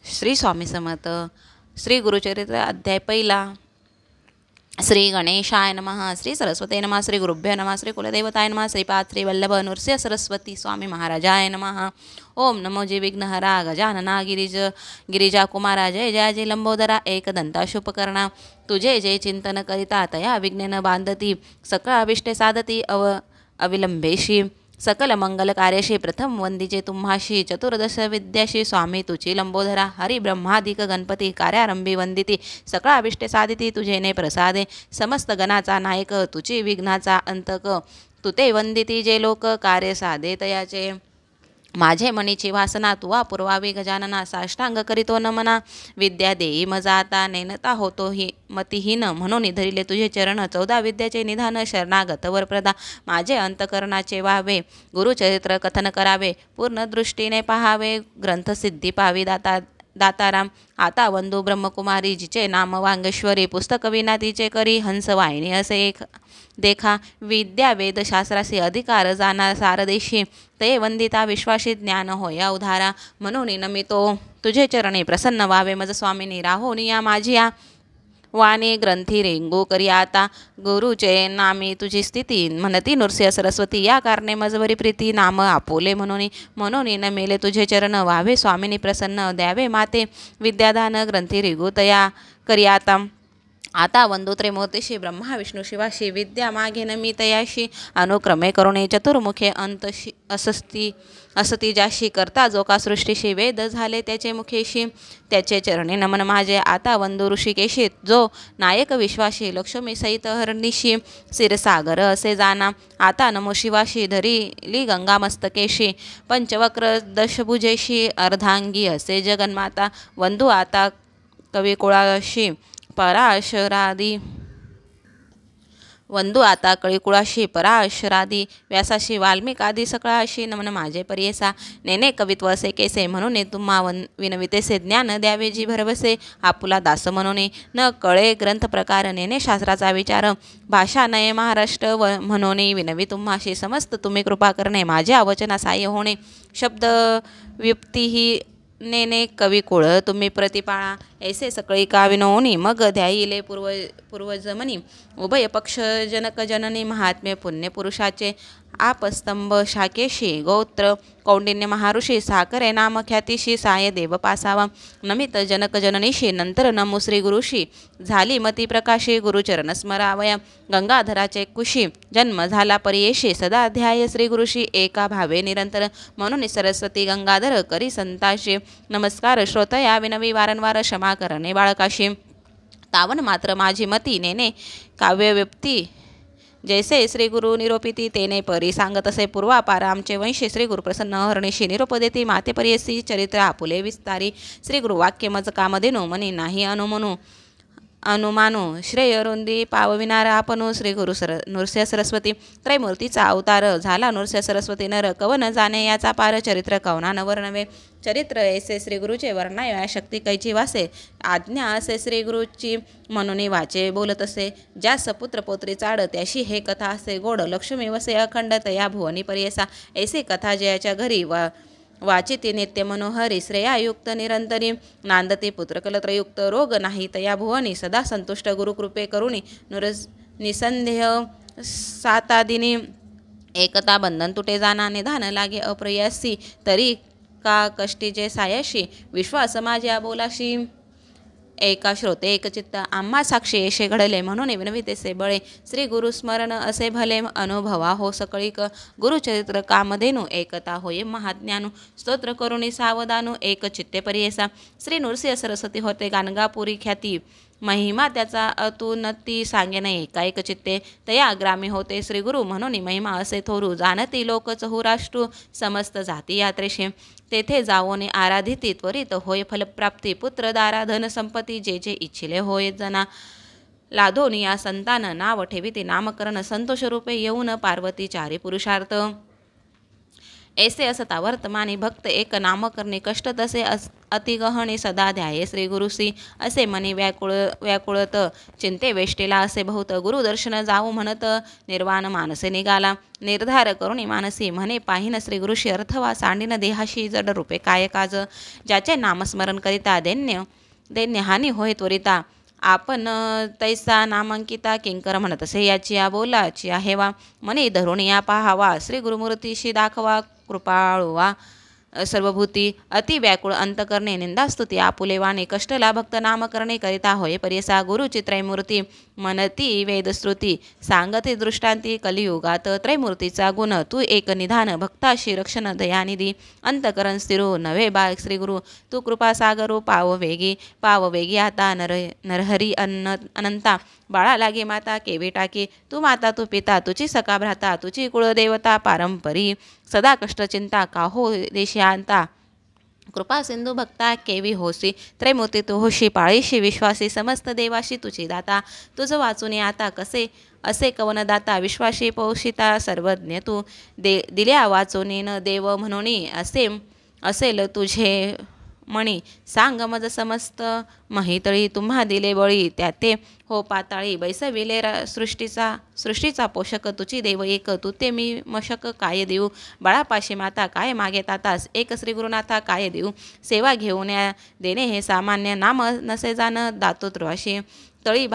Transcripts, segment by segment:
श्री स्वामी समर्थ. श्री गुरुचरित्र अध्याय पहिला. श्री गणेशाय नमः. श्री सरस्वती नमः. श्री गुरुभ्यो नमः. श्री कुलदेवताय नमः. श्रीपाद श्री वल्लभ नृसिंह सरस्वती स्वामी महाराजाय नमः. ओम नमो जय विघ्नहरा गजानना गिरिजा कुमारा जय जय जय लंबोदरा एकदंता शुभकर्णा. तुझे जय चिंतन करिता तया विघ्नेन बांधती सकळ अभिष्टे साधती अविलंबेशी सकल मंगल कार्यशी. प्रथम वंदिजे तुम्हाशी चतुर्दश विद्याशी. स्वामी तुझी लंबोदरा हरि ब्रह्मादिक गणपती कार्यारंभी वंदिती सकळ अभिष्टे साधिती तुझे ने प्रसादे. समस्त गणाचा नायक तुझी विघ्नाचा अंतक तुते वंदिती जे लोक कार्य साधे तयाचे. माझे मनीची वासना तुवा पुरवावी गजानना. साष्टांग करीतो नमना विद्या देई मजा आता. नेनता होतो ही मतिहीन म्हणून धरिले तुझे चरण. 14 विद्याचे निधान शरणागत वरप्रदा. माझे अंतकरणाचे व्हावे गुरुचरित्र कथन करावे. पूर्ण दृष्टीने पहावे ग्रंथसिद्धी पावी दाताराम. आता वंदू ब्रह्मकुमारी जिचे नाम वांगेश्वरी. पुस्तक विना तिचे करी हंस वाहिनी असे एक देखा. विद्या वेदशास्त्रासी अधिकार जाणार सारदेशी. ते वंदिता विश्वासी ज्ञान होया उधारा. म्हणून नमितो तुझे चरणी प्रसन्न व्हावे मज स्वामिनी. राहोनिया माझी या वाणी ग्रंथी रेंगू करी आता. गुरुचे नामी तुझी स्थिती म्हणती नृसिंह सरस्वती. या कारणे मजवरी प्रीती नाम आपोले म्हणून न मेले तुझे चरण. व्हावे स्वामिनी प्रसन्न द्यावे माते विद्यादान ग्रंथी रेंगू तया करी आता. आता वंदू त्रिमूर्तीशी ब्रह्मा विष्णू शिवाशी. विद्या मागेन मी तयाशी. अनुक्रमे करुणे चतुर्मुखे अंतशी असती जाशी. करता जो का सृष्टीशी वेद झाले त्याचे मुखेशी. त्याचे चरणी नमन माझे आता वंदू ऋषिकेशी. जो नायक विश्वाशी लक्ष्मी सहित हरणीशी. क्षीरसागर असे जाना आता नमो शिवाशी. धरिली गंगा मस्तकेशी. पंचवक्र दशभुजेशी अर्धांगी असे जगन्माता. वंदू आता कविकुळाशी पराशरादी. वंदू आता कळीकुळाशी पराशरादी. व्यासाशी वाल्मिकादी सकळाशी. नमन माझे परियेसा. नेने कवित्व असे केसे म्हणून तुम्हा विनवितेसे. ज्ञान द्यावे जी भरवसे आपुला दास म्हणून. न कळे ग्रंथ प्रकार नेने शास्त्राचा विचार. भाषा नये महाराष्ट्र म्हणून विनवी तुम्हाशी. समस्त तुम्ही कृपा करणे माझ्या वचना साह्य होणे. शब्द व्युक्तीही नेने कविकुळ तुम्ही प्रतिपाळा. ऐसे सकळी का विनोनी मग ध्याईले पूर्वजमनी. उभय पक्ष जनक जननी महात्म्य पुण्य पुरुषाचे. आपस्तंभ शाकेशी गोत्र कौंडिन्य महाऋषी. साकरे नाम ख्यातीशी साय देव पासावा. नमित जनक जननीशी नंतर नमो श्री गुरुशी. झाली मती प्रकाशी गुरुचरण स्मरावया. गंगाधराचे कुशी जन्म झाला परियेशी. सदा ध्याय श्री गुरुशी एका भावे निरंतर. म्हणून सरस्वती गंगाधर करी संताशी. नमस्कार श्रोतया विनवी वारंवार क्षमा करणे बाळकाशी. तावन मात्र माझी मती नेने काव्यव्यक्ती. जैसे श्री गुरु निरोपिती तेने परी सांगत असे पूर्वापार. आमचे वंशी श्री गुरु प्रसन्न हरणीशी. निरोप देती माते परियसी चरित्र आपुले विस्तारी. श्री गुरु वाक्य मज कामधेनु मनी नाही अनुमानू. श्रेय रुंदी पावविणारा आपणू. श्री गुरु नृसिंह सरस्वती. त्रैमूर्तीचा अवतार झाला नृसिंह सरस्वती. नर कवन जाणे याचा पार. चरित्र कवना न वर्णवे. चरित्र ऐसे श्री गुरुचे वर्णाया शक्ती कैची वासे. आज्ञा असे श्री गुरुची म्हणून वाचे बोलत असे. ज्या सपुत्र पोत्री चाड त्याशी हे कथा असे गोड. लक्ष्मी वसे अखंड तया भुवनी परियसा. ऐसे कथा जयाच्या घरी वाचिती नित्य मनोहरी. श्रेयायुक्त निरंतरी नांदती पुत्रकलत्रयुक्त. रोग नाही तया भुवनी. सदा संतुष्ट गुरुकृपे करुणी. निसंदेह सातादिनी. एकता बंधन तुटे जाना. निधान लागे अप्रयासी. तरी का कष्टीचे सायाशी. विश्वास माझ्या बोलाशी. एका श्रोते एक चित्त. आम्हा साक्षी येशे घडले म्हणून विनवितेसे बळे. श्री गुरुस्मरण असे भले अनुभवा हो सकळीक. गुरुचरित्र कामधेनु एकता होय महाज्ञानू. स्तोत्र करुणी सावधानू एक चित्ते परियेसा. श्री नृसिंह सरस्वती होते गाणगापुरी ख्याती. महिमा त्याचा अतुनती सांगे नाही एकाएक चित्ते. तया ग्रामी होते श्री गुरु म्हणून महिमा असे थोरू. जाणती लोक चहुराष्ट्रू समस्त जाती यात्रेशी. तेथे जावोने आराधिती त्वरित होय फलप्राप्ती. पुत्र दारा धन संपत्ती जे जे इच्छिले होय जना. लाधोनिया संतान नाव ठेविती नामकरण. संतोष रूपे येऊन पार्वती चारी पुरुषार्थ. ऐसे असता वर्तमानी भक्त एक नाम करणे कष्ट तसे अतिगहणे सदा ध्याये श्री गुरुसी असे मनी व्याकुळत चिंते वेष्टेला असे बहुत गुरुदर्शन जाऊ म्हणत निर्वाण मानसे निघाला निर्धार करुणी मानसी म्हणे पाहिन श्री गुरुशी अर्थवा सांडिन देहाशी जड रूपे काय काज ज्याचे नामस्मरण करिता दैन्य हानी होय त्वरिता आपण तैसा नामांकिता किंकर म्हणत असे याची या बोलाची आहे वा मनी धरून या पाहावा श्री गुरुमूर्तीशी दाखवा कृपाळुवा सर्वभूती अति व्याकुळ अंतकरणे निंदास्तुती आपुले वाणे कष्टला भक्त नाम करणे करिता होय परिसा गुरुची त्रैमूर्ती मनती वेदश्रुती सांगते दृष्टांती कलियुगात त्रैमूर्तीचा गुण तू एक निधान भक्ताशी रक्षण दयानिधी अंतकरण स्थिरू नव्हे बा श्री गुरु तू कृपा सागरू पाव वेगी आता नरहरी अनंता बाळा लागे माता केवी टाकी तू माता तू पिता तुझी सका भ्राता तुझी कुळदेवता पारंपरी सदा कष्ट चिंता काहो देशांता कृपा सिंधू भक्ता केवी होसी त्रैमूर्ती तू होशी पाळीशी विश्वासी समस्त देवाशी तुझी दाता तुझं वाचून आता कसे असे कवन दाता विश्वाशी पौषिता सर्वज्ञ तू दिल्या वाचून देव म्हणून असेल तुझे मणी सांग मज समस्त महितळी तुम्हा दिले बळी त्याते हो पाताळी बैसविले सृष्टीचा पोषक तुझी देव एक तू ते मी मशक काय देऊ बाळापाशी माता काय मागे तातास एक श्री गुरुनाथा काय देऊ सेवा घेऊन देणे हे सामान्य नाम नसे जाण दातोत्रवाशी तळी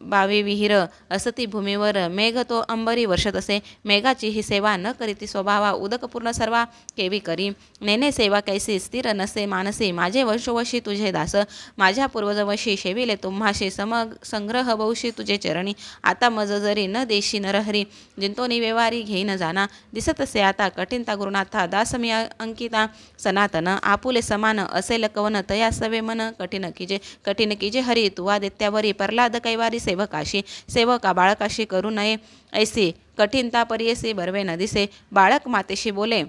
बावी विहीर असती भूमीवर मेघ तो अंबरी वर्षत असे मेघाची ही सेवा न करीती स्वभावा उदकपूर्ण सर्वा केवी करी नेने सेवा कैसी स्थिर नसे मानसी माझे वंशवशी तुझे दास माझ्या पूर्वजवशी शेविले तुम्हाशी संग्रह बहुशी तुझे चरणी आता मज जरी न देशी नरहरी जिंतोनी व्यवहारी घेईन जाना दिसत असे आता कठीणता गुरुनाथा दासमी अंकिता सनातन आपुले समान असेल कवन तया सवे मन कठीण कीजे हरी तुवा देत्यावरी प्रल्हाद कैवारी सेवका बाळकाशी करू नये ऐसे कठीणता परियसे बरवे न दिसे बाळक मातेशी बोले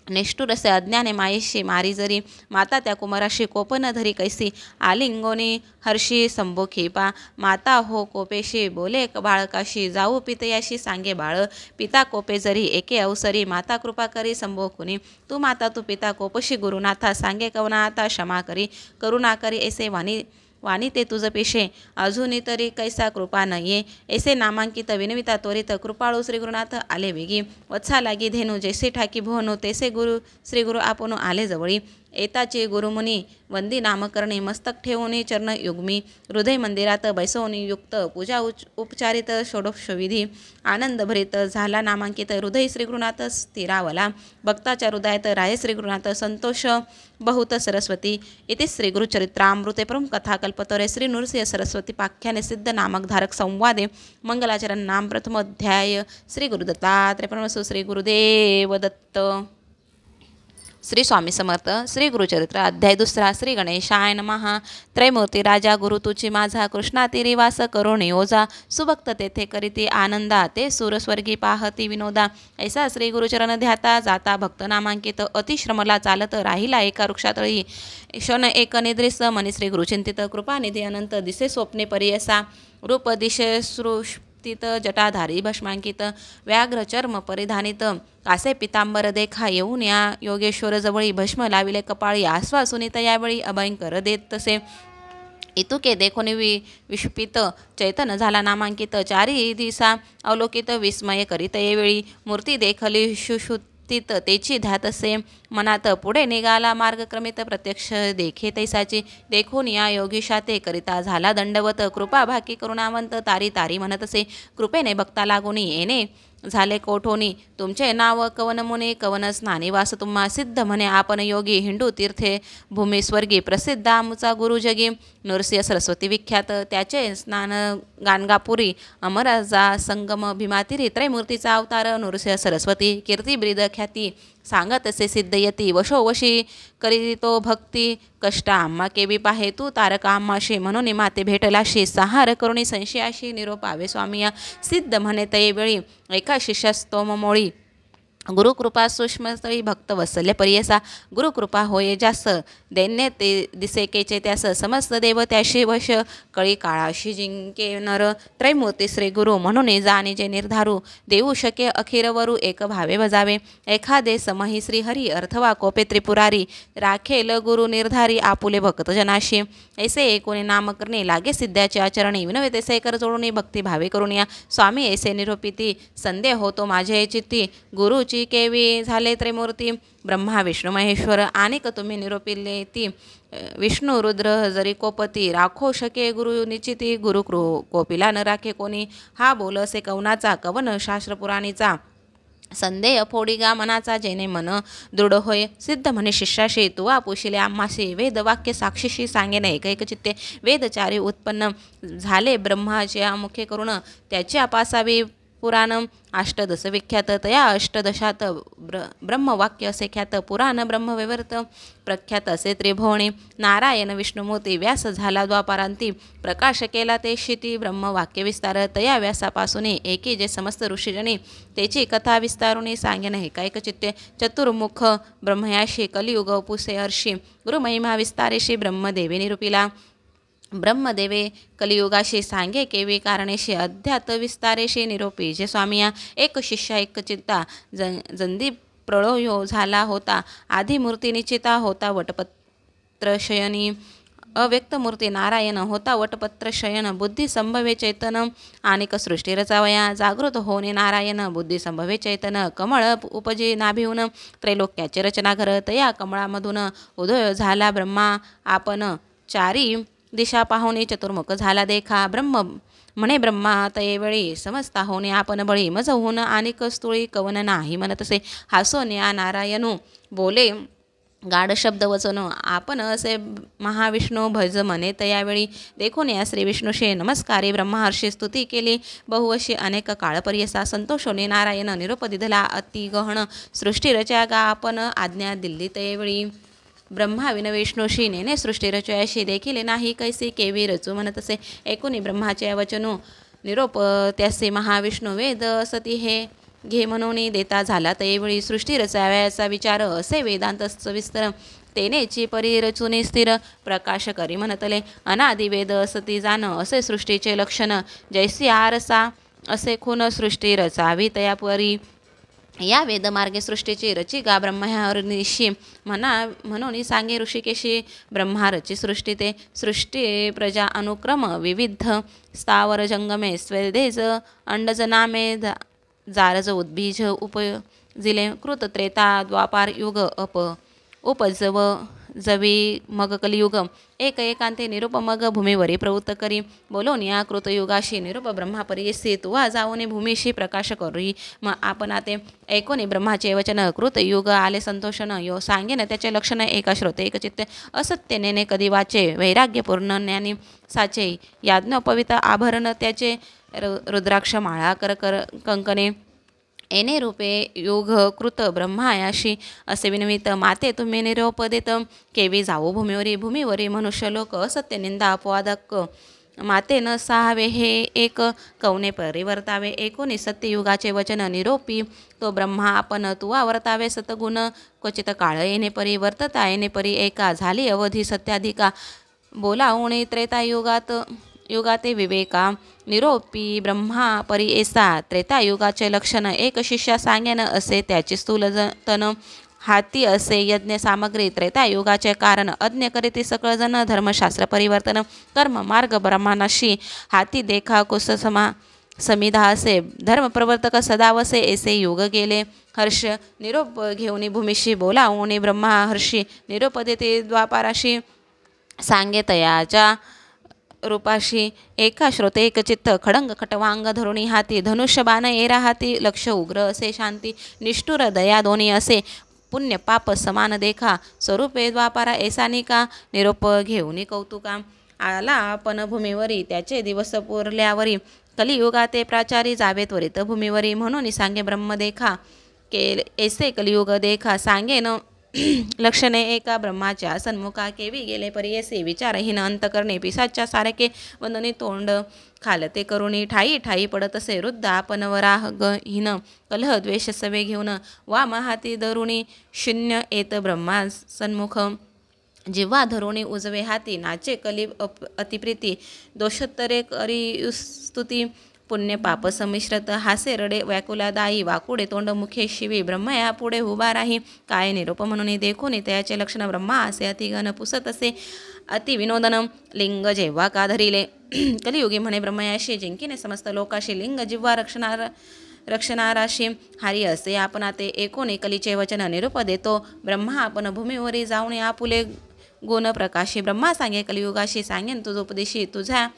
निष्ठुर असे अज्ञाने मायेशी मारी जरी माता त्या कुमाराशी कोप न धरी कैसी आलिंगोनी हर्षी संभोखी पा माता हो कोपेशी बोले बाळकाशी जाऊ पितयाशी सांगे बाळ पिता कोपे जरी एके अवसरी माता कृपा करी संभोखुनी तू माता तू पिता कोपशी गुरुनाथा सांगे कवना आता क्षमा करी करुणा करी ऐसे वाणी ते तुझ पेशे अजूनही तरी कैसा कृपा नये ऐसे नामांकित विनविता त्वरित कृपाळू श्री गुरुनाथ आले वेगी वत्सा लागी धेनू जैसे ठाकी भोनू तैसे श्री गुरु आपण आले जवळी एताचे गुरुमुनी वंदी नामकरणे मस्तक ठेवून चरण युग्मी हृदय मंदिरात बैसवणी युक्त पूजा उपचारित षोडशविधी आनंदभरित झाला नामांकित हृदय श्री गुरुनाथ स्थिरावला भक्ताच्या हृदयात राहे श्री गुरुनाथ संतोष बहुत सरस्वती इति श्री गुरुचरित्रामृते परम कथा कल्पतरे श्री नृसिंह सरस्वती पाख्याने सिद्ध नामक धारक संवादे मंगलाचरण नाम प्रथम अध्याय श्री गुरुदत्तात्रय परमहंस श्री गुरुदेव दत्त श्री स्वामी समर्थ श्री गुरुचरित्र अध्याय दुसरा श्री गणेशाय नमः त्रैमूर्ती राजा गुरु तुची माझा कृष्णातीरी वास करुणी ओझा सुभक्त तेथे करीती आनंदा ते सूरस्वर्गी पाहती विनोदा ऐसा श्री गुरुचरण ध्याता जाता भक्त नामांकित अतिश्रमला चालत राहिला एका वृक्षातळी क्षण एक निद्रिस मनी श्री गुरुचिंतित कृपानिधी अनंत दिसे स्वप्ने परियसा रूप दिशे तित जटाधारी भस्मांकित व्याघ्र चर्म परिधानित कासे पितांबर देखा येऊन या योगेश्वर जवळी भस्म लाविले कपाळी आश्वासुनित यावेळी अभयंकर देत तसे इतुके देखोनी विष्पित चैतन झाला नामांकित चारी दिसा अवलोकित विस्मय करीत येवेळी मूर्ती देखली शुशुतीत तेची ध्यात असे मनात पुढे निघाला मार्गक्रमित प्रत्यक्ष देखे तैसाची देखून या योगीशा ते करिता झाला दंडवत कृपा भाकी करुणावंत तारी तारी म्हणत असे कृपेने भक्ता लागुनी येणे झाले कोठोनी तुमचे नाव कवन मुने कवन स्नानी वास तुम्हा सिद्ध म्हणे आपण योगी हिंदू तीर्थे भूमी स्वर्गी प्रसिद्ध आमुचा गुरु जगी नरसिंह सरस्वती विख्यात त्याचे स्नान गाणगापुरी अमराजा संगम भीमातिरी त्रैमूर्तीचा अवतार नरसिंह सरस्वती कीर्ती ब्रीद ख्याती सांगत असे सिद्धयती वशोवशी करी तो भक्ती कष्ट आम्हा केवी पाहे तू तारका आम्हाशी म्हणून माते भेटलाशी सहार करुणी संशयाशी निरोपावे स्वामिया सिद्ध म्हणे तये वेळी एका शिष्यास्तोम मोळी गुरुकृपा सूक्ष्मस्थळी भक्त वत्सल्य परियसा गुरुकृपा होये जास दैन्य ते दिसेकेचे त्यास समस्त देव त्याशी वश कळी काळाशी जिंके नर त्रैमूर्ती श्री गुरु म्हणून जाणे जे निर्धारू देऊ शके अखिरवरू एक भावे बजावे एखादे समही श्रीहरी अर्थवा कोपे त्रिपुरारी राखेल गुरु निर्धारी आपुले भक्त जनाशी ऐसे एकोणी नाम करणे लागे सिद्धाचे आचरणी विनवे तैसे कर जोडून भक्ती भावे करून या स्वामी ऐसे निरोपिती संदेह होतो माझे चित्ती गुरुची केवी झाले त्रिमूर्ती ब्रह्मा विष्णू महेश्वर अनेक तुम्ही निरोपिले ती विष्णू रुद्र जरी कोपती राखो शके गुरु निश्चिती गुरु कोपिला न राखे कोणी हा बोल असे कवनाचा कवन शास्त्र पुराणीचा संदेह फोडिगा मनाचा जेने मन दृढ होय सिद्ध म्हणे शिष्याशी तुवा पुशिले आम्हाशी वेद वाक्य साक्षीशी सांगेन एक चित्ते वेदचारी उत्पन्न झाले ब्रह्माच्या मुखे करून त्याची अपासावी पुराण अष्टदश विख्यात तया अष्टदशात ब्रह्मवाक्य असे ख्यात पुराण ब्रह्मविवर्त प्रख्यात असे त्रिभुवनी नारायण विष्णुमूर्ती व्यास झाला द्वापारांती प्रकाश केला ते शिती ब्रह्मवाक्य विस्तार तया व्यासापासून एकी जे समस्त ऋषीजनी त्याची कथा विस्तारुनी सांगेन एकाएक चित्ते चतुर्मुख ब्रह्मयाशी कलियुग पुसे हर्षी गुरुमहिमा विस्तारेशी ब्रह्मदेवी निरूपिला ब्रह्मदेवे कलियुगाशी सांगे केवी कारणेशी अध्यात विस्तारेशी निरोपी जे स्वामिया एक शिष्या एक चित्ता जंदी प्रळयो झाला होता आदिमूर्ती निश्चिता होता वटपत्रशयनी अव्यक्त मूर्ती नारायण होता वटपत्र शयन बुद्धी संभवे चैतन अनेक सृष्टी रचावया जागृत होणे नारायण बुद्धी संभवे चैतन कमळ उपजे नाभिहून त्रैलोक्याचे रचना घर तया कमळामधून उदय झाला ब्रह्मा आपण चारी दिशा पाहुणे चतुर्मुख झाला देखा ब्रह्म म्हणे ब्रह्मा तयेवेळी समजता होणे आपण बळी मज होऊन अनेक स्तुळी कवन नाही म्हणतसे हासोन्या नारायणू बोले गाढ शब्द वचन आपण असे महाविष्णू भज म्हणे तयावेळी देखून या श्री विष्णूशे नमस्कारी ब्रह्महर्षी स्तुती केली बहुवशी अनेक काळपर्यसा संतोषोने नारायण निरोप दिधला अति गहन सृष्टी रचा गा आपण आज्ञा दिल्ली तयेवेळी ब्रह्मा विन विष्णूशी नेने सृष्टी रचयाशी देखील नाही कैसी केवी रचू म्हणतसे ऐकुनी ब्रह्माचे वचनू निरोप त्यासे महाविष्णू वेद सती हे घे म्हणून देता झाला तैवेळी सृष्टी रचाव्याचा विचार असे वेदांत सविस्तर तेनेची परी रचूने स्थिर प्रकाश करी म्हणतले अनादि वेद सती जाण असे सृष्टीचे लक्षण जैसी आरसा असे खून सृष्टी रचावी तयापरी या वेदमार्गे सृष्टीची रची गा ब्रह्महर्षी म्हणून सांगे ऋषिकेशी ब्रह्मा रची सृष्टी ते सृष्टी प्रजा अनुक्रम विविध स्थावर जंगमे स्वेदेज अंडज नामे जारज उद्बीज उपजिले कृत त्रेता द्वापार युग उपजव जवी मग कलियुग एक एकांते निरूप मग भूमीवरी प्रवृत्त करी बोलून या कृतयुगाशी निरूप ब्रह्मापरियसी तुवा जाऊने भूमीशी प्रकाश करी मग आपण आते ऐकोनी ब्रह्माचे वचन कृतयुग आले संतोषन यो सांगेन त्याचे लक्षण एका श्रोते एक चित्ते असत्य नेने कधी वाचे वैराग्यपूर्ण ज्ञानी साचे याज्ञोपवित आभरण त्याचे रुद्राक्ष माळा कर कंकणे एने रूपे योग कृत ब्रह्मायाशी असे विनवित माते तुम्ही निरोप देत केवी जावो भूमीवरी मनुष्य लोक असत्य निंदा अपवादक माते न सहावे हे एक कवने परिवर्तावे एकोणी सत्ययुगाचे वचन निरोपी तो ब्रह्मा आपण तुवा वर्तावे सतगुण क्वचित काळ येणे परी वर्तता येणे परी एका झाली अवधी सत्याधिका बोलावणे युगाते विवेका निरोपी ब्रह्मा परी ऐसा त्रेतायुगाचे लक्षण एक शिष्या सांगेन असे त्याची स्थूलतन हाती असे यज्ञ सामग्री त्रेतायुगाचे कारण अज्ञ करीती सकळजन धर्मशास्त्र परिवर्तन कर्म मार्ग ब्रह्मानाशी हाती देखा कुससमा समिधा असे धर्मप्रवर्तक सदावसे ऐसे युग गेले हर्ष निरोप घेऊन भूमीशी बोलावणे ब्रह्मा हर्षी निरोप देते द्वापाराशी सांगे तयाच्या रूपाशी एका श्रोते एक चित्त खडंग खटवांग धरुणी हाती धनुष्य बाण एरा हाती लक्ष उग्र असे शांती निष्ठुर दया दोन्ही असे पुण्य पाप समान देखा स्वरूपे द्वापारा ऐसानिका निरोप घेऊनी कौतुका आला आपण भूमीवरी त्याचे दिवस पुरल्यावरी कलियुगाते प्राचारी जावे त्वरित भूमीवरी म्हणून सांगे ब्रह्म देखा के ऐसे कलियुग देखा सांगेन लक्षणे एका ब्रह्माच्या सन्मुखा केवी गेले परियसे विचारहीन अंतकरणे पिसाच्या सारखे वंदने तोंड खालते करुणी ठाई ठाई पडत असे वृद्ध आपण वराहहीन कलह द्वेष सवे घेऊन वा महाती दरुणी शून्य येत ब्रह्मा सन्मुख जिव्हा धरुणी उजवे हाती नाचे कली अतिप्रीती दोषोत्तरे करी स्तुती पुण्य पाप संमिश्रत हासे रडे व्याकुलादायी वाकुडे तोंड मुखे शिवी ब्रह्मया पुढे उभा राही काय निरोप म्हणून देखून त्याचे लक्षण ब्रह्मा असे अतिघन पुसत असे अति विनोदन लिंग जेव्हा का धरिले कलियुगी म्हणे ब्रह्मयाशी जिंकीने समस्त लोकाशी लिंग जिव्हा रक्षणाराशी हारी असे आपण ते एकोणी कलीचे वचन निरूप देतो ब्रह्मा आपण भूमीवरी जाऊन आपुले गुण प्रकाशी ब्रह्मा सांगे कलियुगाशी सांगेन तुझ उपदेशी तुझ्या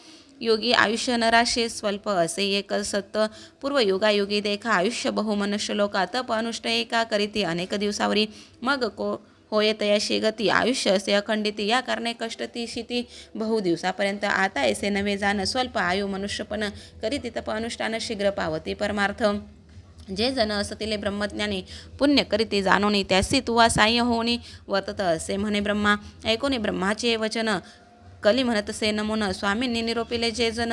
योगी आयुष्य नराशे स्वल्प असे एक सत्य पूर्व युगायुगी देखा आयुष्य बहु मनुष्य लोका तप अनुष्ठ एका करीती अनेक दिवसावरी मग होय तयाशी गती आयुष्य असे अखंडिती या कारणे कष्टती शिती बहु दिवसापर्यंत आता ऐसे नवे जाण स्वल्प आयु मनुष्यपण करीती तप अनुष्ठान शीघ्र पावती परमार्थ जे जन असतिले ब्रह्मज्ञानी पुण्य करीती जाणोनी त्यासी तुवा साह्य होणी वर्तत असे म्हणे ब्रह्मा ऐकोनी ब्रह्माचे वचन कली म्हणत असे नमून स्वामींनी निरोपिले जे जन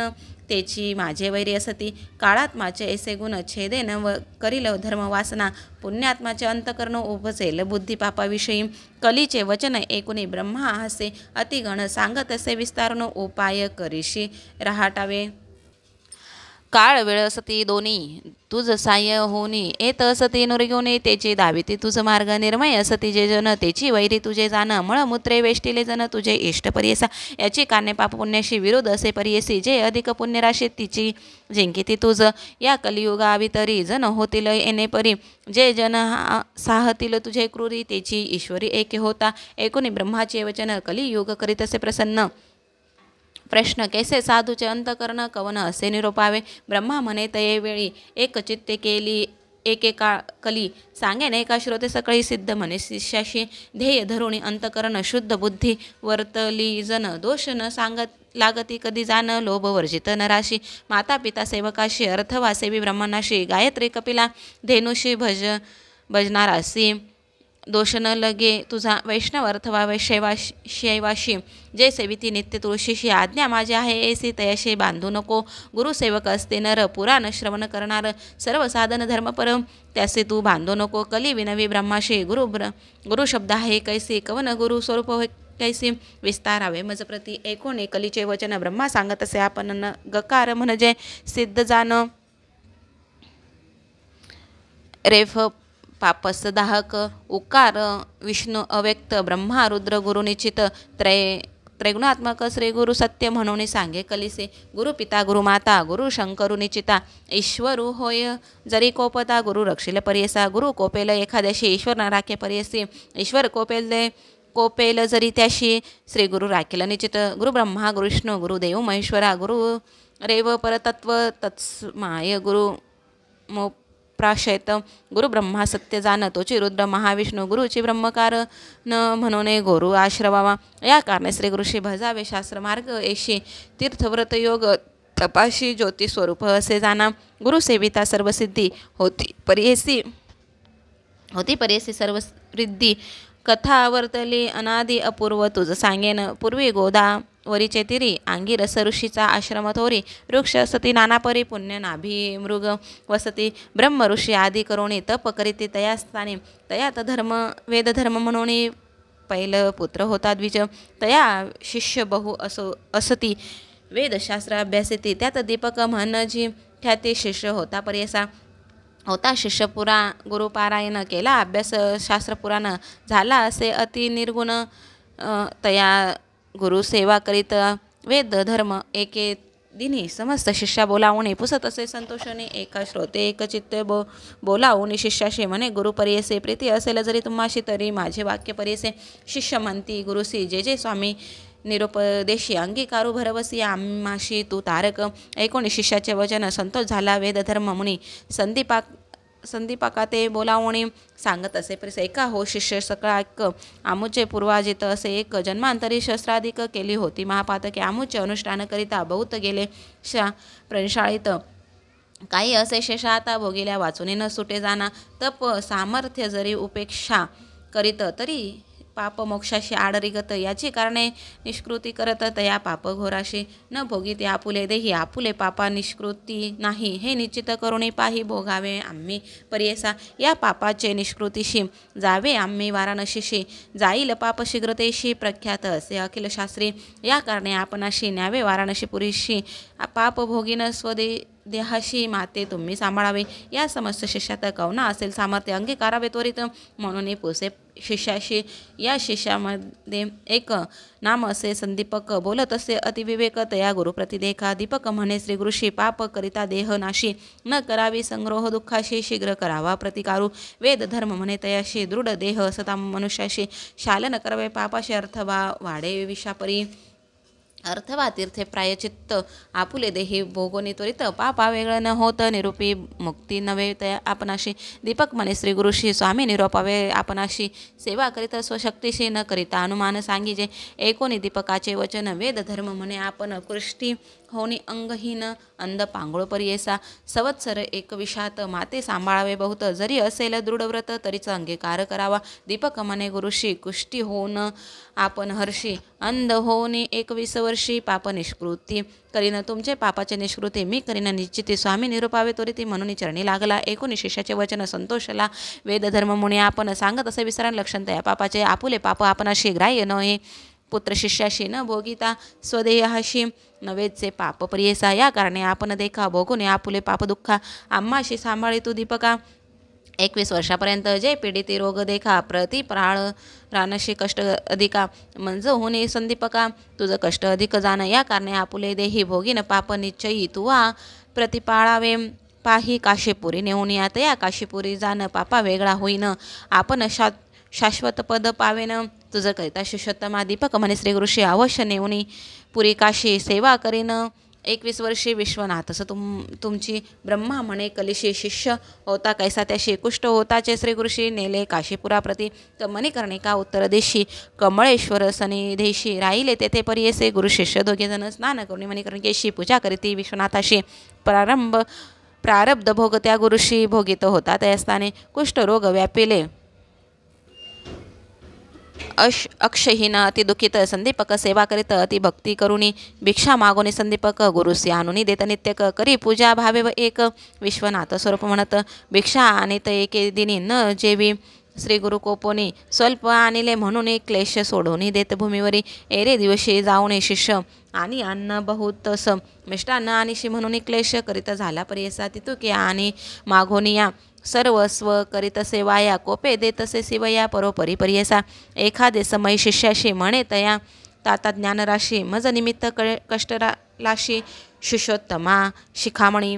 तेची माझे वैरी असती काळात्माचे ऐसे गुण छेदेन व करील धर्म वासना पुण्यात्माचे अंतकरण उपजेल बुद्धी पापाविषयी कलीचे वचन ऐकुनी ब्रह्मा हसे अतिगण सांगत असे विस्तारण उपाय करीशी रहाटावे काळ वेळ असती दोन्ही तुझ साह्य होनी येत असती नुरगोनी तेची दाविती तुझ मार्ग निर्मय असती जे जन तेची वैरी तुझे जाण मळमूत्रे वेष्टिले जन तुझे इष्ट परियसा याची कारणे पाप पुण्याशी विरोध असे परियसी जे अधिक पुण्यराशी तिची जिंकिती तुझ या कलियुगावितरी जन होतील येणे परी जे जन साहतील तुझे क्रूरी तेची ईश्वरी एके होता ऐकुनी ब्रह्माचे वचन कलियुग करीत असे प्रसन्न प्रश्न कैसे साधूचे अंतकरण कवन असे निरोपावे ब्रह्मा म्हणे तये वेळी एक चित्ते केली एकेका कली सांगेन एका श्रोते सकाळी सिद्ध म्हणे शिष्याशी ध्येय धरुणी अंतकरण शुद्ध बुद्धी वर्तली जन दोष न सांगत लागती कधी जाण लोभ वर्जित नराशी माता पिता सेवकाशी अर्थवा सेवी ब्रह्मणाशी गायत्री कपिला धेनुशी भजनाराशी दोष न लगे तुझा वैष्णव अर्थवा शैवाशी जे सेविती नित्य तुळशीशी आज्ञा माझी आहे ऐसी तयाशी बांधू नको गुरुसेवक असते नर पुराण श्रवण करणार सर्व साधन धर्मपर त्याचे तू बांधू नको कली विनवी ब्रह्माशी गुरु शब्द आहे कैसी कवन गुरु स्वरूप होय कैसी विस्तारावे मजप्रती ऐकोने कलीचे वचन ब्रह्मा सांगत असे आपण गकार म्हणजे सिद्ध जाण रेफ पापस दाहक उकार विष्णू अव्यक्त ब्रह्मा रुद्र गुरु निश्चित त्रैगुणात्मक श्री गुरु सत्य म्हणून सांगे कलिसे गुरु पिता गुरु माता गुरु शंकरु निश्चिता ईश्वरू होय जरी कोपता गुरु रक्षिल परियसा गुरु कोपेल एखाद्याशी ईश्वर न राखे परियसी ईश्वर कोपेल जरी त्याशी श्री गुरु राखील निश्चित गुरु ब्रह्मा गुरु विष्णू गुरुदेव महेश्वरा गुरु रेव परतत्व तत्समाय गुरु प्राशयत गुरु ब्रह्मा सत्य जाण तोची रुद्र महाविष्णू गुरुची ब्रह्मकार न म्हणून गुरु आश्रवावा या कारणे श्री गुरुशी भजावे शास्त्र मार्ग ऐशी तीर्थव्रत योग तपाशी ज्योती स्वरूप असे जाणा गुरु सेविता सर्वसिद्धी होती परियसी सर्व रिद्धी कथा वर्तली अनादि अपूर्व तुझ सांगेन पूर्वी गोदावरीचे तिरी अंगिरस ऋषीचा आश्रम थोरी वृक्ष असती नानापरी पुण्य नाभी मृग वसती ब्रह्म ऋषी आदी करुणी तप करीती तया स्थानी तयात धर्म वेदधर्म म्हणून पहिलं पुत्र होता द्विज तया शिष्य बहु असती वेदशास्त्र अभ्यासिती त्यात दीपक म्हणजी ख्याती शिष्य होता परियसा होता शिष्य गुरुपारायण केला अभ्यास शास्त्र पुराण झाला असे अति निर्गुण तया गुरु सेवा करीत वेद धर्म एके दिनी समस्त शिष्या बोलावणे पुसत असे संतोषाने एका श्रोते एक चित्ते बोलावणी शिष्याशी म्हणे गुरु परियसे प्रीती असेल जरी तुम्हाशी तरी माझे वाक्य परियसे शिष्य म्हणती गुरुसी जे स्वामी निरोपदेशी अंगीकारू भरवसी आम्हाशी तू तारक ऐकोणी शिष्याचे वचन संतोष झाला वेदधर्म मुनी संदीपाका ते बोलावणी सांगत असे प्रिस ऐका हो शिष्य सकळा ऐक आमुचे पूर्वाजित असे एक जन्मांतरी शस्त्राधिक केली होती महापातके आमुचे अनुष्ठान करिता बहुत गेले प्रशाळित काही असे शेष आता भोगिल्या वाचुनी न सुटे जाना तप सामर्थ्य जरी उपेक्षा करीत तरी पाप मोक्षाशी आडरिगत याची कारणे निष्कृती करत तया पाप घोराशी न भोगिते आपुले देही आपुले पापा निष्कृती नाही हे निश्चित करुणी पाही भोगावे आम्ही पर्येसा या पापाचे निष्कृतीशी जावे आम्ही वाराणसीशी जाईल पाप शीघ्रतेशी प्रख्यात असे अखिल शास्त्री या कारणे आपणाशी न्यावे वाराणसीपुरीशी पाप भोगीन देहाशी माते तुम्ही सांभाळावे या समस्त शिष्यात कवना असेल सामर्थ्य अंगीकारावे त्वरित म्हणून पुसे शिष्याशी या शिष्यामध्ये एक नाम असे संदीपक बोलत असे अतिविवेक तया गुरुप्रती देखा दीपक म्हणे श्री गुरुशी पाप करिता देह नाशी न करावी संग्रह दुःखाशी शीघ्र करावा प्रतिकारू वेद धर्म म्हणे तयाशी दृढ देह सता मनुष्याशी शालन करावे पापाशी अर्थवा वाढे विषापरी अर्थवा तीर्थे प्रायचित्त आपुले देही भोगोनी त्वरित पापा वेगळं न होत निरूपी मुक्ती नव्हे त्या आपणाशी दीपक म्हणे श्री गुरुशी स्वामी निरोपावे आपणाशी सेवा करीत स्वशक्तीशी न करिता अनुमान सांगिजे एकोणी दीपकाचे वचन वेद धर्म म्हणे आपण कृष्टी होनी अंगहीन अंध पांगुळ पर्येसा संवत्सर एक विषात माते सांभाळावे बहुत जरी असेल दृढव्रत तरीच अंगीकार करावा दीपक म्हणे गुरुशी कुष्टी होऊन आपण हर्षी अंध होऊन 21 वर्षी पाप निष्कृती करीन तुमचे पापाचे निष्कृती मी करीन निश्चिती स्वामी निरूपावे त्वरिती म्हणून चरणी लागला एकूण शिष्याचे वचन संतोषला वेद धर्म मुनी आपण सांगत असे विसरण लक्षण त्या पापाचे आपुले पाप आपणाशी ग्राह्य नव्हे पुत्र शिष्याशी न भोगिता स्वदेहाशी नवेचे पाप प्रियेसा या कारणे आपण देखा भोगून आपुले पाप दुःखा आम्हाशी सांभाळी तू दीपका 21 वर्षापर्यंत जे पीडिती रोग देखा प्रतिप्राळ रानशी कष्ट अधिका मंज होणे संदीपका तुझं कष्ट अधिक जाण या कारणे आपुले देही भोगीन पाप निश्चयी तुवा प्रतिपाळावे पाही काशीपुरी नेऊन या तया काशीपुरी जाण पापा वेगळा होईन आपण शाश्वत पद पावेन तुझं करिता शिष्योत्तमा दीपक म्हणे श्री गुरुशी अवश्य नेऊनी पुरी काशी सेवा करीन 21 वर्षे विश्वनाथ असं तुमची ब्रह्मा म्हणे कलिशी शिष्य होता कैसा त्याशी कुष्ठ होताचे श्री गुरुशी नेले काशीपुराप्रती मणिकर्णिका उत्तर देशी कमळेश्वर सनिधेशी राहिले तेथे पर्येसे गुरु शिष्य दोघे जण स्नान करून मणिकर्णिकेशी पूजा करीती विश्वनाथाशी प्रारब्ध भोग त्या गुरुशी भोगित होता त्या स्थाने कुष्ठरोग व्यापिले अक्षहीन अति दुखित संदीपक सेवा करीत अति भक्ती करुणी भिक्षा मागोनी संदीपक गुरुसी आणुनी देत नित्यक करी पूजा भावे व एक विश्वनाथ स्वरूप म्हणत भिक्षा आणीत एके दिनी न जेवी श्री गुरु कोपोनी स्वल्प आणले म्हणून एक क्लेश सोडून देत भूमीवरी एरे दिवशी जाऊन शिष्य आणि अन्न बहुतस मिष्टान्न आणीशी म्हणून क्लेश करीत झाला पर्यसा तितुके आणि मागोनिया सर्वस्व करीत सेवाया कोपे देतसे शिवया परोपरी पर्यसा एखादे समय शिष्याशी म्हणे तया ताता ज्ञानराशी मज निमित्त कष्टराशी शिष्योत्तमा शिखामणी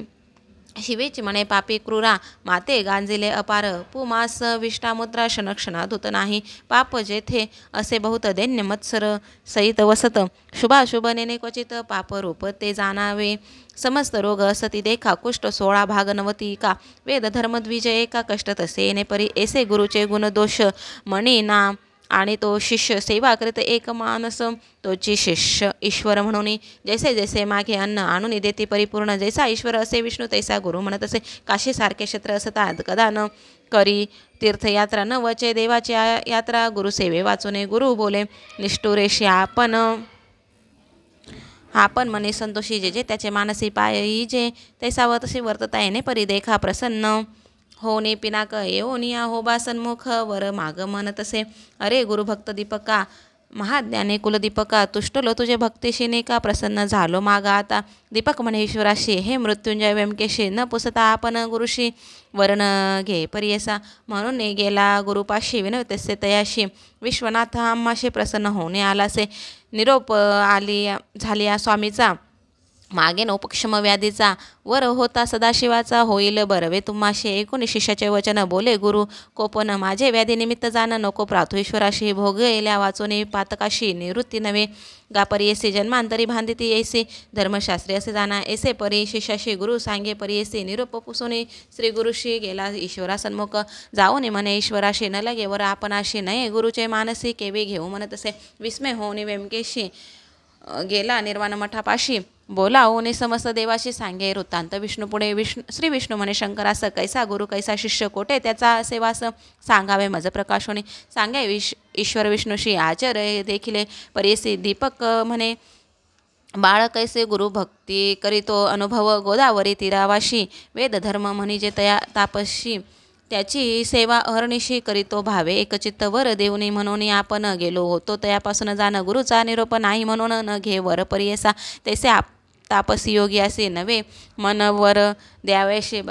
शिवेची म्हणे पापी क्रूरा माते गांजिले अपार पुमास विष्टामुद्रा क्षणक्षणा धुत नाही पाप जेथे असे बहुत दैन्य मत्सर सहित वसत शुभाशुभ नेने क्वचित पाप रूप ते जाणावे समस्त रोग असती देखा कुष्ठ 16 भाग 90 का वेद धर्म द्विज एका कष्ट तसे येणे परी ऐसे गुरुचे गुण दोष मणी ना आणि तो शिष्य सेवा करीत एक मानस तोची शिष्य ईश्वर म्हणून जैसे जैसे मागे अन्न आणून देते परिपूर्ण जैसा ईश्वर असे विष्णू तैसा गुरु म्हणत असे काशी सारखे क्षेत्र असतात कदा न करी तीर्थयात्रा न वचे देवाची यात्रा गुरुसेवे वाचूने गुरु बोले निष्ठुरेशी आपण मने संतोषी जे त्याचे मानसी पायी जे तैसा व तसे वर्तता येणे परी देखा प्रसन्न होने पिनाक येऊनिया होबा सन्मुख वर माग म्हणत असे अरे गुरुभक्त दीपका महाज्ञाने कुलदीपका तुष्टलो तुझे भक्तीशी का प्रसन्न झालो मागा आता दीपक म्हणे ईश्वराशी हे मृत्युंजय व्यंकेशी न पुसता आपण गुरुशी वर्ण घे पर्यसा म्हणून गेला गुरुपाशी विनवतेसे तयाशी विश्वनाथ आम्हाशी प्रसन्न होणे आलासे निरोप झाली स्वामीचा मागे नोपक्षम व्याधीचा वर होता सदाशिवाचा होईल बरवे तुम्हाशी एकूण शिष्याचे वचन बोले गुरु कोपन माझे व्याधी निमित्त जाण नको प्रार्थू ईश्वराशी भोगेल्या वाचोनी पातकाशी निवृत्ती नव्हे गापरियेसी जन्मांतरी भांदिती येसी धर्मशास्त्री असे जाणा ऐसे परी शिष्याशी गुरु सांगे परियेसी निरोप पुसोनी श्री गुरुशी गेला ईश्वरा सन्मुख जाऊन म्हणे ईश्वराशी न लगे वर आपणाशी नये गुरुचे मानसी केवे घेऊ म्हणत असे विस्मय होऊन व्यंकेशी गेला निर्वाण मठापाशी बोलावून समस्त देवाशी सांगे वृत्तांत विष्णू पुढे श्री विष्णू म्हणे शंकरास कैसा गुरु कैसा शिष्य कोठे त्याचा सेवास सांगावे मज प्रकाशोनी सांगे ईश्वर विष्णूशी आचर देखिले परेसी दीपक म्हणे बाळ कैसे गुरु भक्ती करीतो अनुभव गोदावरी तीरावाशी वेद धर्म म्हणजे तया तापशी त्याची सेवा अहर्निशी करीतो भावे एकचित्त वर देऊनी म्हणून आपण गेलो होतो तयापासून जाणं गुरुचा निरोप नाही म्हणून न घे वर परियसा तैसे तापसी योगी असे नवे मन वर द्यावेशे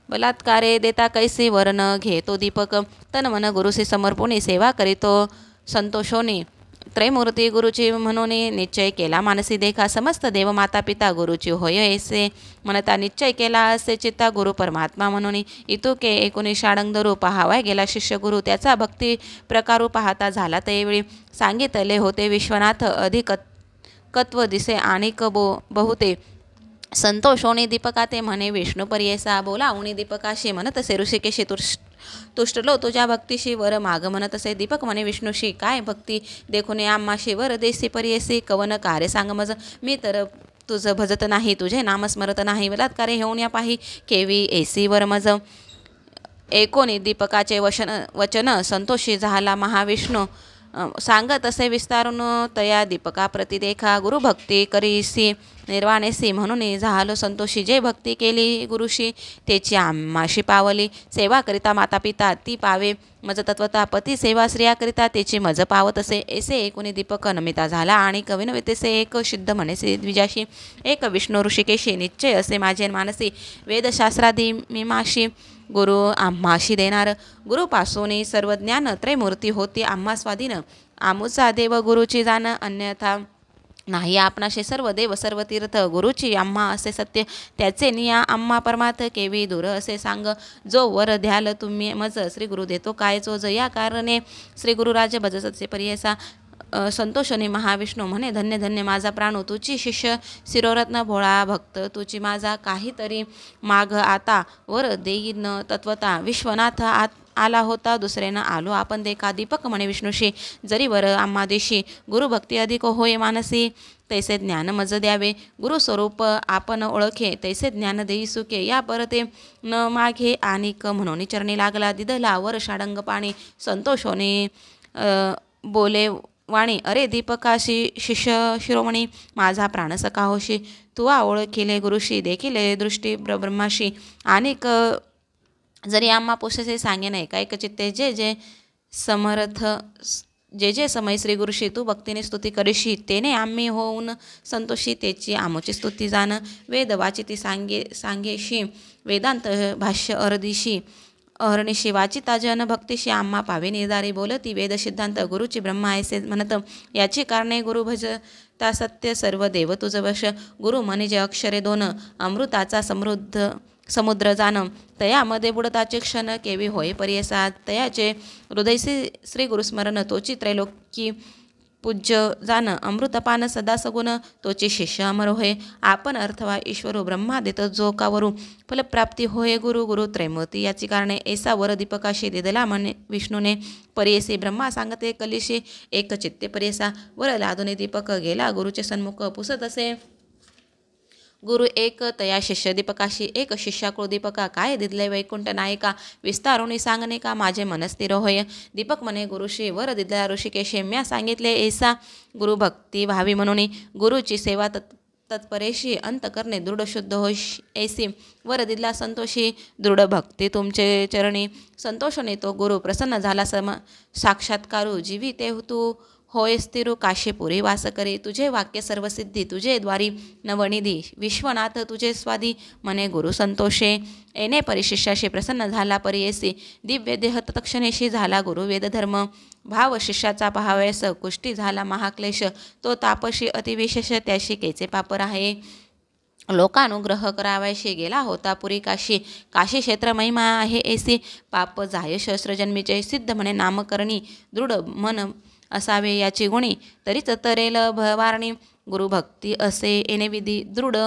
बलात्कारे देता कैसे वर न घेतो दीपक तन मन गुरुसी समर्पणी सेवा करीतो संतोषोनी त्रैमूर्ती गुरुची म्हणून निश्चय केला मानसी देखा समस्त देव माता पिता गुरुची होय ऐसे म्हणता निश्चय केला असे चित्ता गुरु परमात्मा म्हणून इतुके 19 षाडंगधरू पहावाय गेला शिष्य गुरु त्याचा भक्ती प्रकारू पाहता झाला त्यावेळी सांगितले होते विश्वनाथ अधिकत्व दिसे आणि बहुते संतोषोनी दीपका ते म्हणे विष्णू पर्येसा बोलावणी दीपकाशी म्हणत असे ऋषिकेशी तुष्टलो तुझ्या भक्तीशी वर माग म्हणत असे दीपक म्हणे विष्णूशी काय भक्ती देखून आम्हाशी वर देसी पर्येसी कवन कार्य सांग मज मी तर तुझं भजत नाही तुझे नाम स्मरत नाही बलात्कारे हेऊन या पाही केवी एसी वर मज एकोणी दीपकाचे वचन संतोषी झाला महाविष्णू सांगत असे विस्तारून तया दीपका प्रतिदेखा गुरुभक्ती करीसी निर्वाणेसी म्हणून झालो संतोषी जे भक्ती केली गुरुशी त्याची आम्हाशी पावली सेवा करिता माता पिता ती पावे मज तत्वता पती सेवा स्त्रियाकरिता त्याची मज पावत असे ऐसे एकूणी दीपक नमिता झाला आणि कविनवितेसे एक सिद्ध म्हणेसे द्विजाशी एक विष्णू ऋषिकेशी निश्चय असे माझे मानसी वेदशास्त्रादी मीमाशी गुरु आम्हाशी देणार गुरुपासून सर्व ज्ञान त्रैमूर्ती होती आम्हा स्वाधीन आमुचा देव गुरुची जाण अन्यथा नाही आपणाशी सर्व देव सर्व तीर्थ गुरुची आम्हा असे सत्य त्याचे निया आम्हा परमार्थ केवी दूर असे सांग जो वर द्याल तुम्ही मज श्री गुरु देतो काय जो या कारणे श्री गुरुराज भजसचे पर्यसा संतोषने महाविष्णू म्हणे धन्य धन्य माझा प्राणू तुझी शिष्य शिरोरत्न भोळा भक्त तुझी माझा काहीतरी माग आता वर देईन तत्वता विश्वनाथ आला होता दुसऱ्यानं आलो आपण देखा दीपक म्हणे विष्णूशी जरी वर आम्हा देशी गुरुभक्ती अधिक होय मानसी तैसे ज्ञान मज द्यावे गुरुस्वरूप आपण ओळखे तैसे ज्ञान देई सुखे या परते न मागे आणिक म्हणून चरणी लागला दिदला वर षाडंग पाणी संतोषोने बोले वाणी अरे दीपकाशी शिष्य शिरोमणी माझा प्राणसखा होशी तू ओळखिले गुरुशी देखील दृष्टी ब्रह्माशी आणिक जरी आम्हा पुससे सांगे नाही काय चित्ते जे जे समर्थ जे समय श्री गुरुशी तू भक्तीने स्तुती करीशी तेने आम्ही होऊन संतोषी त्याची आमोची स्तुती जाण वेद वाचिती सांगेशी वेदांत भाष्य अहर्निशी वाचिता जन भक्तीशी आम्हा पावे निर्धारी बोलती वेद सिद्धांत गुरुची ब्रह्मा ऐसे म्हणत याची कारणे गुरु भजता सत्य सर्व देव तुझ वश गुरु म्हणजे अक्षरे दोन अमृताचा समुद्र जाण तयामध्ये बुडताचे क्षण केवी होय पर्यसा तयाचे हृदयसी श्री गुरुस्मरण तोची त्रैलोकी पूज्य जाण अमृतपान सदा सगुण तोची शिष्य अमर होय आपण अर्थवा ईश्वरो ब्रह्मा देत जो कावरू फलप्राप्ती होय गुरु गुरु त्रैमूर्ती याची कारणे ऐसा वर दीपकाशी दिदला म्हणे विष्णूने पर्येसी ब्रह्मा सांगते कलिशी एक चित्ते पर्येसा वर लादुने दीपक गेला गुरुचे सन्मुख पुसत असे गुरु एक तया शिष्य दीपकाशी एक शिष्याकृ दीपका काय दिदले वैकुंठ नायका विस्तारुणी सांगणे का माझे मन स्थिर होय दीपक म्हणे गुरुशी वर दिदला ऋषिकेशे म्या सांगितले ऐसा गुरुभक्ती व्हावी म्हणून गुरुची सेवा तत्परेशी अंत करणे दृढ शुद्ध होय ऐसी वर दिदला संतोषी दृढ भक्ती तुमचे चरणी संतोषने तो गुरु प्रसन्न झाला साक्षात्कारू जीवी ते तू होय स्थिरू काशीपुरी वास करी तुझे वाक्य सर्वसिद्धी तुझे द्वारी नवनिधी विश्वनाथ तुझे स्वादी मने गुरु संतोषे येणे परिशिष्याशी प्रसन्न झाला परियेसी दिव्य देह तत्क्षणेशी झाला गुरु वेदधर्म भाव शिष्याचा पहावयास कुष्टी झाला महाक्लेश तो तापशी अतिविशेष त्याशी केचे पापर आहे लोकानुग्रह करावयाशी गेला होता पुरी काशी क्षेत्र महिमा आहे ऐसी पाप जाय सहस्रजन्मीचे सिद्ध म्हणे नामकरणी दृढ मन असावे याची गुणी तरीच तरेल भवारणी गुरुभक्ती असे येणे विधी दृढ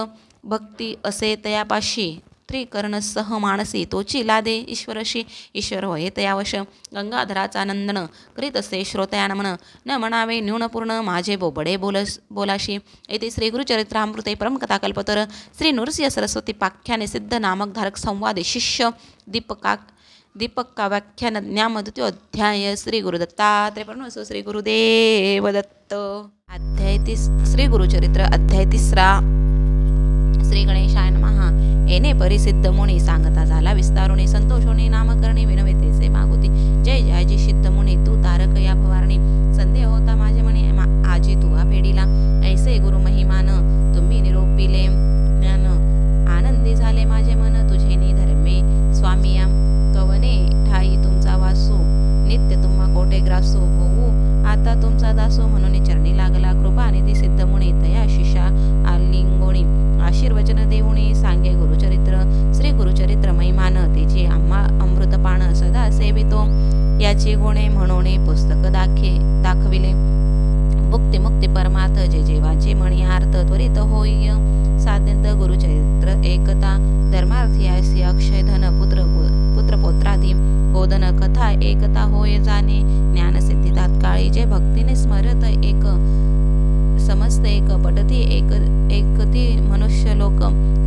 भक्ती असे तयापाशी त्रिकर्णसह मानसी तोची लादे ईश्वरशी ईश्वर होय तयावश गंगाधराचा नंदन करीत असे श्रोतया नमन न म्हणावे न्यूनपूर्ण माझे बोबडे बोलाशी. येथे श्री गुरुचरित्रामृते परमकथा कल्पतर श्री नृसिंह सरस्वती पाख्याने सिद्ध नामक धारक संवादे शिष्य दीपकाव्याख्यान ज्ञाम द्वितीयोध्याय. श्री गुरुदत्तात्रेय परमहंस श्री गुरुदेव दत्त. अध्याय श्री गुरुचरित्र अध्याय 3. श्री गणेशाय नमः. येणे परिसिद्ध मुनी सांगता झाला विस्तारुणी संतोषोनी नामकरणी विनवितेसे मागुती. जय जयाजी सिद्ध मुनी तू तारक या भवारणी संदेह होता माझे मनी आजी तुवा फेडीला. ऐसे गुरु महिमान तुम्ही निरोपिले ज्ञान आनंदी झाले माझे मन तुझे निधर्मे स्वामी या कवने ठाई तुमचा वासू नित्य तुम्हा कोटे ग्रासू होऊ आता तुमचा दासो म्हणून चरणी लागला कृपा निधी सिद्ध मुनी तया शिषा आलिंगोणी आशीर्वचन देऊणी सांगे गुरुचरित्र. श्री गुरुचरित्र महिमान तेची आम्हा अमृतपान सदा सेवितो याची गुणे म्हणून पुस्तक दाखविले. भुक्ती मुक्ती परमार्थ जे जेवाचे म्हणी अर्थ त्वरित होय साध्यंत गुरुचरित्र एकता धर्मार्थी अक्षय धन पुत्रपौत्रादी बोधन कथा एकता होय जाणे ज्ञानसिद्धी तात्काळी जे भक्तीने स्मरत एक समस्त एक पटती एकती मनुष्य लोक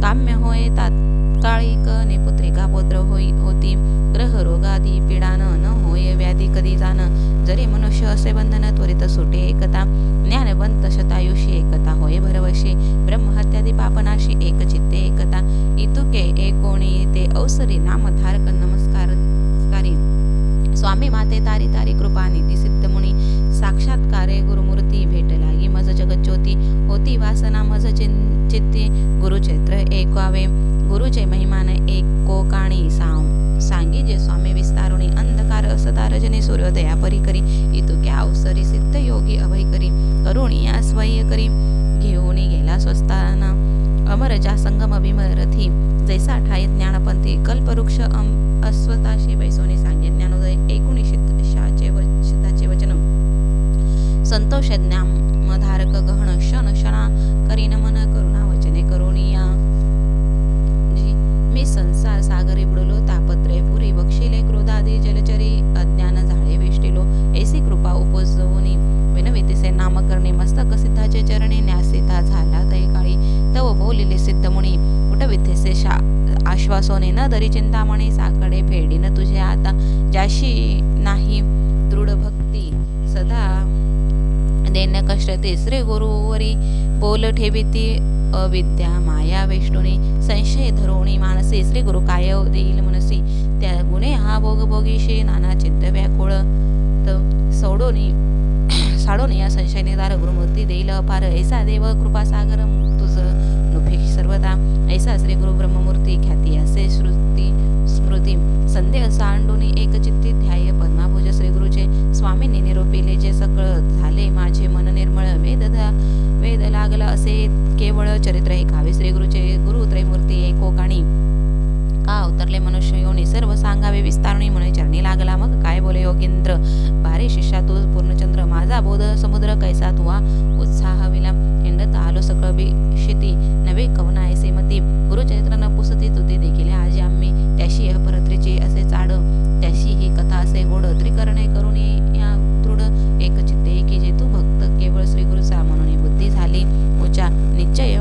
काम्य होय तात्काळिक निपुत्रिका पौत्र होती ग्रह रोगादी पीडान न होय व्याधी कधी जाण जरी मनुष्य असे बंधन त्वरित सुटे एकता ज्ञानवंत शतायुषी एकता होय भरवशी ब्रह्महत्यादी पापनाशी एक चित्ते एकता इतुके एकोणी ते अवसरी नामधारक नमस्कारी स्वामी माते तारी तारी कृपा निधी सिद्ध मुनी साक्षात्कारे गुरुमूर्ती भेट लागी मज जगज्योती होती वासना मज चित्ती गुरुचरित्र ऐकावे गुरुचे महिमान एकोकाणी सांगी जे स्वामी विस्तारुणी अंधकार असता रजनी सूर्योदया परिकरी इतुक्या अवसरी सिद्ध योगी अभय करी करुणिया स्वय करी घेऊनी गेला स्वस्ताना अमरजा संगम विमरथी जैसा ठाय ज्ञानपंथी कल्पवृक्ष अश्वताशी बैसोनी सांगे ज्ञानोदय एकुणी सिद्धाचे वचन संतोष ज्ञानधारक गहन क्षणा करीन मन करुणा वचने करुणिया. मी संसार सागरी बुडलो तापत्रे पुरी बक्षिले क्रोधादी जलचरी अज्ञान झाले वेष्टिलो ऐसी कृपा उपजवनी विनवितेसे नामकरणे मस्तक सिद्धाचे चरणी न्यासिता झाला तैकाळी तव बोलिले सिद्ध मुनी उठवितेसे आश्वासोने न दरी चिंतामणी साकडे फेडीन तुझे आता ज्याशी नाही दृढ भक्ती सदा देण्य कष्टते श्री गुरुवरी बोल ठेविती अविद्या माया वेष्टुनी संशय धरोणी मानसी श्री गुरु काय देईल मनसी त्या गुणे हा भोग भोगीशी नाना चिंत व्याकुळ साडोनी या संशय निदार गुरुमूर्ती देईल अपार ऐसा देव कृपा सागर तुझ नुफेक्ष सर्वदा ऐसा श्री गुरु ब्रह्ममूर्ती ख्याती असे स्मृती संदेह सांडोनी एक चित्ती ध्याय पद्माभुज श्री गुरुचे स्वामींनी निरोपिले जे सकळ झाले माझे मन निर्मळ वेद लागला असे केवळ चरित्र ऐकावे श्री गुरुचे गुरु त्रैमूर्ती एकोकाणी का अवतरले मनुष्य योनी सर्व सांगावे विस्तारणी म्हणून चरणी लागला मग काय बोले योगेंद्र बारे शिष्या तू पूर्णचंद्र माझा बोध समुद्र कैसा तुवा उत्साह विला हिंडत आलो सकळ बिशिती नवे कवना ऐसे मती गुरुचरित्र न पुसती तुते देखील आज आम्ही त्याशी अपरत्रीची असे चाड त्याशी ही कथा असे गोड त्रिकरणे करून या दृढ एक चित्ते की जे तू भक्त केवळ श्री गुरुचा म्हणून बुद्धी झाली उचा निश्चय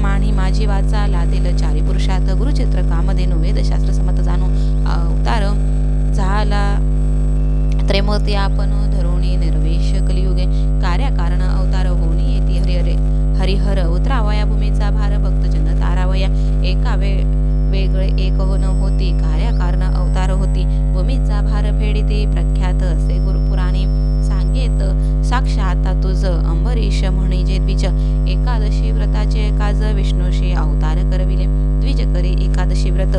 माणी माझी वाचा लादेल चारी पुरुषात गुरुचित्र कामधेनु वेदशास्त्र समत जाणू अवतार झाला त्रैमूर्ती आपण धरोणी निर्वेश कलियुगे कार्याकारण अवतार होणी येती हरिहर उतरावया भूमीचा भार भक्तजन तारावया एका वेगळे एक होन होती कार्याकारण अवतार होती भूमीचा भार फेडिते प्रख्यात असे गुरुपुराणी सांगेत साक्षात तुझ अंबरीश म्हणी जे द्विज एकादशी व्रताचे काज विष्णूशी अवतार करविले द्विज करी एकादशी व्रत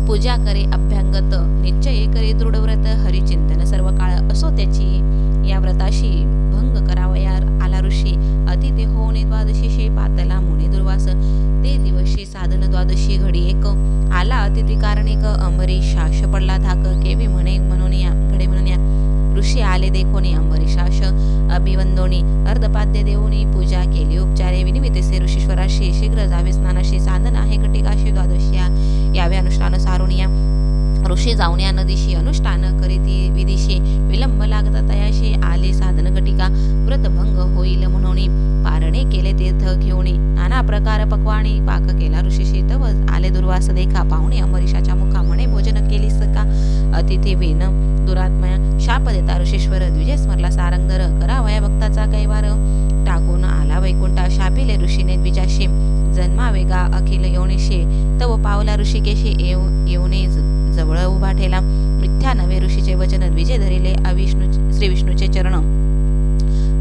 पूजा करे अभ्यंगत निश्चय करे दृढ व्रत हरिचिंतन सर्व काळ असो त्याची या व्रताशी भंग करावया आला ऋषी अतिथे होणे द्वादशीशी पातला मुनी दुर्वास ते दिवशी साधन द्वादशी घडी एक आला अतिथी कारणिक अंबरीश शाश पडला धाक केवी म्हणे म्हणून या घडे म्हणून या ऋषी आले देखोनी अंबरीशाश अभिवंदोनी अर्धपाद्य देऊनी पूजा केली उपचारे विनिमितेसे ऋषीश्वराशी शीघ्र जावे स्नानाशी साधन आहे घटिकाशी द्वादशिया यावे अनुष्ठान सारुनिया ऋषी जाऊन या नदीशी अनुष्ठान करीती विधीशी विलंब लागता तयाशी आले साधन घटिका व्रतभंग होईल म्हणून पारणे केले तीर्थ घेऊन नाना प्रकार पक्वाणी पाक केला ऋषीशी तव आले दुर्वास देखा पाहुणे अंबरीशाच्या मुखा म्हणे भोजन केलीस का अतिथी विन दुरात्मया शाप देता ऋषीश्वर द्विजय स्मरला सारंगधर करावया भक्ताचा कैवार टाकून आला वैकुंठा शापिले ऋषीने द्विजाशी जन्मावेगा अखिल योनिशी तव पावला ऋषिकेशी येऊने जवळ उभा ठेला मिथ्या नवे ऋषीचे वचन द्विजय धरिले श्री विष्णूचे चरण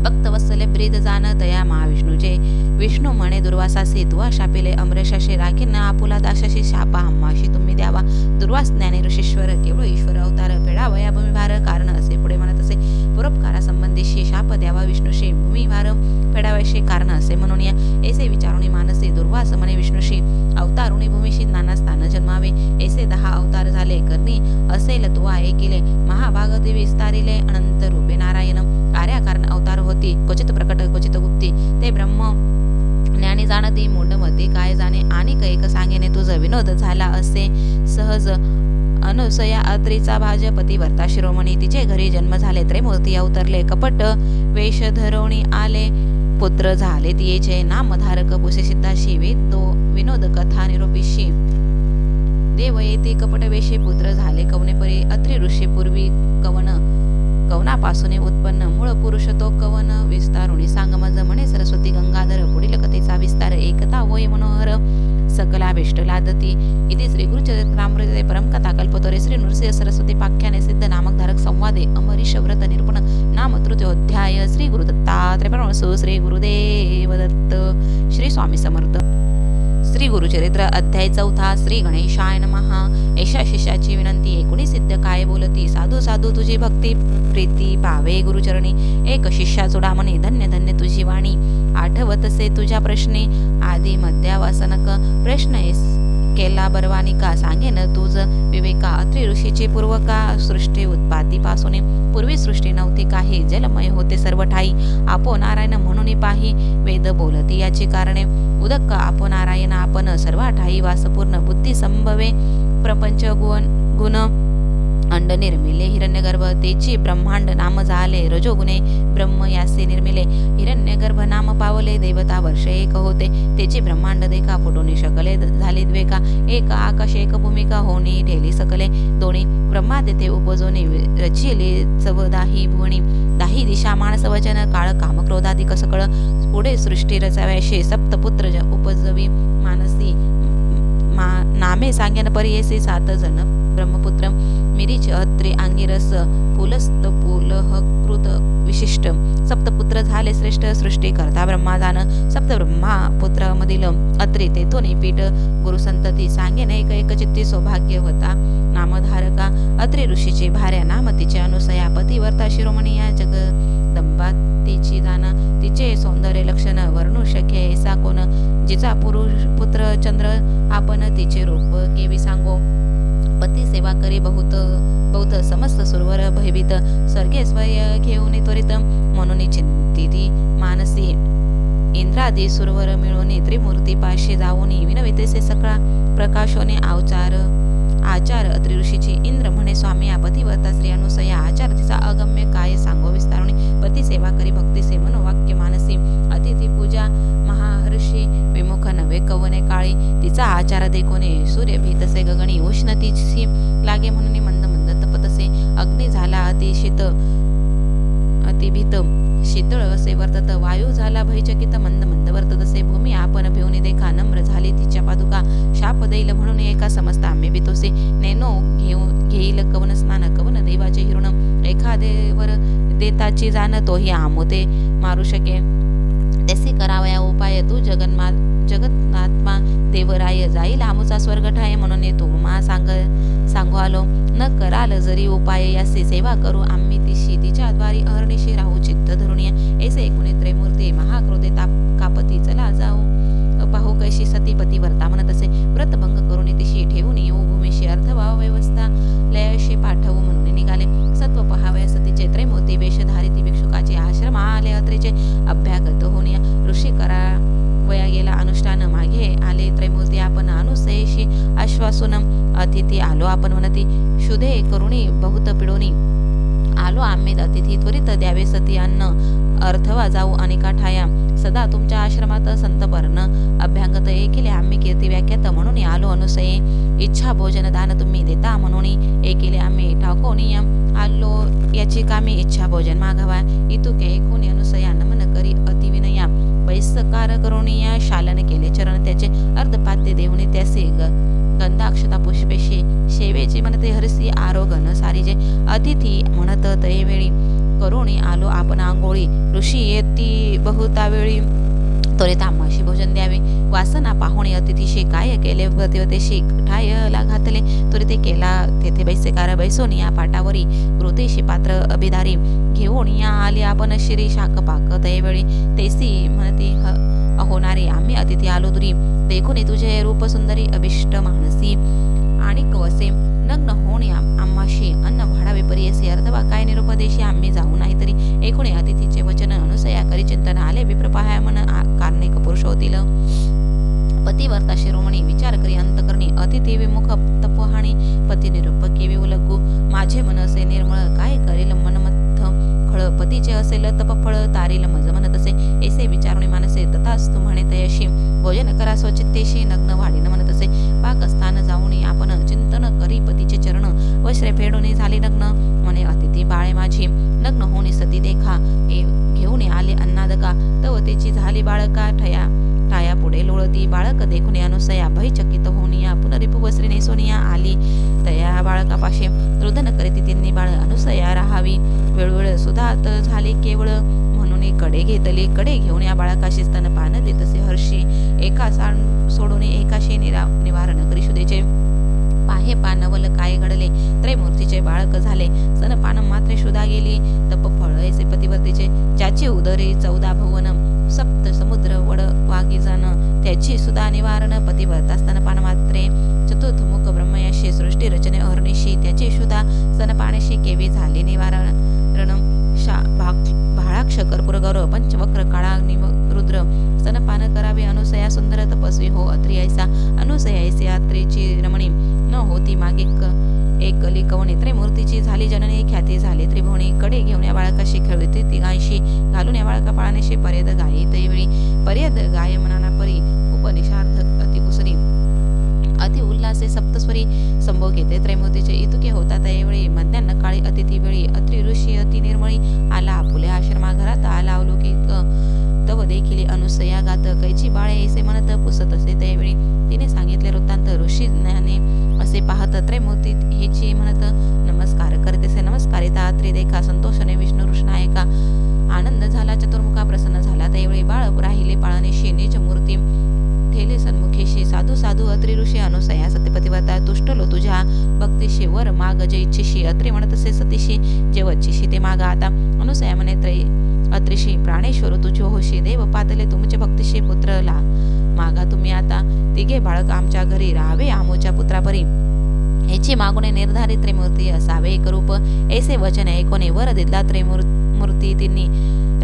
भक्त वत्सले ब्रीद जाण तया महाविष्णूचे विष्णू म्हणे दुर्वासासी तुवा शापिले अमरेशाशी राखीन आपुला दाशाशी शापा आम्हाशी तुम्ही द्यावा दुर्वास ज्ञाने ऋषीश्वर केवळ ईश्वर अवतार फेडावया भूमिभार कारण असे पुढे म्हणत असे परोपकारा संबंधीशी शाप द्यावा विष्णूशी भूमिभार फेडावयाशी कारण असे म्हणून या ऐसे विचारुणी मानसी दुर्वास म्हणे विष्णूशी अवतारुणी भूमीशी नाना स्थान जन्मावे ऐसे 10 अवतार झाले करणी असेल तुवा ऐकिले महाभागती विस्तारिले अनंत रूपे नारायण कार्याकारण अवतार होती क्वचित प्रकट क्वचित गुप्ती ते ब्रह्म ज्ञानी जाणती मूढमती काय जाणे आणि कैक सांगेने तुझ विनोद झाला असे सहज अनुसया अत्रीचा भाजपती वर्ता शिरोमणी तिचे घरी जन्म झाले त्रिमूर्ती अवतरले कपट वेश धरवणी आले पुत्र झाले तियेचे नामधारक पुसे सिद्धाशी वेदो विनोद कथा निरोपीशी देव येते कपट वेशे पुत्र झाले कवनेपरी अत्रि ऋषी पूर्वी कवनापासून उत्पन्न मूळ पुरुष तो कवन विस्तारुणी सांगमज म्हणे सरस्वती गंगाधर पुढील कथेचा विस्तार एकता होय मनोहर सकलाभिष्ट लादती इति श्री गुरुचरित्रामृते परमकथा कल्पतोरे श्री नृसिंह सरस्वती पाख्याने सिद्ध नामक धारक संवादे अमरीश व्रत निरूपण नाम तृतीयोध्याय श्री गुरुदत्तात्रय परमहंस श्री गुरुदेव दत्त श्री स्वामी समर्थ श्री गुरुचरित्र अध्याय 4 श्री गणेशाय नमः ऐशा शिष्याची विनंती एकूणी सिद्ध काय बोलती साधू साधू तुझी भक्ती प्रीती पावे गुरुचरणी एक शिष्या चुडामणी धन्य धन्य तुझी वाणी आठवतसे तुझ्या प्रश्नी आधी मध्यावासनक प्रश्न केला बरवानिका सांगेन तुझ विवेका अत्रि ऋषीची पूर्वका सृष्टी उत्पातीपासून पूर्वी सृष्टी नव्हती काही जलमय होते सर्व ठाई आपो नारायण म्हणून पाही वेद बोलती याची कारणे उदक आपो नारायण आपण सर्व ठाई वासपूर्ण बुद्धी संभवे प्रपंच गुण अंड निर्मिले हिरण्यगर्भ तेची ब्रह्मांड नाम झाले रजोगुणे ब्रह्म यासी निर्मिले हिरण्यगर्भ नाम पावले देवता वर्ष एक होते तेची ब्रह्मांड देखा फुटोनी शकले झाली द्वेका एक आकाश एक भूमिका होणी ठेली सकले दोन्ही ब्रह्मा तेथे उपजोनी रचिले चवदाही भुवनी दाही दिशा मानस वचन काळ काम क्रोधादी कसकळ पुढे सृष्टी रचाव्याशी सप्तपुत्र उपजवी मानसी नामे सांगेन परियेसी 7 जन ब्रह्मपुत्र मिरीच अत्रि अंगिरस पुलस्त पुलहकृत विशिष्ट सप्तपुत्र झाले श्रेष्ठ सृष्टी करता ब्रह्मा जान सप्त ब्रह्मा पुत्र मधील अत्रि तेथोनी पीठ गुरुसंतती सांगेन एक एक चित्ती सौभाग्य होता नामधारका अत्रि ऋषीची भार्या नाम तिचे अनुसया पतिवर्ता शिरोमणी या जगदंबा तिची जाना तिचे सौंदर्य लक्षण वर्णू शक्य ऐसा कोण जिचा पुत्र चंद्र आपण तिचे रूप केवी सांगो पती सेवा करी बहुत समस्त सुरवर भयभीत स्वर्गे स्वय घेऊन त्वरित म्हणून चिंतिती मानसी इंद्रादी सुरवर मिळून त्रिमूर्ती पाशी जाऊन विनवितेसे सकळा प्रकाशोने आचार अत्रि ऋषीची इंद्र म्हणे स्वामी पतिव्रता श्री अनुसया आचार तिचा अगम्य काय सांगो विस्तारुणी पती सेवा करी भक्तीसे मनोवाक्य मानसी अतिथी पूजा महाहर्षी विमुख नवे कवने काळी तिचा आचार देखोने सूर्य भीतसे गगणी उष्ण तिची लागे म्हणून मंद मंद तपतसे अग्नी झाला अतिभीत शीतळ असे वर्तत वायू झाला भयचकित मंद मंद वर्ततसे भूमी आपण भिवनी देखा नम्र झाली तिच्या पादुका शाप देईल म्हणून एका समस्त आम्ही बितोसे नेनो घेईल कवन स्नान कवन देवाचे हिरण एखादेवर देताची जाण तोही आमोते मारू शके तसे करावया उपाय तू जगन्नात्मा देवराय जाईल आमुचा स्वर्ग ठाय म्हणून तू मा सांगू आलो न कराल जरी उपाय यासी सेवा करू आम्ही तिशी तिच्या द्वारी अहर्निशी राहू चित्त धरुणीय ऐसे एकूणे त्रैमूर्ती महाक्रोधे कापती चला जाऊ पाहू कैशी सतीपती वर्ता म्हणत असे व्रतभंग करून तिशी ठेवून येऊ भूमीशी अर्धभाव व्यवस्था लयाशी पाठवू म्हणून निघाले सत्व पहावया सतीचे आश्वासून अतिथी आलो आपण म्हणती शुधे करुणी बहुत पिडोनी आलो आम्ही अतिथी त्वरित द्यावे सती अन्न अर्थवा जाऊ अनेका ठाया सदा तुमच्या आश्रमात संत वर्ण अभ्यांगत एकेले आम्ही कीर्ती व्याख्यात म्हणून आलो अनुसये इच्छा भोजन दान तुम्ही देता म्हणून एकेले आम्ही ठाकोनी आलो याची कामी इच्छा भोजन मागावा इतुके कोणी अनुसया नमन करी अतिविनया वैसकार करुणिया शालन केले चरण त्याचे अर्धपाद्य देऊन त्यासे गंधाक्षता पुष्पेशी शेवेची म्हणते हरसी आरोगन सारीजे अतिथी म्हणत तयवेळी करुणी आलो आपण आंघोळी ऋषी येती बहुता वेळी त्वरित आम्हाशी भोजन द्यावे वासना पाहुणे अतिथीशी काय केले प्रतिवतेशी ठायला घातले त्वरित केला तेथे बैसेकार बैसोन या पाटावरी कृतेशी पात्र अभिधारी घेऊन या आली आपण शिरी शाक पाक तयवेळी तेसी म्हणती होणारी आम्ही अतिथी आलो दुरी देखून तुझे रूप सुंदरी अभिष्ट मानसी आणि कवसे नग्न होणे आम्हाशी अन्न भाडावे परियसी अर्धवा काय निरुपदेशी आम्ही जाऊ नाही तरी एकूणे अतिथीचे वचन अनुसया करी चिंतन आले विप्रपाय मन कार्णिक पुरुष होतील पतिवर्ता शिरोमणी विचार करी अंतकरणी अतिथी विमुख तपहाणी पती निरूप केवी उलगू माझे मन असे निर्मळ काय करील मनमत्थ खळ पतीचे असेल तपफळ तारील मज म्हणत असे ऐसे विचारुणी मानसे तथास्तु म्हणे तयशी भोजन करा स्वचित्तेशी नग्न वाढीन म्हणत असे पाकस्थान जाऊन आपण चिंतन करी पतीचे चरण वस्त्रे फेडून झाले नग्न म्हणे अतिथी बाळे माझी नग्न होणी सती देखा घेऊन आले अन्नादका तवतेची झाली बाळका ठाया पुढे लोळती बाळक देखून अनुसया भयचकित होनिया पुनरिपु वस्त्री नेसोनिया आली तया बाळकापाशे रुदन करीती तिन्ही बाळ अनुसया राहावी वेळोवेळ सुधात झाले केवळ म्हणून कडे घेतली कडे घेऊन या बाळकाशी स्तनपान देतसे हर्षी एका सोडून एकाशी निवारण करी शुदेचे पाहे पानवल काय घडले त्रैमूर्तीचे बाळक झाले स्तनपान मात्र शुदा गेली तप फळ ऐसे पतिवर्तीचे ज्याची उदरी 14 भुवन सप्त समुद्र वड वागी जाण त्याची सुधा निवारण पतिवर्ता स्तनपान मात्रे चतुर्थ मुख ब्रह्मयाशी सृष्टी रचने अहर्निशी त्याची सुधा स्तनपाण्याशी केवी झाली निवारण भाळाक्ष कर्पूर गौरव पंचवक्र काळा रुद्र स्तनपान करावे अनुसया सुंदर तपस्वी हो अत्री ऐसा अनुसया ऐसे अत्रीची रमणी न होती मागे एक कली कवणी त्रैमूर्तीची झाली जननी ख्याती झाली त्रिभुवनी कडे घेऊन या बाळकाशी खेळविते ती गायशी घालून या बाळका पाळण्याशी पर्यद गायी तैवेळी पर्यद गाय मनाना परी उपनिषार्थ अतिकुसरी अति उल्हासे सप्तस्वरी संभोग घेते त्रैमूर्तीचे इतुके होता त्यावेळी मध्यान्ह काळी अतिथी वेळी अत्रि ऋषी अति निर्मळी आला आपुल्या आश्रमा घरात आला अवलोकित तव देखील अनुसया गात कैची बाळे ऐसे म्हणत पुसत असे त्यावेळी तिने सांगितले वृत्तांत ऋषी ज्ञाने असे पाहत त्रैमूर्ती हेची म्हणत नमस्कार करतेसे नमस्कारिता अत्रि देखा संतोषने विष्णू कृष्णायका आनंद झाला चतुर्मुखा प्रसन्न झाला त्यावेळी बाळ राहिले पाळणेशी निज मूर्ती ठेले सन्मुखेशी साधू साधू अत्रि ऋषी अनुसया सत्यपतिव्रता तुष्टलो तुझ्या भक्तीशी वर माग जे इच्छिशी अत्रि म्हणत असे सतीशी जे वच्चिशी ते मागा आता अनुसया म्हणे अत्रिशी प्राणेश्वर तुझ्यो होशी देव पातले तुमचे भक्तीशी पुत्रला मागा तुम्ही आता तिघे बाळक आमच्या घरी राहावे आमोच्या पुत्रापरी याची मागुने निर्धारित त्रिमूर्ती असावे एक रूप ऐसे वचन ऐकोने वर दिला त्रिमूर्ती तिन्ही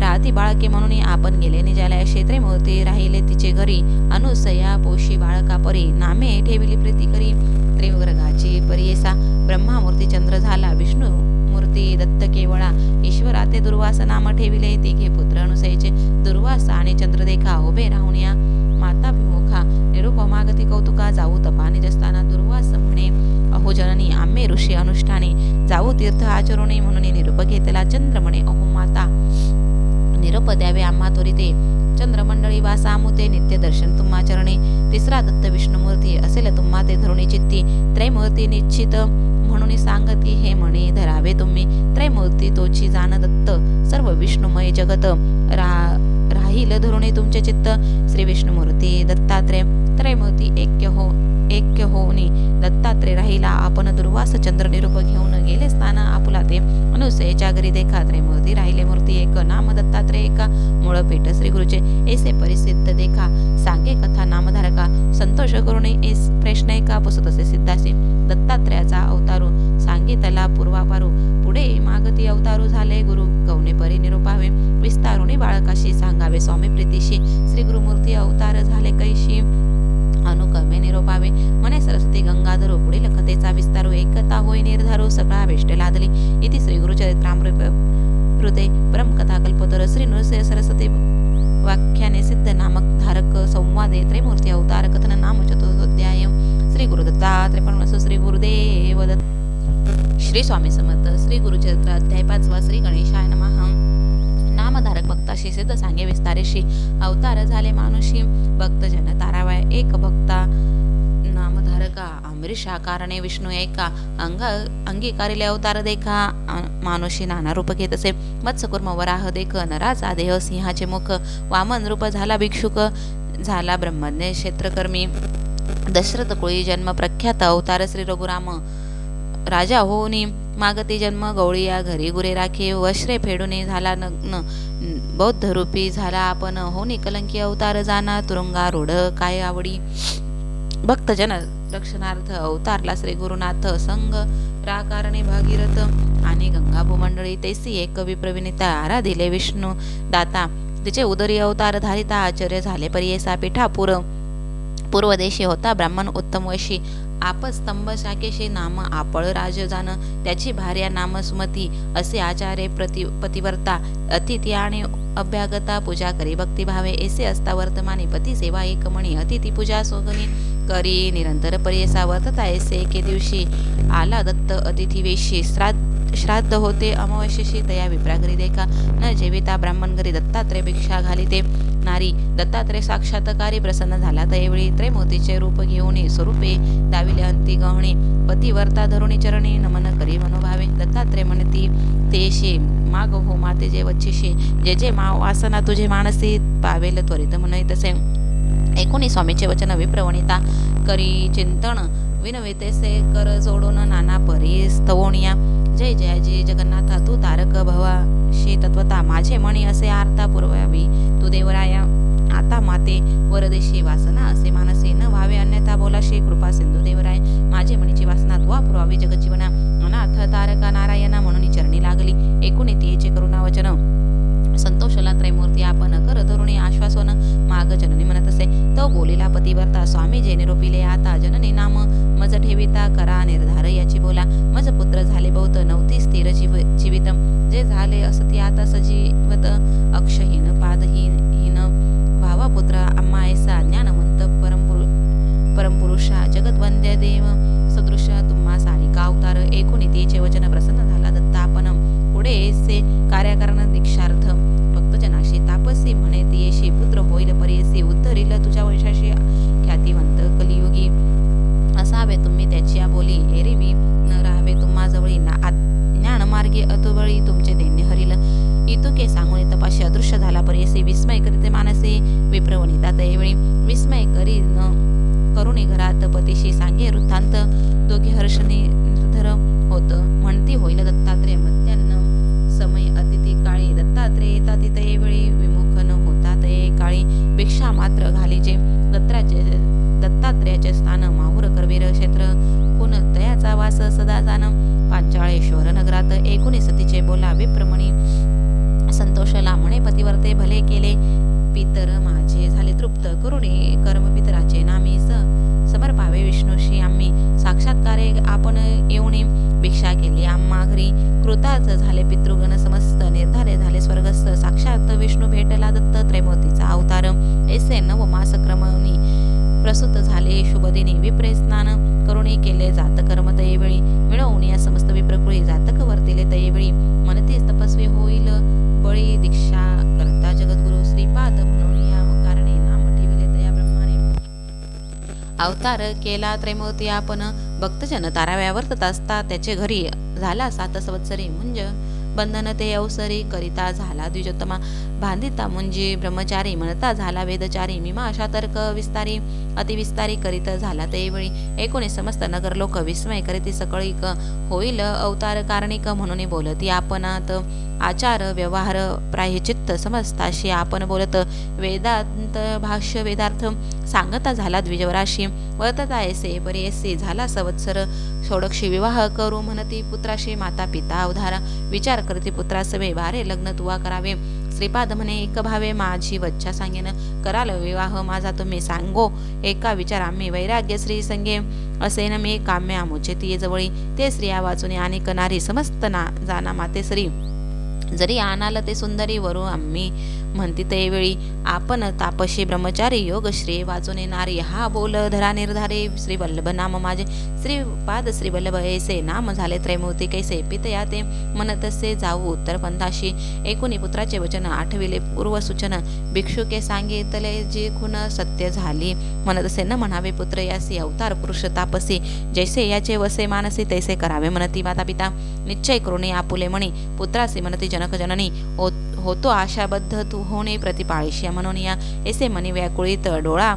राहती बाळके म्हणून आपण गेले निजालया क्षेत्रे मूर्ती राहिले तिचे घरी अनुसया पोशी बाळका परी नामे ठेविली प्रीती करी त्रिवर्गाची परियेसा ब्रह्मा मूर्ती चंद्र झाला विष्णू मूर्ती दत्त केवळा ईश्वरा ते दुर्वास नाम ठेविले तिघे पुत्र अनुसयेचे दुर्वास आणि चंद्र देखा उभे राहून या माता विमुखा निरूप मागती कौतुका जाऊ तपा निजस्थाना दुर्वास म्हणे अहो जननी आम्ही ऋषी अनुष्ठाने जाऊ तीर्थ आचरुणे म्हणून निरूप घेतला चंद्र म्हणे अहो माता निरूप द्यावे आम्हा त्वरिते चंद्रमंडळी वासा मुते नित्य दर्शन तुम्हा चरणे तिसरा दत्त विष्णुमूर्ती असेल तुम्हा ते धरुणी चित्ती त्रैमूर्ती निश्चित म्हणून सांगती हे म्हणे धरावे तुम्ही त्रैमूर्ती तोची जाण दत्त सर्व विष्णुमय जगत राहील धरुणे तुमचे चित्त श्री विष्णुमूर्ती दत्तात्रय त्रैमूर्ती ऐक्य होनी दत्तात्रय राहिला आपण दुर्वास चंद्र निरूप घेऊन गेले स्थान आपुला ते अनुसयेच्या घरी देखा त्रैमूर्ती राहिले मूर्ती एक नाम दत्तात्रय एका मूळ पीठ श्री गुरुचे ऐसे परिसिद्ध देखा सांगे कथा नामधारका संतोष करुणे ऐस प्रश्न एका पुसत असे सिद्धासे दत्तात्रयाचा अवतारू सांगितला पूर्वापारू पुढे मागती अवतारू झाले गुरु गौणे परी निरूपावे विस्तारुणी बाळकाशी सांगावे स्वामी प्रीतीशी श्री गुरुमूर्ती अवतार झाले कैशी अनुकमे निरोपावे म्हणे सरस्वती गंगाधरो पुढील कथेचा विस्तारू एकता होई निर्धारू सगळा वेष्ट लादली इति श्री गुरुचरित्रामृत हृदय परमकथा कल्पतर श्री नृसिंह सरस्वती वाक्याने सिद्ध नामक धारक संवादे त्रैमूर्ती अवतार कथन नाम चतुर्थोध्याय श्री गुरुदत्तात्रय परमहंस श्री गुरुदेव दत्त श्री स्वामी समर्थ श्री गुरुचरित्र अध्याय 5 श्री गणेशाय नमः नामधारक भक्ताशी सिद्ध सांगे विस्तारेशी अवतार झाले मानुषी भक्तजन तारावाय एक भक्ता नामधारका अमरीशा कारणे विष्णू एका अंगीकारिले अवतार देखा मानुषी नाना रूप घेत असे मत्स्यकूर्म वराह देख नराचा देह सिंहाचे मुख वामन रूप झाला भिक्षुक झाला ब्रह्मज्ञ क्षेत्रकर्मी दशरथ कुळी जन्म प्रख्यात अवतार श्री रघुराम राजा होऊनी मागती जन्म गवळीया घरी गुरे राखे वस्त्रे फेडूने झाला नग्न बौद्ध रूपी झाला आपण होनी कलंकी अवतार जाना तुरुंगा रूढ काय आवडी भक्तजन रक्षणार्थ अवतारला श्री गुरुनाथ संग राकारणे भागीरथ आणि गंगा भूमंडळी तैसी एक विप्रविनिता आराधिले विष्णू दाता तिचे उदरी अवतार धारिता आचार्य झाले परियेसा पीठापूर पूर्वदेशी होता ब्राह्मण उत्तम वैशी आपस्तंभ शाकेशी नाम आपळ राजजान त्याची भार्या नाम सुमती असे आचार्य पतिवर्ता अतिथी आणि अभ्यागता पूजा करी भक्तिभावे ऐसे असता वर्तमानी पती सेवा एक मणी अतिथी पूजा सोगनी करी निरंतर परियसा वर्तता ऐसे एके दिवशी आला दत्त अतिथी वेशी श्राद्ध होते अमावस्येशी तया विप्रागरी देखा न जेविता ब्राह्मण घरी दत्तात्रय भिक्षा घालिते नारी दत्तात्रय साक्षात्कारी प्रसन्न झाला तैवेळी त्रैमूर्तीचे रूप घेऊन स्वरूपे दाविले अंती गहणे पतिवर्ता धरुणी चरणी नमन करी मनोभावे दत्तात्रय म्हणती तेशी माग हो माते जे वच्छिशी जे जे वासना तुझे मानसी पावेल त्वरित म्हणय तसे ऐकुनी स्वामीचे वचन विप्रवणिता करी चिंतन विनवितेसे कर जोडून नाना परी स्तवोनिया जय जयाजी जगन्नाथा तू तारक भवाशी तत्वता माझे मणी असे आर्ता पुरवावी तू देवराया आता माते वरदेशी वासना असे मानसी न व्हावे अन्यथा बोलाशी कृपा सिंधू देवराय माझे मणीची वासना तुवा पुरवावी जगजीवना अनाथ तारका नारायणा म्हणून चरणी लागली एकूण तियेचे करुणा वचन संतोषला त्रैमूर्ती आपण कर धरुणी आश्वासन माग जननी म्हणत असे तो बोलिला पतिवर्ता स्वामी जे निरोपिले आता जननी नाम मज ठेविता करा निर्धार याची बोला मज पुत्र झाले बहुत नवती स्थिर जीवित जे झाले असती आता सजीवत अक्षहीन पादहीन भावा पुत्र आम्हा ऐसा ज्ञानवंत परमपुरुषा जगद्वंद्य देव सदृश तुम्हा सारिका अवतार एकूण तिचे वचन प्रसन्न झाला दत्ता आपण पुढे ऐसे कार्याकरण दीक्षार्थ भक्तजनाशी तापसी म्हणे तियेशी पुत्र होईल परियसी उद्धरील तुझ्या वंशाशी ख्यातिवंत कलियुगी असावे तुम्ही त्याची बोली एरवी न राहावे तुम्हा जवळी ज्ञान मार्गे अतुबळी तुमचे दैन्य हरिल इतुके सांगून तपाशी अदृश्य झाला परियसी विस्मय करीते मानसे विप्रवणिता तैवेळी विस्मय करी न करुणी घरात पतीशी सांगे वृत्तांत दोघे हर्षणी निर्धर होत म्हणती होईल दत्तात्रय मध्यान्न समय अतिथी काळी दत्तात्रय येतात तैवेळी विमुख न होतात काळी भिक्षा मात्र घालीजे दत्तात्रयाचे स्थान माहुर करवीर क्षेत्र कुण तयाचा वास सदा जाण पांचाळेश्वर नगरात एकूणी सतीचे बोला विप्रमणी संतोषला म्हणे पतिवर्ते भले केले पितर माझे झाले तृप्त करुणी कर्म पितराचे नामी समर्पावे विष्णूशी आम्ही साक्षात्कारे आपण येऊनी भिक्षा केली आम्हा घरी कृतार्थ झाले पितृगण समस्त निर्धारे झाले स्वर्गस्थ साक्षात विष्णू भेटला दत्त त्रैमूर्तीचा अवतार ऐसे नव मास क्रमणी प्रसूत झाले शुभदिनी विप्रे स्नान करुणी केले जातकर्म तैवेळी मिळवून या समस्त विप्रकुळी जातक वर्तिले तैवेळी मनतीस तपस्वी होईल बळी दीक्षा करता जगद्गुरु श्रीपाद म्हणून या कारणे नाम ठेविले तया ब्रह्माने अवतार केला त्रैमूर्ती आपण भक्तजन ताराव्या वर्तत असता त्याचे घरी झाला 7 संवत्सरी मुंज बंधन ते अवसरी करिता झाला द्विजोत्तमा बांधिता मुंजी ब्रह्मचारी म्हणता झाला वेदचारी मीमांसा तर्क विस्तारी अतिविस्तारी करीत झाला तैवेळी एकूणे समस्त नगर लोक विस्मय करीती सकळीक होईल अवतार कारणिक म्हणून बोलती आपणात आचार व्यवहार प्रायचित्त समजताशी आपण बोलत वेदांत भाष्य वेदार्थ सांगता झाला द्विजवराशी वर्तता ऐसे परियसी झाला संवत्सर षोडक्षी विवाह करू म्हणती पुत्राशी माता पिता अवधारा विचार करती पुत्रासवे वारे लग्न तुवा करावे श्रीपाद म्हणे एक भावे माझी वच्छा सांगेन, कराल विवाह माझा तुम्ही सांगो, एका विचार आम्ही वैराग्य श्री संगे, असे न मी काम्य आमुचे ती जवळी, ते स्त्रिया वाचून आणि कनारी समस्त जाना माते श्री, जरी आणाल ते सुंदरी वरू आम्ही म्हणती ते वेळी, आपण तापशी ब्रह्मचारी योग श्री वाचून नारी, हा बोल धरा निर्धारे श्री वल्लभ नाम माझे, श्रीपाद श्री वल्लभ ऐसे नाम झाले त्रैमूर्ती कैसे, पित या ते म्हणतसे जाऊ उत्तर पंथाशी, एकुणी पुत्राचे वचन आठविले पूर्व सूचन, भिक्षुके सांगितले जी खुन सत्य झाली, म्हणतसे न म्हणावे पुत्र यासी अवतार पुरुष तापसी, जैसे याचे वसे मानसी तैसे करावे म्हणती माता पिता, निश्चय करुणी आपुले म्हणी, पुत्रासी म्हणती जनक जननी, होतो आशाबद्ध तू होणे प्रतिपाळीशी, म्हणून या ऐसे मनी व्याकुळीत डोळा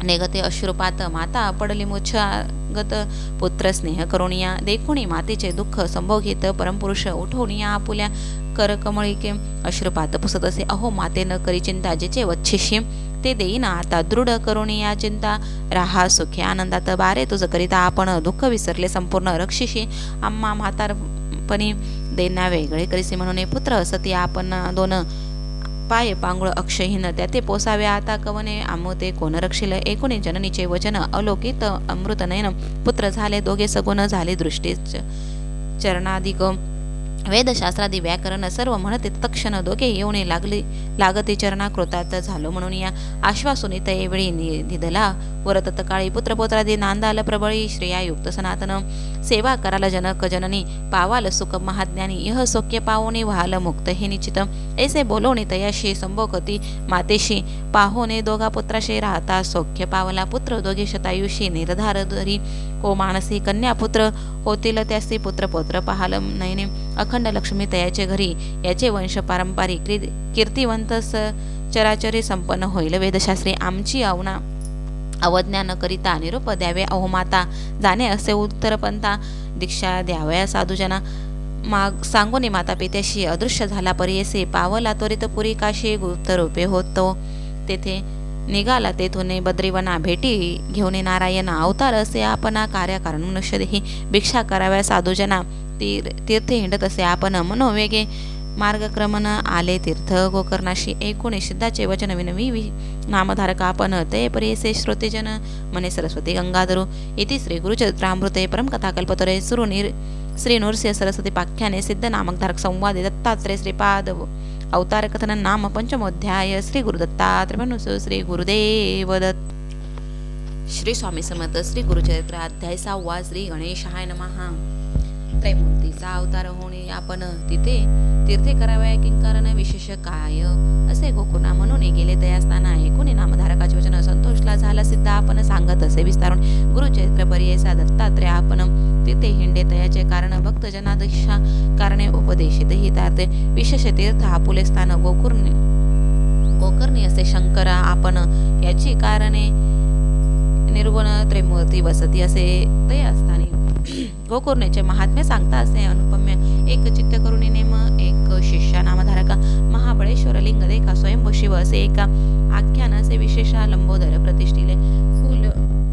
नेगते अश्रुपात, माता पडली मुच्छागत पुत्र स्नेह करुणिया, देखुणी मातेचे दुःख संभोगित परमपुरुष, उठवणिया आपुल्या कर कमळिके अश्रुपात पुसत असे, अहो माते न करी चिंता, जिचे वच्छिशी ते देईना आता दृढ करुणिया चिंता, राहा सुखी आनंदात बारे तुझ करिता, आपण दुःख विसरले संपूर्ण रक्षिशी, आम्हा म्हातारपणी देना वेगळे करीसी, म्हणून पुत्र सती आपण दोन पाय पांगुळ अक्षहीन, त्याते पोसावे आता कवने आमोते कोण रक्षिल, एकुणी जननीचे वचन अलोकित अमृत नयन, पुत्र झाले दोघे सगुण झाले दृष्टी चरणाधिक, वेदशास्त्रादी व्याकरण सर्व म्हणते तक्षण दोघे येऊने लागते चरणाकृतात झालो, म्हणून या आश्वासुनित एवेळी निधला वरत तकाळी, पुत्रपोत्रादी नांदाल प्रबळी, श्रेयायुक्त सनातन सेवा कराल जनक जननी, पावाल सुख महाज्ञानी, यह सौख्य पावोने व्हाल मुक्त हे निश्चित, ऐसे बोलवणे तयाशी संभोगती मातेशी, पाहोने दोघा पुत्राशी राहता सौख्य पावला, पुत्र दोघे शतायुषी निर्धार धरी, हो मानसी कन्या पुत्र होतील त्यासी, पुत्र पौत्र पाहाल नयने, अखंड लक्ष्मी तयाचे घरी, याचे वंश पारंपरिक कीर्तिवंत चराचरी संपन्न होईल, वेदशास्त्री आमची अवज्ञा न करिता निरूप द्यावे अहो माता, जाणे असे उत्तर पंथा दीक्षा द्यावया साधुजना, माग सांगोनी माता पित्याशी अदृश्य झाला परियसे, पावला त्वरित पुरी काशी गुप्त रूपे होतो, तेथे निघाला तेथून बद्रीवना भेटी घेऊन नारायण अवतार असे आपणा, कार्यकारण मनुष्य देही भिक्षा कराव्या साधुजना, तीर्थे हिंडत असे आपण मनोवेगे, मार्गक्रमण आले तीर्थ गोकर्णाशी, एकूणे सिद्धाचे वचन विनवी नामधारक आपण, ते परियसे श्रोतेजन मने सरस्वती गंगाधरू, इति श्री गुरुचरित्रामृते परमकथा कल्पतरे श्री नृसिंह सरस्वती पाख्याने सिद्ध नामधारक संवादे दत्तात्रय श्रीपाद अवतार कथन नाम पंचमोध्याय, श्री गुरुदत्तात्रय श्री गुरुदेव दत्त. श्री स्वामी समर्थ. श्री गुरुचरित्र अध्याय 6. श्री गणेशाय नमः. त्रैमूर्तीचा अवतार होणे आपण तीर्थे कराव्या किंकारण विशेष काय, असे गोकुळा म्हणून गेले तयास्ताना, एकूणी नामधारकाचे वचन संतोषला झाला सिद्ध आपण, सांगत असे विस्तारून गुरुचरित्र परियसा दत्तात्रय आपण, तीर्थे हिंडे तयाचे कारण भक्त जनादीक्षा कारणे उपदेशित हितार्थे, विशेष तीर्थ आपुले स्थान गोकर्णी असे शंकरा आपण, याची कारणे निर्गुण त्रैमूर्ती वसती असे ते असतानी, गोकर्णीचे महात्म्य सांगता असे अनुपम्य, एक चित्त करुणी नेम एक शिष्या नामधारका, महाबळेश्वर लिंग देखा स्वयंभू शिव असे एका आख्यान असे विशेषा लंबोदर प्रतिष्ठिले,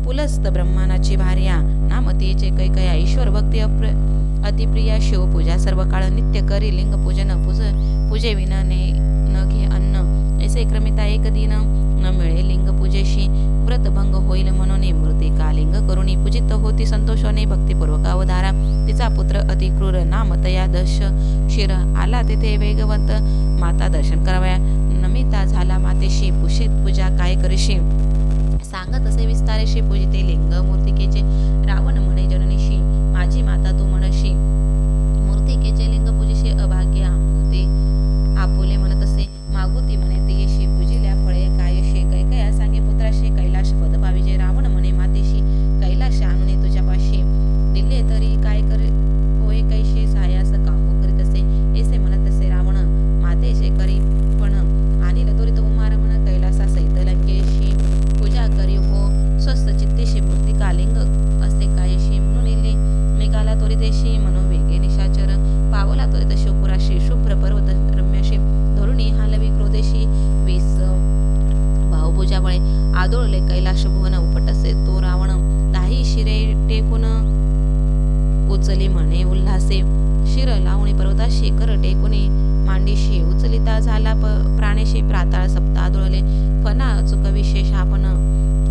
पुलस्त ब्रह्मानाची भार्या नामतीचे कैकया, ईश्वर भक्ती अतिप्रिया, शिवपूजा सर्व काळ नित्य करी, लिंग पूजन पूजे विनने न घे अन्न, ऐसे क्रमिता एक दिन न मिळे लिंग पूजेशी, व्रतभंग होईल म्हणून मूर्तिका लिंग करुणी पूजित होती संतोषाने भक्तिपूर्वक अवधारा, तिचा पुत्र अतिक्रूर नामतया दश शिर आला तेथे वेगवंत, माता दर्शन कराव्या नमिता झाला मातेशी, पुषेत पूजा काय करीशी, सांगत असे विस्तारेशी पूजिते लिंग मूर्तिकेचे, रावण म्हणे जननीशी माझी माता तू म्हणशी, मूर्तिकेचे लिंग पूजेशी अभाग्य आमुते आपुले म्हणत असे, मागुती म्हणे तियेशी पूजिल्या फळे कायशी, कैकया सांगे पुत्राशी कैलाश पद पाविजे, रावण म्हणे मातेशी कैलाश आणून तुझ्यापाशी, दिले तरी काय करे होय कैशे, सायास काहू करीत असे, ऐसे म्हणत असे रावण मातेचे करी पण, आणि त्वरित उमार म्हण कैलासा सहित लंकेशी, पूजा करी हो स्वस्थ चित्तेशी, मूर्तिका लिंग असे कायशी, म्हणून निघाला त्वरितेशी मनोवेगे निशाचर, पावला त्वरित शिवपुराशी, शुभ विदा झाला प्राणेशी प्राताळ सप्ता दुळले फना चुक विशेष आपण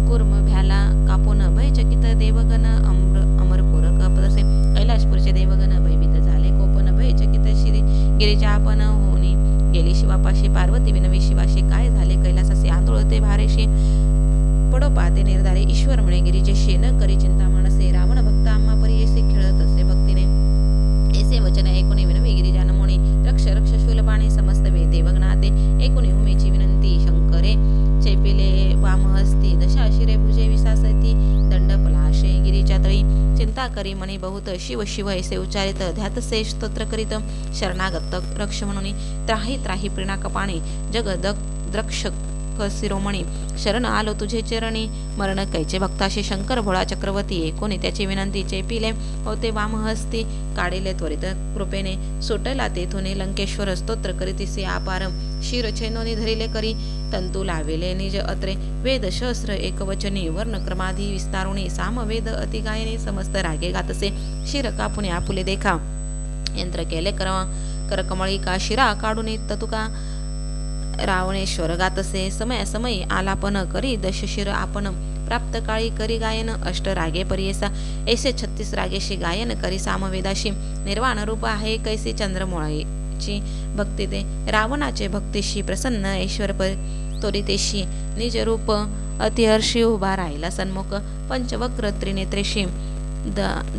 कुर्म भ्याला कापून भयचकित देवगण अमरपुर कपदसे कैलाशपूरचे देवगण भयभीत झाले कोपन भयचकित श्री गिरीच्या आपण होणी गेली शिवापाशी पार्वती विनवी शिवाशी काय झाले कैलासाचे आंदोळते भारेशी पडो पाते निर्धारे ईश्वर म्हणे गिरिजेशी न करी चिंता मानसे रावण भक्त आम्हा परियेसे खेळत असे भक्तीने ऐसे वचन ऐकुनी विनवी गिरिजा नमोनी रक्ष रक्ष शूलपाणी समस्त वे देवगणाते ऐकुनी उमेची विनंती शंकरे चेपिले वामहस्ती दशा शिरे भुजे विसासती दंड पलाशे गिरीच्या तळी चिंता करी मनी बहुत शिव शिव ऐसे उच्चारित ध्यातसे स्तोत्र करीत शरणागत रक्ष म्हणून त्राही त्राही पिणाकपाणी जग द्रक्ष शिरोमणी शरण आलो तुझे चरणी मरण कैचे भक्ताशी शंकर भोळा चक्रवर्ती एकोणी त्याची विनंती चेपिले होते वामहस्ती काढिले त्वरित कृपेने सुटला तेथून लंकेश्वर स्तोत्र करीतिसे आपार शिर छेनोनी धरिले करी तंतू लाविले निज अत्रे वेद शस्त्र एकवचनी वर्णक्रमाधी विस्तारुणी सामवेद अतिगायने समस्त रागे गातसे शिर कापुने आपुले देखा यंत्र केले करकमळी का शिरा काढून ततुका रावणेश्वर गातसे समय समयी आलापन करी दशशिर आपण प्राप्त काळी करी गायन अष्ट रागे परियेसा ऐसे 36 रागेशी गायन करी सामवेदाशी निर्वाण रूप आहे कैसे चंद्रमोळीची भक्ती ते रावणाचे भक्तीशी प्रसन्न ऐश्वर त्वरितेशी निज रूप अतिहर्षी उभा राहिला सन्मुख पंचवक्र त्रिनेत्रेशी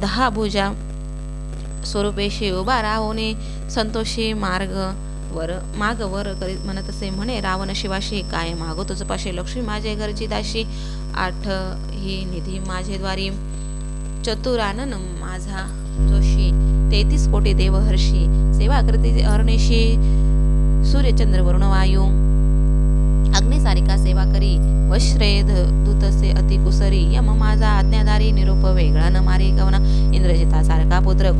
10 भुजा स्वरूपेशी उभा राहुने संतोषी माग वर करीत म्हणत असे म्हणे रावण शिवाशी काय मागो तुझपाशी लक्ष्मी माझे घरची दाशी 8 ही निधी माझे द्वारी चतुरानन माझा जोशी 33 कोटी देव हर्षी सेवा करते अरणेशी सूर्यचंद्र वरुण वायू अग्निसारिका सेवा करी वश्रेध दूतसे अति कुसरी यम माझा आज्ञाधारी निरोप वेगळा न मारी गवना इंद्रजिता सारखा पुत्र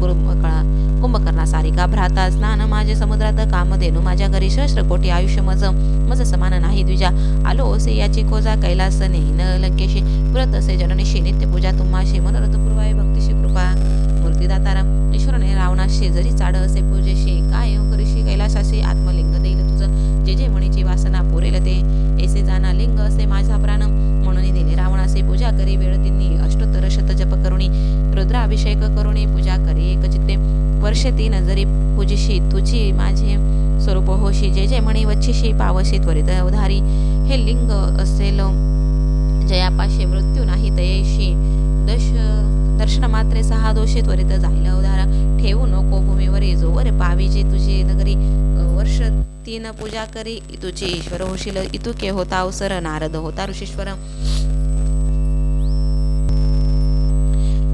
कुंभकर्णा सारिका भ्राता स्नान माझे समुद्रात कामधेनु माझ्या घरी सहस्र कोटी आयुष्य मज समान नाही द्विजा आलो असे याची खोजा कैलास नेन लंकेशी व्रत असे जननीशी नित्य पूजा तुम्हाशी मनोरथ पूर्वाय भक्तीशी कृपा मूर्तिदातारा ईश्वरने रावणाशी जरी चाड असे पूजेशी काय करीशी कैलासाशी आत्मलिंग देईल तुझं जे जे मणीची वासना पुरेल ते ऐसे जाना लिंग असे माझा प्राण म्हणून दिले रावणासे पूजा करी वेळ तिन्ही अष्टोत्तर शत जप करुणी रुद्राभिषेक करुणी पूजा करी एक चित्ते वर्षे 3 जरी पूजिशी तुझी माझे स्वरूप होशी जे जे मणी वच्छिशी पावशी त्वरित उधारी हे लिंग असेल जयापाशे मृत्यू नाही तयेशी दर्शन मात्रे 6 दोषी त्वरित जाईल उधारा ठेवू नको भूमीवरी जोवर पावीची तुझी नगरी वर्ष 3 पूजा करी तुझे ईश्वर होशील इतुके होता अवसर नारद होता ऋषीश्वर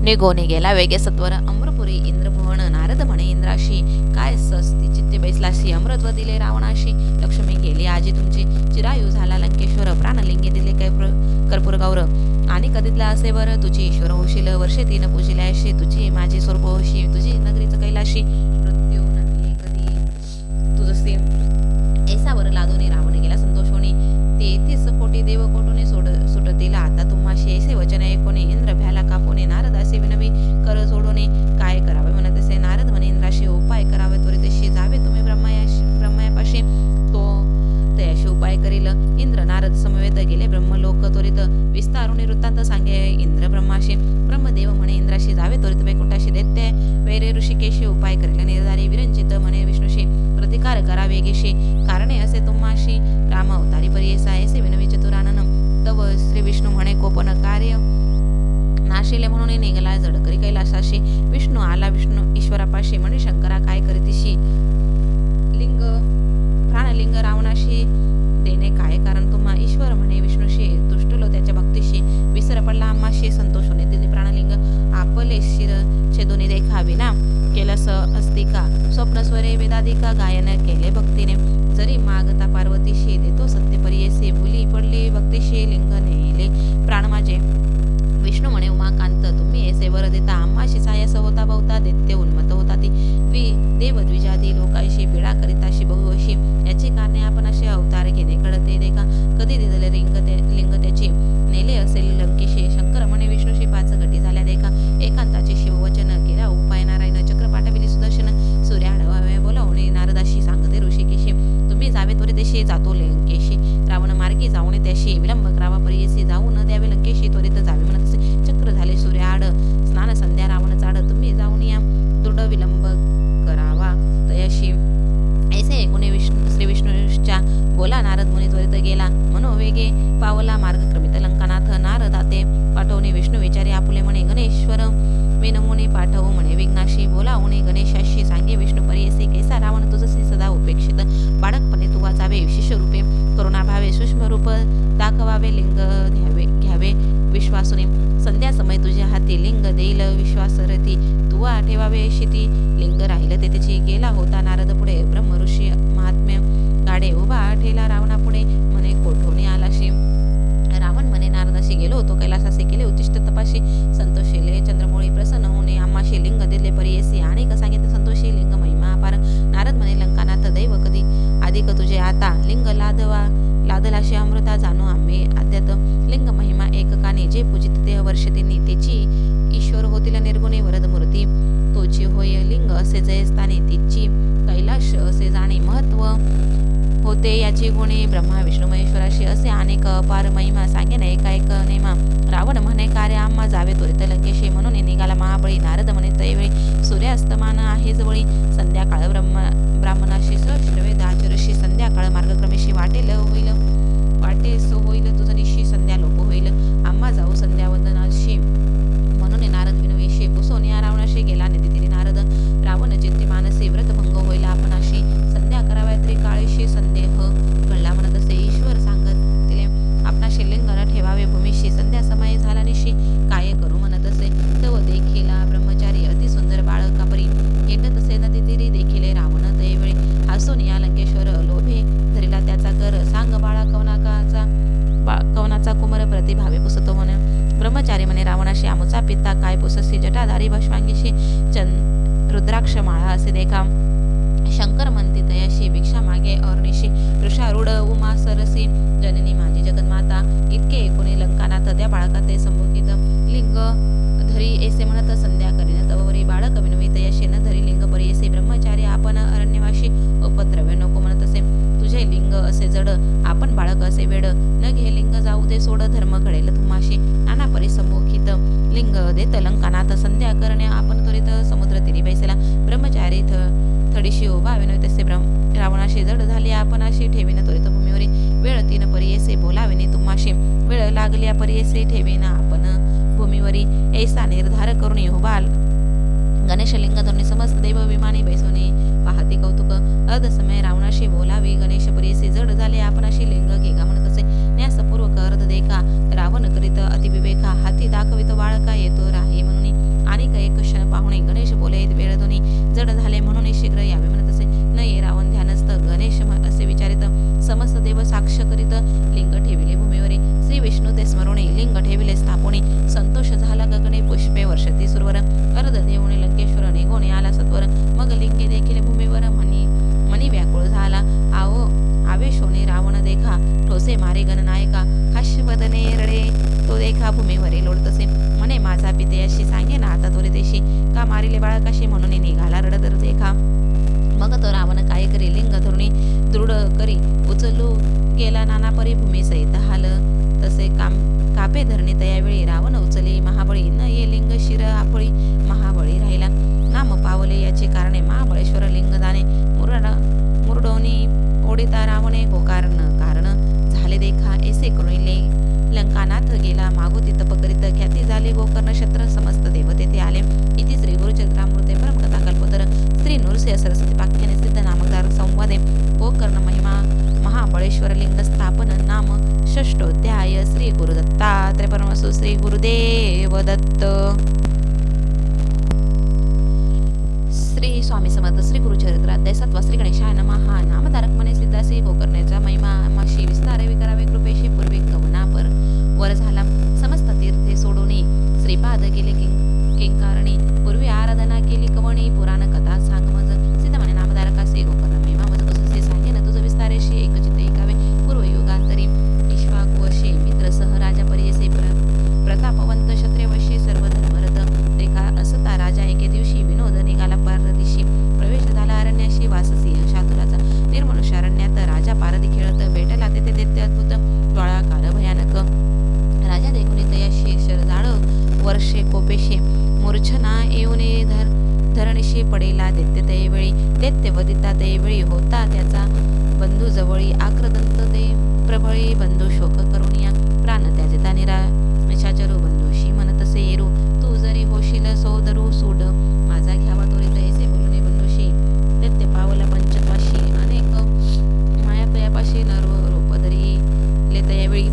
निघोनी गेला वेगे सत्वर अमरपुरी इंद्रभुवन नारद म्हणे इंद्राशी काय सस्ती चित्ते बैसलाशी अमृत्व दिले रावणाशी लक्ष्मी गेली आजी तुमची चिरायू झाला लंकेश्वर प्राणलिंगे दिले कर्पूर गौरव आणि कधीतला असे वर तुझी ईश्वर होशील वर्षे 3 पूजिल्याशी तुझी माझी स्वरूप होशी तुझी नगरीच कैलाशी मृत्यू नाही कधी तुझसे ऐसा वर लादोनी रावण गेला संतोषोनी 33 कोटी देव कोटोने सुटतील आता तुम्हाशी ऐसे वचन ऐकोने इंद्र भ्याला कापोने नारदासी विनवी कर जोडोने काय करावे म्हणत असे नारद म्हणे इंद्राशी उपाय करावे त्वरितशी जावे तुम्ही ब्रह्मायापाशी तो तयाशी उपाय करील इंद्र नारद समवेत गेले ब्रह्मलोक त्वरित विस्तारुणी वृत्तांत सांगे इंद्र ब्रह्माशी ब्रह्मदेव म्हणे इंद्राशी जावे त्वरित वैकुंठाशी दैत्य वैरे ऋषिकेशी उपाय करील निर्धारी विरंचित म्हणे विष्णूशी प्रतिकार करा वेगेशी कारणे असे तुम्हाशी राम अवतारी परियेसा ऐसे विनवी चतुरानन तव श्री विष्णू म्हणे कोपन कार्य नाशिले म्हणून निघाला जडकरी कैलासाशी विष्णू आला विष्णू ईश्वरापाशी म्हणे शंकरा काय करीतिशी लिंग प्राणलिंग रावणाशी देणे काय कारण तुम्हा ईश्वर म्हणे विष्णूशी तुष्टलो त्याच्या भक्तीशी विसर पडला आम्हाशी संतोष होणे दिले प्राणलिंग आपले शिर छेदोनी देखा विना केलस अस्तिका स्वप्नस्वरे वेदाधिका गायन केले भक्तीने जरी मागता पार्वतीशी देतो सत्य परियेसी भुली पडली भक्तीशी लिंग नेले प्राण माझे विष्णू म्हणे उमाकांत तुम्ही ऐसे वर देता आम्हाशी सायस होता बहुता दैत्य उन्मत होता ती देव द्विजादी लोकांशी पीडा करिताशी बहुअशी याची कारणे आपण असे अवतार घेणे कळते देखा कधी दिले लिंग त्याची नेले असेल लंकेशी शंकर म्हणे विष्णूशी 5 घटी झाल्या देखा एकांताचे शिववचन केला उपाय नारायण चक्र पाठविली सुदर्शन सूर्याडवावे बोलावणे नारदाशी सांगते ऋषी त्याशी जातो लंकेशी. रावण मार्गी जाऊन त्याशी विलंब करावा परीयसी जाऊन द्यावे लंकेशी. त्वरित जावे म्हणत असे चक्र झाले सूर्य आड स्नान संध्या रावण चाड. तुम्ही जाऊन या दृढ विलंब करावा तयाशी. ऐसे ऐकून श्री विष्णूच्या बोला नारद मुनी त्वरित गेला मनोवेगे पावला मार्ग क्रमित लंकानाथ. नारदाते पाठवणे विष्णू विचारी आपुले म्हणे गणेश्वर विनमुने पाठवू म्हणे विघ्नाशी. बोलावणे गणेशाशी सांगे विष्णू परीयसी कैसा रावण तुझसी सदा उपेक्षित. बाळकपणे तू वाचावे विशेष रूपे करुणाभावे सूक्ष्म रूप दाखवावे लिंग घ्यावे विश्वासुने. संध्या समय तुझ्या हाती लिंग देईल विश्वासरती. तुवा ठेवावे शिती लिंग राहिलं ते त्याची. गेला होता नारद पुढे ब्रह्म ऋषी महात्म्य गाडे उभा ठेला रावणा पुढे म्हणे कोठोनी आलाशी. रावण म्हणे नारदाशी गेलो होतो कैलासासे केले उच्चिष्ट तपाशी. संतोषेले चंद्रमौळी प्रसन्न होणे आम्हाशी लिंग दिले परीयसी. अनेक सांगितले संतोषी लिंग महिमा अपार. नारद म्हणे लंकानाथ दैव कधी अधिक तुझे आता. लिंग लादलाशी अमृता जाणू आम्ही अद्यात. लिंग महिमा एककाने जे पूजित ते वर्षतींनी त्याची ईश्वर होतील निर्गुणे वरद मूर्ती. तोची होय लिंग असे जयस्थानी तिची कैलाश असे जाणे महत्व होते याची गुणे. ब्रह्मा विष्णू महेश्वराशी असे अनेक अपार महिमा सांगेन एकाएक नेमा. रावण म्हणे कार्य आम्हा जावे त्वरित लंकेशी म्हणून निघाला महाबळी. नारद म्हणे तैवेळी सूर्यास्तमान आहे जवळी. संध्याकाळ ब्राह्मणाशी श्रवे दाचरशी. संध्याकाळ मार्गक्रमेशी वाटे सो होईल तुझ निशी. संध्या लोप होईल आम्हा जाऊ संध्यावंदनाशी. म्हणून नारद विनवेशी पुसोनिया रावणाशी गेला निधी नारद. रावण चिंती मानसी व्रतभंग होईल आपणाशी. संध्या कराव्या त्रिकाळेशी संदेह घडला म्हणत असे ईश्वर सांगतिले. आपणाशी लिंगन ठेवावे भूमीशी. संध्या समय झाला निशी काय करू म्हणत असे. तव देखीला ब्रह्मचारी अति सुंदर बाळका परी. हिंडत असे नदी तिरी देखिले रावण तैवेळी. हसून या लंकेश्वर लोभे धरिला त्याचा कर. सांग बाळा कवनाचा कुमर प्रतिभावे पुसतो म्हणे. ब्रह्मचारी म्हणे रावणाशी आमुचा पिता काय पुससी. जटाधारी भस्वांगीशी रुद्राक्ष माळा असे देखा. शंकर म्हणती तयाशी भिक्षा मागे अर्निशी. वृषारूढ उमा सरसी जननी माझी जगन्माता. इतके कोणी लंकानाथ त्या बाळका ते संभोगित. लिंग धरी ऐसे म्हणत संध्या करीन तवरी. बाळक विनवी तयाशी न धरी लिंग परीयसी. ब्रह्मचारी आपण अरण्यवाशी उपद्रव्य नको म्हणत असे. तुझे लिंग असे जड आपण बाळक असे वेड. न घे लिंग जाऊ दे सोड धर्म घडेल तुम्हाशी. नाना परी संमोखित लिंग देत लंकानाथ. संध्या करणे आपण त्वरित समुद्र तिरी बैसेला. ब्रह्मचारी थडीशी उभा विनोद तसे रावणाशी जड झाली आपणाशी. ठेवीन त्वरित भूमीवरी वेळ तीन परीयसे बोलाविने तुम्हाशी. वेळ लागल्या परीयसे ठेवीन आपण भूमीवरी. ऐसा निर्धार करून उभा गणेश लिंग धरुणी समस्त देव विमानी बैसोनी पाहती कौतुक. अर्ध समय रावणाशी बोलावी गणेश परीयसे. जड झाले आपणाशी लिंग घेगा म्हणत असे. न्यासपूर्वक अर्ध देखा रावण करीत अतिविवेका. हाती दाखवित बाळका येतो राही म्हणून. अनेक एक क्षण पाहुणे गणेश बोले वेळ दोन्ही. जड झाले म्हणून शीघ्र यावे म्हणत असे. न ये रावण ध्यानस्थ गणेश असे विचारित. समस्त देव साक्ष करीत लिंग ठेविले भूमीवरी. श्री विष्णू ते स्मरुणे लिंग ठेविले स्थापुणे. संतोष झाला गगने पुष्पे वर्षती सुरवर. अर्ध देऊने लंकेश्वर निघोने आला सत्वर. मग लिंगे देखील भूमीवर मनी व्याकुळ झाला. आवेशोने रावण देखा ठोसे मारे गणनायका. हास्यवदने रडे तो देखा भूमीवरी लोळतसे. म्हणे माझा पितेयाशी सांगे ना आता त्वरितेशी. का मारिले बाळकाशी म्हणून निघाला रडत देखा. मग तो रावण काय करी लिंग धरुणी दृढ करी. उचलू गेला नाना परी भूमी सहित हाल. तसे कापे धरणे तयावेळी रावण उचली महाबळी. न ये लिंग शिर आपळी महाबळी राहिला. नाम पावले याची कारणे महाबळेश्वर लिंग दाने. मुरडोनी ओढिता रावणे गोकारण कारण. झाले देखा ऐसे करुणिले लंकानाथ गेला मागोती तप करीत. ख्याती झाले गोकर्ण क्षत्र समस्त देव तेथे आले. इति श्री गुरुचरित्रामृते परमकथा कल्पतर श्री नृसिंह सरस्वती पाख्याने सिद्ध नामकदार संवादे गोकर्ण महिमा महाबळेश्वर लिंग स्थापन नाम षष्ठोध्याय. श्री गुरुदत्तात्रय परमहंस श्री गुरुदेव दत्त. श्री स्वामी समर्थ. श्री गुरुचरित्र अध्याय 7 श्री गणेशाय नमः. नामधारक म्हणे सिद्धासी गोकर्णाचा महिमा माशी विस्तारे विकरावे कृपेशी. पूर्वी कवनापर वर झाला समस्त तीर्थे सोडूनी. श्रीपाद गेले किंकारणी. पूर्वी आराधना केली कवणी. पुराण कथा सांग मज. सिद्ध म्हणे नामधारकासी गोकर्ण महिमा मज कसे सांगे न तुझ विस्तारेशी. एकचित्त ऐकावे पूर्वयुगांतरी. ईश्वाकुवशी मित्रसह राजा परीयसे. प्रतापवंत क्षत्रियवशी सर्व धर्मरथ. देखा असता राजा एके दिवशी विनोद निघाला परदिशी. प्रवेश झाला अरण्याशी वाससी शातुराचा. निर्मळ दैत्य तैवेळी दैत्य वदिता तैवेळी होता त्याचा बंधू जवळी आक्रदंत ते प्रबळी बंधू शोक करुनिया प्राण त्याजिता निराशाचरू बंधूशी म्हणतसे येरू तू जरी होशील सोदरू सूड माझा घ्यावा त्वरित ऐसे बोलणे बंधूशी दैत्य पावला पंचत्वाशी अनेक माया तयापाशी नर रूप धरी ले तयावेळी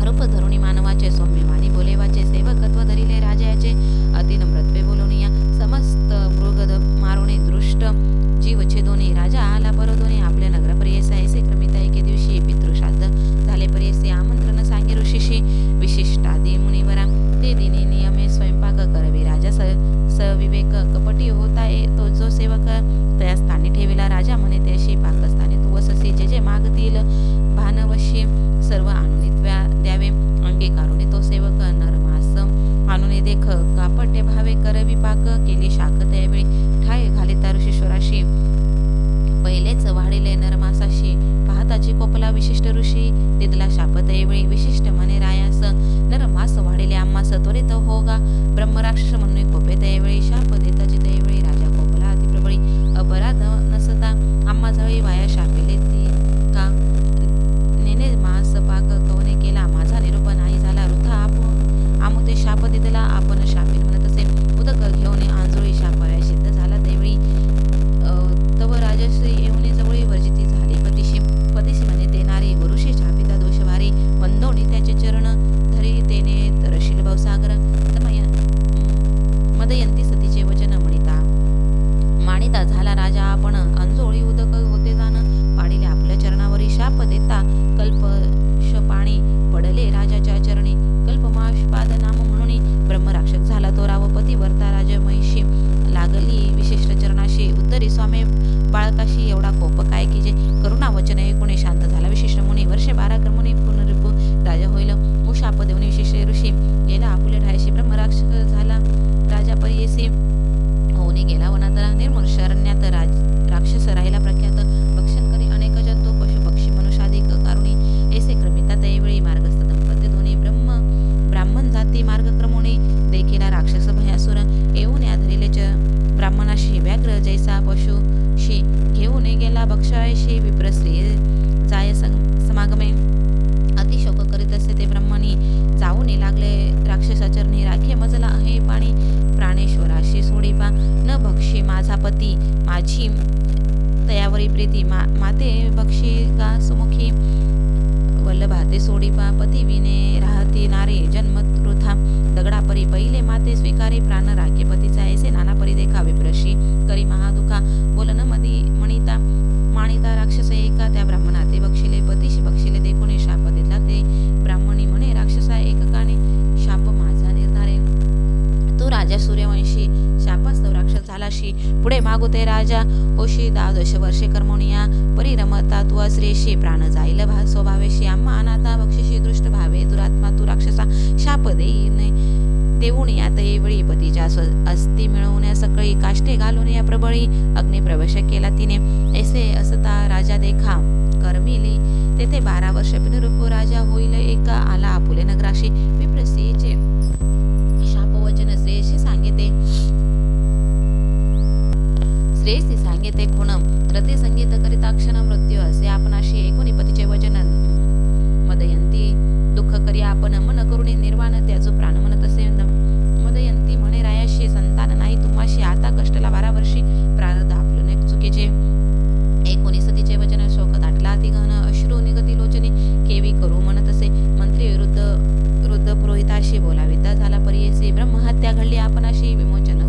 रूप धरुणी मानवाचे सौम्यवाणी बोलेवाचे सेवकत्व धरिले राजाचे अतिनम्रत्वे बोलवनिया समस्त मृगद मारुणे दृष्ट जीव छेदोनी राजा आला परदोनी आपल्या नगर प्रियसा ऐसे क्रमिता एके दिवशी पितृश्राद्ध झाले प्रियसे आमंत्रण सांगे ऋषीशी विशिष्टादी मुनिवरा ते दिने नियमे स्वयंपाक करवी राजा सविवेक कपटी होता तो जो सेवक त्या स्थानी ठेविला राजा म्हणे त्याशी पाकस्थानी तू वससी जे जे मागतील भानवशी सर्व आणून द्यावे अंगीकारून तो सेवक नरमास आणून देख कापटे भावे करवी पाक केली शाक त्यावेळी ठाय घालिता ऋषीश्वराशी पहिलेच वाढिले नरमासाशी पाहताची कोपला विशिष्ट ऋषी दिदला शाप त्यावेळी विशिष्ट म्हणे रायास नरमास वाढिले आम्हास त्वरित होगा ब्रह्मराक्षस म्हणून कोपे त्यावेळी शाप देताची त्यावेळी राजा कोपला अतिप्रबळी अपराध नसता आम्हा जळी वाया शापिले ती का नेने मास पाक कवने केला माझा निरूप नाही झाला वृथा आमुते शाप दिदला आपण शापीन म्हणत असे उदक घेऊन आंजोळी शापाव्या सिद्ध झाला त्यावेळी तव राजश्री येऊन जवळी वर्जिती झाली पतिशी म्हणे ते नारी गुरुशी शापिता दोष भारी वंदोणी त्याचे चरण धरी तेने तरशील भवसागर मदयंती सतीचे वचन माणिता झाला राजा आपण अंजोळी उदक होते जाण पाडिले आपल्या चरणावरी शाप देता कल्पश पाणी पडले राजाच्या चरणी कल्पमाशपाद नाम म्हणून ब्रह्मराक्षक झाला तो रावपती वर्ता राजमहिषी लागली विशिष्ट चरणाशी उत्तरी स्वामी बाळकाशी एवढा कोप काय की जे करुणा वचन ऐकून शांत झाला विशिष्ट मुनी वर्षे 12 क्रमुनी पुनरुप राजा होईल व शाप देऊन विशिष्ट ऋषी गेला आपुले ढायशी ब्रह्मराक्षक झाला राजा परियेसी होऊन गेला वनात निर्मूल शरण्यात राक्षस राहिला प्रख्यात भक्षण करी अनेक जंतू पशु पक्षी मनुष्याधिक कारुणी ऐसे क्रमिता त्यावेळी मार्गस्थ दंपती दोन्ही ब्राह्मण जाती मार्गक्रमोणी देखील राक्षस भयासुर येऊन या धरिले ब्राह्मणाशी व्याघ्र जैसा पशुशी घेऊन गेला भक्षायशी विप्रस्त्री जाय समागमे अतिशोक करीत असे ते ब्रह्मणी जाऊन लागले राक्षसाचरणी राखे मजला आहे पाणी प्राणेश्वराशी सोडीपा न भक्षी माझा पती माझी तयावरी प्रीती माते भक्षी का सुमुखी वल्लभाते सोडीपा पती विने राहती नारे जन्म वृथा दगडापरी पहिले माते स्वीकारी प्राण राखे पतीचा ऐसे नाना परी देखा विप्रशी करी महादुखा बोलन मदी माणिता राक्षस एका त्या ब्राह्मणाते बक्षिले पतीशी बक्षिले देखुनी शाप दिला ते ब्राह्मणी म्हणे राक्षसा एककाने शाप माझा निर्धारे तो राजा सूर्यवंशी शापास्तव राक्षस झालाशी पुढे मागू ते राजा होशी 12 वर्षे कर्मोनिया परिरमता तू श्रेशी प्राण जाईल स्वभावेशी आम्हा अनाथा बक्षिशी दृष्ट भावे दुरात्मा तू राक्षसा शाप देऊन यात वेळी पतीच्या अस्थि मिळवण्या सकळी काष्टे घालून या प्रबळी अग्नी प्रवेश केला तिने ऐसे असता राजा देखा कर्मिली तेथे 12 वर्ष पिनरूप राजा होईल एका आला आपुले नगराशी विप्रस्त्रीचे शापवचन श्रेयशी सांगेते खुण रती संगीत करिता क्षण मृत्यू असे आपणाशी एकोणी पतीचे वचन मदयंती दुःख करी आपण मन करुणी निर्वाण त्याचो प्राण म्हणत असे मदयंती म्हणे रायाशी संतान नाही तुम्हाशी आता कष्टला 12 वर्षी प्रारब्ध आपलं चुकीचे एकोणी सतीचे वचन शोक दाटला अतिघन अश्रू निगती लोचनी केवी करू म्हणत असे मंत्री वृद्ध पुरोहिताशी बोलाविता झाला परियेसी ब्रह्महत्या घडली आपणाशी विमोचन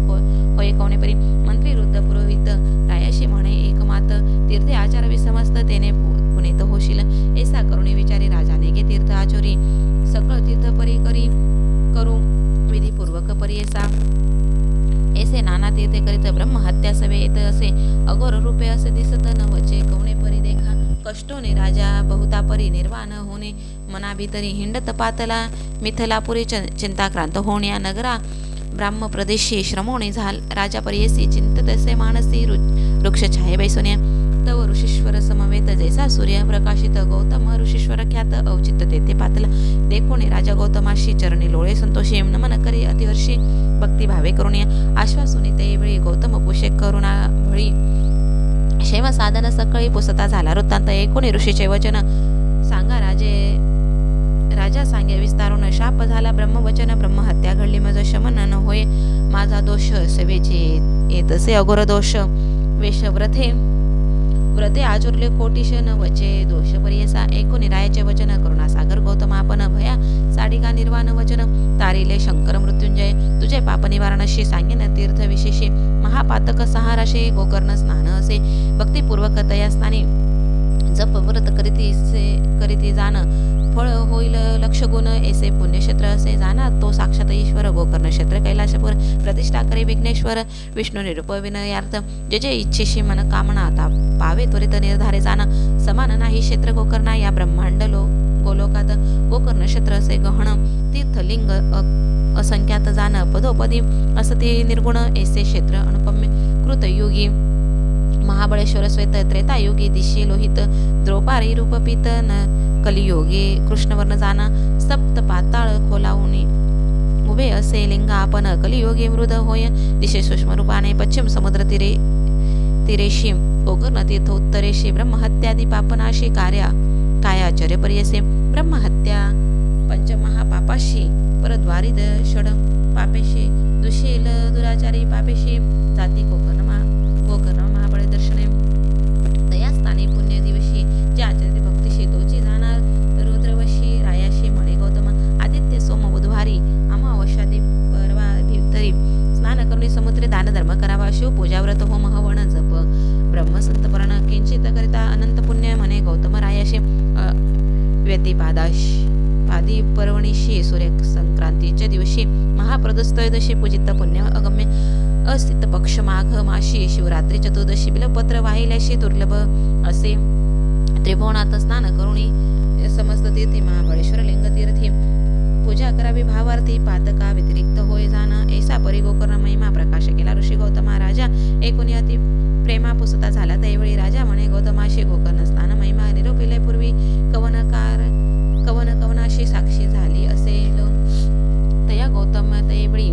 होय कोणे परी मंत्री वृद्ध पुरोहित रायाशी म्हणे एकमात तीर्थे आचारवी समस्त तेने पुनीत होशील ऐसा करुणी विचारी राजाने गे तीर्थ आचोरी सकळ तीर्थ परी करू विधीपूर्वक परियेसा ऐसे नाना तीर्थे करीत ब्रह्महत्या सवे येत असे अघोर रूपे असे दिसत न वचे कवणे परी देखा कष्टोने राजा बहुता परी निर्वाण होणे मना भीतरी हिंडत पातला मिथिलापुरी चिंताक्रांत होण्या नगरा ब्राह्म प्रदेशी श्रमोणे झाल राजा परियेसी चिंतत असे मानसी वृक्ष छाये बैसोन्या उद्धव ऋषीश्वर समवेत जैसा सूर्य प्रकाशित गौतम ऋषीश्वर ख्यात औचित्य तेथे पातला देखोने राजा गौतमाशी चरणी लोळे संतोषी नमन करी अतिवर्षी भक्ती भावे करुणी आश्वासुनी ते वेळी गौतम पुषे करुणा भळी क्षेम साधन सकळी पुसता झाला वृत्तांत ऐकून ऋषीचे वचन सांगा राजा सांगे विस्तारून शाप झाला ब्रह्मवचन ब्रह्महत्या घडली मज शमन न होय माझा दोष सेवेचे येतसे अघोर दोष वेश व्रते आचुरले कोटीश न वचे दोष परियसा ऐकून रायाचे वचन करुणा सागर गौतम आपण भया साडिका निर्वाण वचन तारिले शंकर मृत्युंजय तुझे पाप निवारणशी सांगेन तीर्थ विशेषी महापातक सहाराशे गोकर्ण स्नान असे भक्तिपूर्वक तया स्थानी जप व्रत करीती जाण फळ होईल लक्ष गुण ऐसे पुण्यक्षेत्र असे जाना तो साक्षात ईश्वर गोकर्ण क्षेत्र कैलाशपूर प्रतिष्ठा करे विघ्नेश्वर विष्णू निरूप विनयार्थ जे जे इच्छेशी मन कामना आता पावे त्वरित निर्धारे जाना समान नाही क्षेत्र गोकर्णा या ब्रह्मांड गोलोकात गोकर्ण क्षेत्र असे गहन तीर्थलिंग असंख्यात जाण पदोपदी असते निर्गुण ऐसे क्षेत्र अनुपम्य कृतयुगी महाबळेश्वर श्वेत त्रेतायुगी दिशी लोहित द्रौपारी रूपपित न कलियोगी कृष्णवर्ण जाना सप्त पाताळ खोलावणी उभे असे लिंग आपण कलियोगी मृद होय दिशे सूक्ष्म रूपाने पश्चिम समुद्र तिरेशी गोकर्ण तीर्थ उत्तरेशी ब्रह्महत्यादी पापनाशी कायाचर्य पर्यसे ब्रह्महत्या पंचमहापापाशी परद्वारी षड पापेशी दुशील दुराचारी पापेशी जाती गोकर्ण महाबळे दर्शने तया स्थानी पुण्य दिवशी जे आचरित भक्तीशी तोची जाणार रुद्रवशी रायाशी म्हणे गौतम आदित्य सोम बुधवारी अमावस्यादी परवा भितरी स्नान करुणी समुद्री दान धर्म करावा शिव पूजा व्रत होम हवन जप ब्रह्मसंत परण किंचित करिता अनंत पुण्य म्हणे गौतम रायाशी व्यतिपादी पर्वणीशी सूर्य संक्रांतीच्या दिवशी महाप्रदोषत्रयोदशी पूजित पुण्य अगम्य अस्थित पक्ष माघ माशी शिवरात्री चतुर्दशी बिलपत्र वाहिल्याशी दुर्लभ असे त्रिभुवनात स्नान करुणी समस्त तीर्थी महाबळेश्वर लिंग तीर्थी पूजा करावी भावार्थी पातका व्यतिरिक्त होय जाना ऐसा परी गोकर्ण महिमा प्रकाश केला ऋषी गौतमा राजा ऐकून अति प्रेमा पुसता झाला त्यावेळी राजा म्हणे गौतमाशी गोकर्ण स्नान महिमा निरोपिले पूर्वी कवनाशी साक्षी झाली असेल तया गौतम त्यावेळी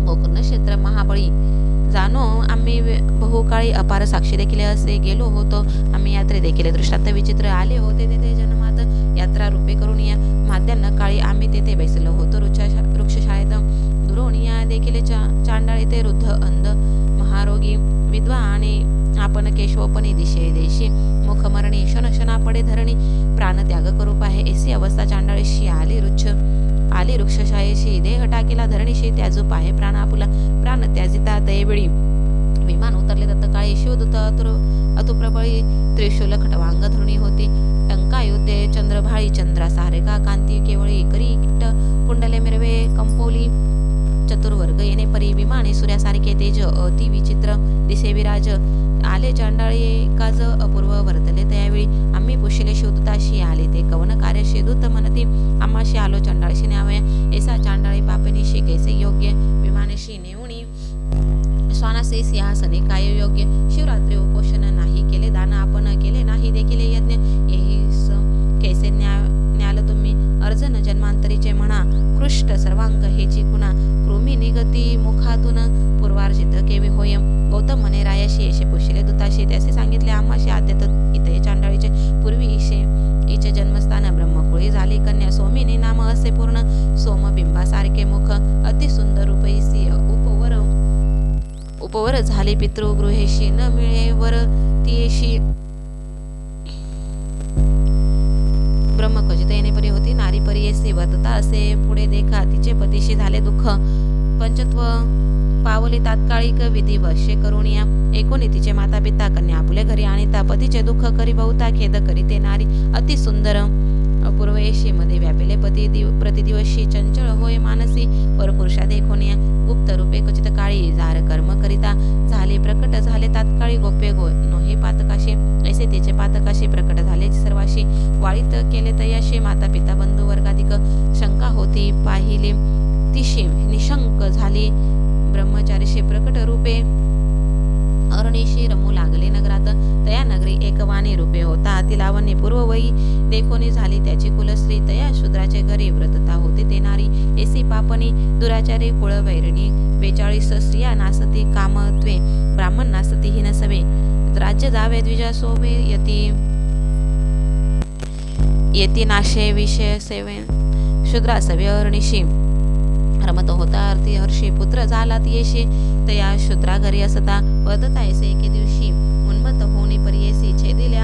गोकर्ण क्षेत्र महाबळी जाणो आम्ही बहुकाळी अपार साक्षी देखील असे गेलो होतो आम्ही यात्रे देखील दृष्टांत विचित्र आले होते तेथे जन्मात यात्रा रूपे करून या माध्यान्न काळी आम्ही तेथे बसलो होतो वृक्षशाळेत दुरोणिया देखील चांडाळी ते वृद्ध अंध महारोगी विधवा आणि आपण केशवपणी दिशे देशी मुखमरणी क्षणक्षणा पडे धरणी प्राणत्याग करू पाहे ऐसी अवस्था चांडाळीशी आली वृक्षशाळेशी देह टाकीला धरणीशी त्याजू पाहे प्राण आपुला प्राण त्याजिता दयवेळी विमान उतरले तत्काळी शिवदूत अतुप्रबळी त्रिशूल खटवांग धरुणी होती टंकायुते चंद्रभाळी चंद्रा सारेका कांती केवळी करी किट्ट कुंडले मिरवे कंपोली चतुर्वर्ग येणे परी विमाने सूर्यासारखे तेज अति विचित्र दिसे विराज आले चांडाळी काज अपूर्व वर्तले त्यावेळी आम्ही पुशिले शिवदूताशी आले ते कवन कार्यशी दूत म्हणती आम्हाशी आलो चांडाळीशी न्यावया ऐसा चांडाळी पापनीशी कैसे योग्य विमानेशी नेऊणी स्वानासे सिंहासने काय योग्य शिवरात्री उपोषण नाही केले दान आपण केले नाही देखील यज्ञ येईस कैसे न्याल तुम्ही अर्जन जन्मांतरीचे म्हणा कृष्ट सर्वांग हेची खुणा कृमी निगती मुखातून पूर्वार्जित केवे होय गौतम म्हणे रायाशी येशे पुशिले दूताशी त्याचे सांगितले आम्हाशी आद्यत इथे चांडाळीचे पूर्वी इचे जन्मस्थान ब्रह्मकुळी झाली कन्या सोमिनी नाम असे पूर्ण सोमबिंबासारखे मुख अति सुंदर रूपैसी उपवर झाली पितृगृहेशी न मिळे वर तियेशी ब्रह्मकजित येणे परी होती नारी परियेसी वर्तता असे पुढे देखा तिचे पतीशी झाले दुःख पंचत्व पावली तात्कालिक विधी वशे करुणिया एकोणी तिचे माता पिता कन्या आपुले घरी आणिता पतीचे दुःख करी बहुता खेद करी ते नारी अति सुंदर अपूर्वेशी मध्ये व्यापिले प्रतिदिवशी चंचळ होय मानसी परपुरुषा देखोनिया गुप्त रूपे क्वचित काळी जार कर्म करिता झाले प्रकट झाले तात्काळी गोप्य नोहे पातकाशी ऐसे तिचे पातकाशी प्रकट झाले सर्वाशी वाळीत केले तयाशी माता पिता बंधू वर्गाधिक शंका होती पाहिले तिशी निशंक झाली ब्रह्मचारीशी प्रकट रूपे अरणीशी रमू लागले नगरात, तया नगरी एकवाणी रूपे होता, ती लावणी पूर्ववयी देखोनी झाली त्याची कुलश्री, तया शूद्राचे घरी व्रतता होते ते नारी, एसी पापणी दुराचारी कुळवैरिणी, 42 स्त्रिया नासती कामत्वे, ब्राह्मण नासती ही नसवे, राज्य जावे द्विजा शोभे, येती नाशे विषय सेवे, शूद्रा सवे अरणीशी रमत होता अर्थी हर्षी, पुत्र झाला येशी, तया शूद्रा घरी असता, वदता ऐसे एके दिवशी, उन्मत्त होणी परियेसी, छेदिले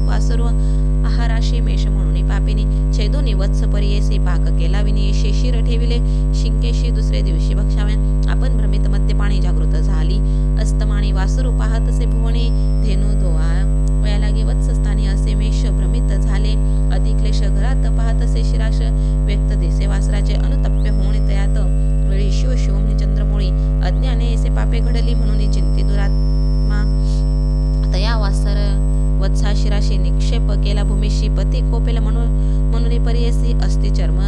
वासरू आहाराशी, मेष म्हणून पापिनी, छेदोनी वत्स परियेसी, पाक केला विनियेशी, शिर ठेविले शिंकेशी, दुसरे दिवशी भक्षावे, आपण भ्रमित मद्यपाणी जागृत झाली, अस्तमानी वासरू पाहतसे भुवने, धेनू दोआ वया लागे वत्सस्थानी, असे मेष भ्रमित झाले, अधिक्लेश घरात पाहतसे शिराश, व्यक्त दिसे वासराचे अनुतप्य होणे, तयात वेळी शिव शिवमनी चंद्रमोळी, अज्ञाने ऐसे पापे घडली म्हणून चिंती दुरात्मा, तया वासर वत्सा शिराशी निक्षेप केला भूमीशी, पती कोपेल म्हणून परियसी, अस्ति चर्म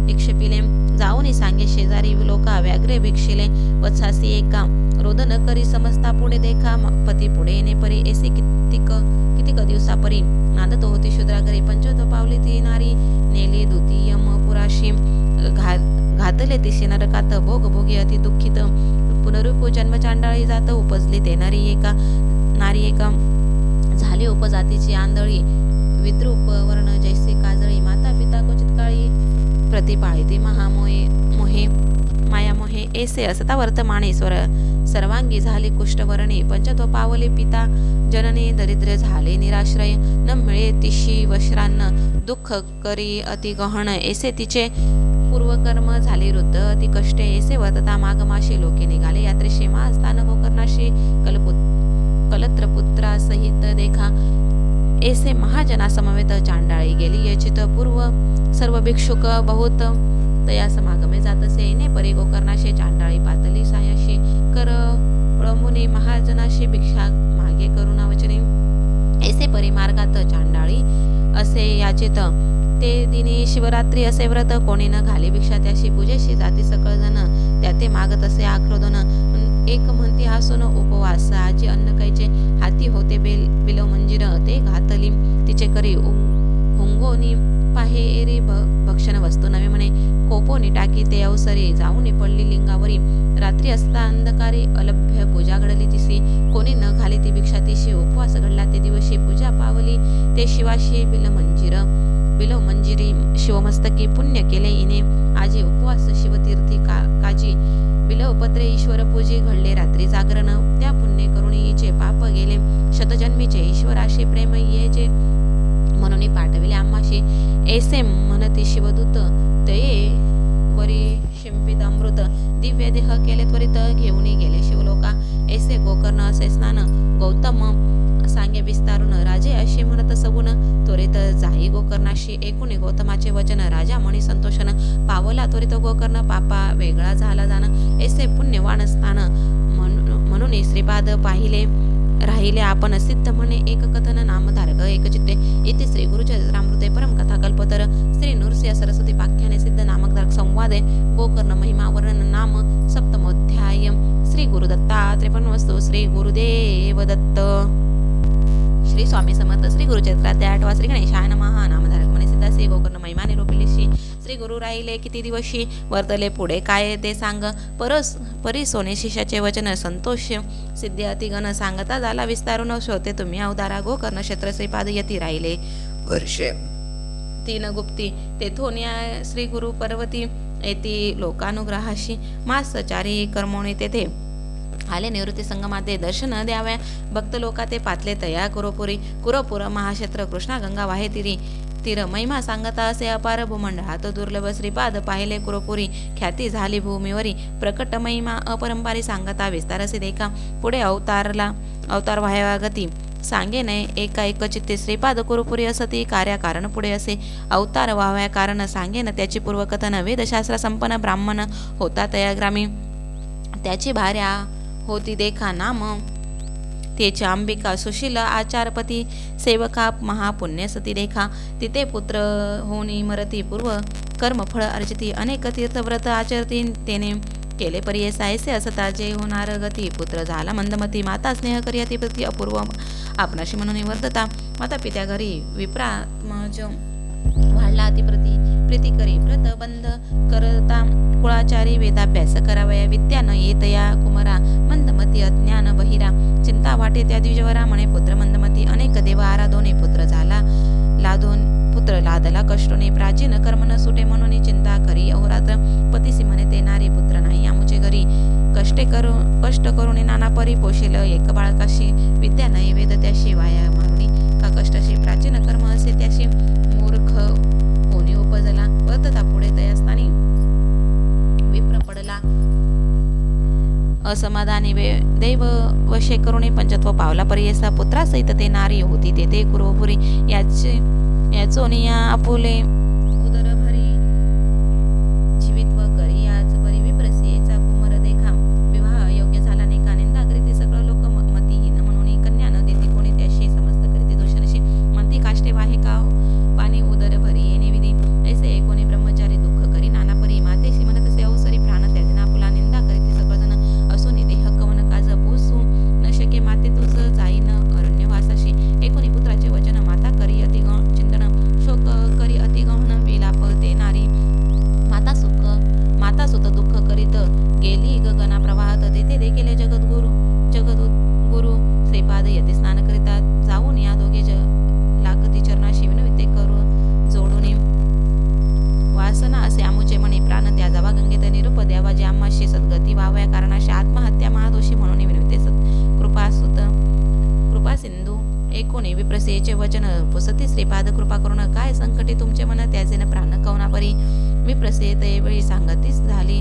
निक्षेपिले, जाऊन सांगे शेजारी लोका, व्याघ्रे भिक्षिले वत्सासी एका, रोदन करी समजता पुढे देखा, पती पुढे येणे परी, ऐसी कितीक दिवसा परी, नांदत होती शूद्रा घरी, पंचवत पावली ती नारी, नेली द्वितीय पुराशी, घातले तिशी नरकात, भोग भोगी अति दुःखित, पुनरुप जन्म चांडाळी जात, उपजली ते नारी एका, झाली उपजातीची आंधळी, विद्रूप वर्ण जैसे काजळी, माता पिता क्वचित काळी, प्रतिपाळिती मोहे माया मोहे, ऐसे असता वर्तमानेश्वर, सर्वांगी झाली कुष्ठवर्णी, पंचत्व पावले पिता जननी, दरिद्र झाले निराश्रय, न मिळे तिशी वश्रान्न, दुःख करी अति गहन, ऐसे तिचे पूर्वकर्म झाले वृद्ध अति कष्टे, ऐसे वर्तता मागमाशी, लोके निघाले यात्रेशी, महास्थान गोकर्णाशी, कलत्रपुत्रा सहित देखा, ऐसे महाजना समवेत, चांडाळी गेली यचित पूर्व, सर्व भिक्षुक बहुत, तया समागमे जातसे, येणे परी गोकर्णाशी, चांडाळी पातली सायाशी, कर प्रमुनी महाजनाशी, भिक्षा मागे करुणा वचनी, ऐसे परी मार्गात चांडाळी असे याचित, ते दिनी शिवरात्री असे व्रत, कोणी न घाली भिक्षा त्याशी, पूजेशी जाती सकळ जन, त्या ते मागत असे आक्रोदन, एक म्हणती हसून उपवास, आजी अन्न कैचे, हाती होते बिलो मंजिर, ते घातली तिचे करी, हुंगोनी पाहे एरी भक्षण वस्तू नवे म्हणे, कोपोनी टाकी ते अवसरी, जाऊनी पडली लिंगावरी, रात्री असता अंधकारी, अलभ्य पूजा घडली तिसी, कोणी न घाली ती भिक्षा तिशी, उपवास घडला ते दिवशी, पूजा पावली ते शिवाशी, बिलो मंजिरी शिवमस्तकी, पुण्य केले इने आजी, उपवास शिवतीर्थी काजी, बिलवपत्रे ईश्वर पूजी, घडले रात्री जागरण, त्या पुण्य करुणीचे पाप गेले शतजन्मीचे, ईश्वराशी प्रेम येचे म्हणून पाठविले आम्हाशी, ऐसे म्हणती शिवदूत, तये वरी शिंपित अमृत, दिव्य देह केले त्वरित, घेऊन गेले शिवलोका, ऐसे गोकर्ण असे स्नान, गौतम सांगे विस्तारून, राजे अशी म्हणत सगुण, त्वरित जाई गोकर्णाशी, एकूणी गौतमाचे वचन, राजा मणी संतोषन, पावला त्वरित गोकर्ण, पापा वेगळा झाला जाण, ऐसे पुण्यवान स्थान, म्हणून श्रीपाद पाहिले राहिले आपण, सिद्ध म्हणे एक कथन, नामधारक एक चित्ते, इति श्री गुरुचरित्रामृते परम कथा कल्पतर, श्री नृसिंह सरस्वती पाख्याने सिद्ध नामधारक संवादे, गोकर्ण महिमा वर्णन नाम सप्तमोध्याय, श्री गुरुदत्तात्रेयर्पणमस्तु, श्री गुरुदेव दत्त. श्री स्वामी समर्थ. श्री गुरुचरित्राध्याय 8वा. श्री गणेशाय नमः. नामधारक म्हणे सिद्धासी गोकर्ण महिमा निरोपिलेशी, श्री गुरु राहिले किती दिवशी, वर्तले पुढे काय ते सांग, परी सोने शिष्याचे वचन, संतोष सिद्धी अतिगण, सांगता झाला विस्तारून, शोधते तुम्ही अवतारा, गोकर्ण क्षेत्र श्रीपाद यती राहिले वर्षे 3 गुप्ती, तेथून श्री गुरु पर्वती येती लोकानुग्रहाशी, मासचारी कर्मोणी तेथे आले निवृत्ती संगमाते, दर्शन द्याव्या भक्त लोका ते पातले तया कुरपुर महाक्षेत्र, कृष्णा गंगा वाहे तीर महिमा सांगता असे अपार, भूमंडळात दुर्लभ श्रीपाद पाहिले कुरपुरी, ख्याती झाली भूमीवरी, प्रकट महिमा अपरंपारी सांगता विस्तारसे देखा, पुढे अवतार व्हावा गती, सांगे नये एका एक चित्ते, श्रीपाद कुरपुरी असती कार्याकारण पुढे असे, अवतार व्हाव्या कारण सांगेन त्याची पूर्वकथन, वेदशास्त्र संपन्न ब्राह्मण होता तया ग्रामी, त्याची भार्या होती देखा नाम तेच्या अंबिका, सुशील आचारपती सेवका महापुण्यसती देखा, तिथे पुत्र होनी मरती पूर्व कर्मफळ अर्जिती, अनेक तीर्थव्रत आचरती तेने केले परियेसा ऐसे असता जे होणार गती. पुत्र झाला मंदमती माता स्नेह करी अतिप्रती अपूर्व आपणाशी म्हणून वर्धता. माता पित्या घरी विप्रात्मज वाढला अतिप्रती प्रीती करी व्रत बंद करता कुळाचारी वेदाभ्यास करावया. विद्या न येतया कुमरा मंदमती अज्ञान बहिरा. चिंता वाटे त्या द्विजवरा म्हणे पुत्र मंदमती. अनेक देव आराधोने पुत्र झाला लादून पुत्र लादला कष्टोने. प्राचीन कर्म न सुटे म्हणून चिंता करी अहोरात्र. पतीसी म्हणे ते नारी पुत्र नाही आमुचे घरी. कष्ट करून नाना परी पोषेल एक बाळकाशी. विद्या नाही वेद त्याशी वाया मारुणी का कष्टशी. प्राचीन कर्म असे त्याशी मूर्ख कोणी उपजला. वर्तता पुढे तयास्थानी विप्र पडला असमाधानी. दैव वशे करुणे पंचत्व पावला परियेसा. पुत्रासहित ते नारी होती तेथे कुरुपुरी. याचोनिया आपुले उदर भरी जीवित्व करी याच परी. विप्रसियेचा कुमर देखा विवाह योग्य झाला नेका. निंदा करीते सगळं लोक मतीहीन म्हणून कन्या न देते कोणी त्याशी. समस्त करीते दूषणशी म्हणती काष्टे वाहे का पाणी उदर भरी येणे विधी. ऐसे कोणी ब्रह्मचारी दुःख करी नाना परी. मातेशी म्हणतसे अवसरी प्राण त्याचे नापुला. निंदा करीते सगळजण असोनी देह कवन काज पोसू न शके. माते तुझ जाईन अरण्यवासाशी. एकोणी पुत्राचे वचन माता करी अतिगण चिंतन. शोक करी अतिगहन विलाप ते नारी. माता सुत दुःख करीत गेली गगना प्रवाहात. तेथे देखील जगद्गुरु श्रीपाद यती स्नान करिता. जाऊन या दोघे लागती चरणाशी विनविते करू जोडून. वासना असे आमुचे म्हणे प्राण त्या जावा गंगेत. निरूप द्यावा जे आम्हाशी सद्गती व्हाव्या कारणाशी. आत्महत्या महादोषी म्हणून विनविते कृपा सिंधू. एकोणी विप्रसेचे वचन पुसती श्रीपाद कृपा करून. काय संकटी तुमचे मन त्याचे न प्राण कवना परी. विप्रसे वेळी सांगतीस झाली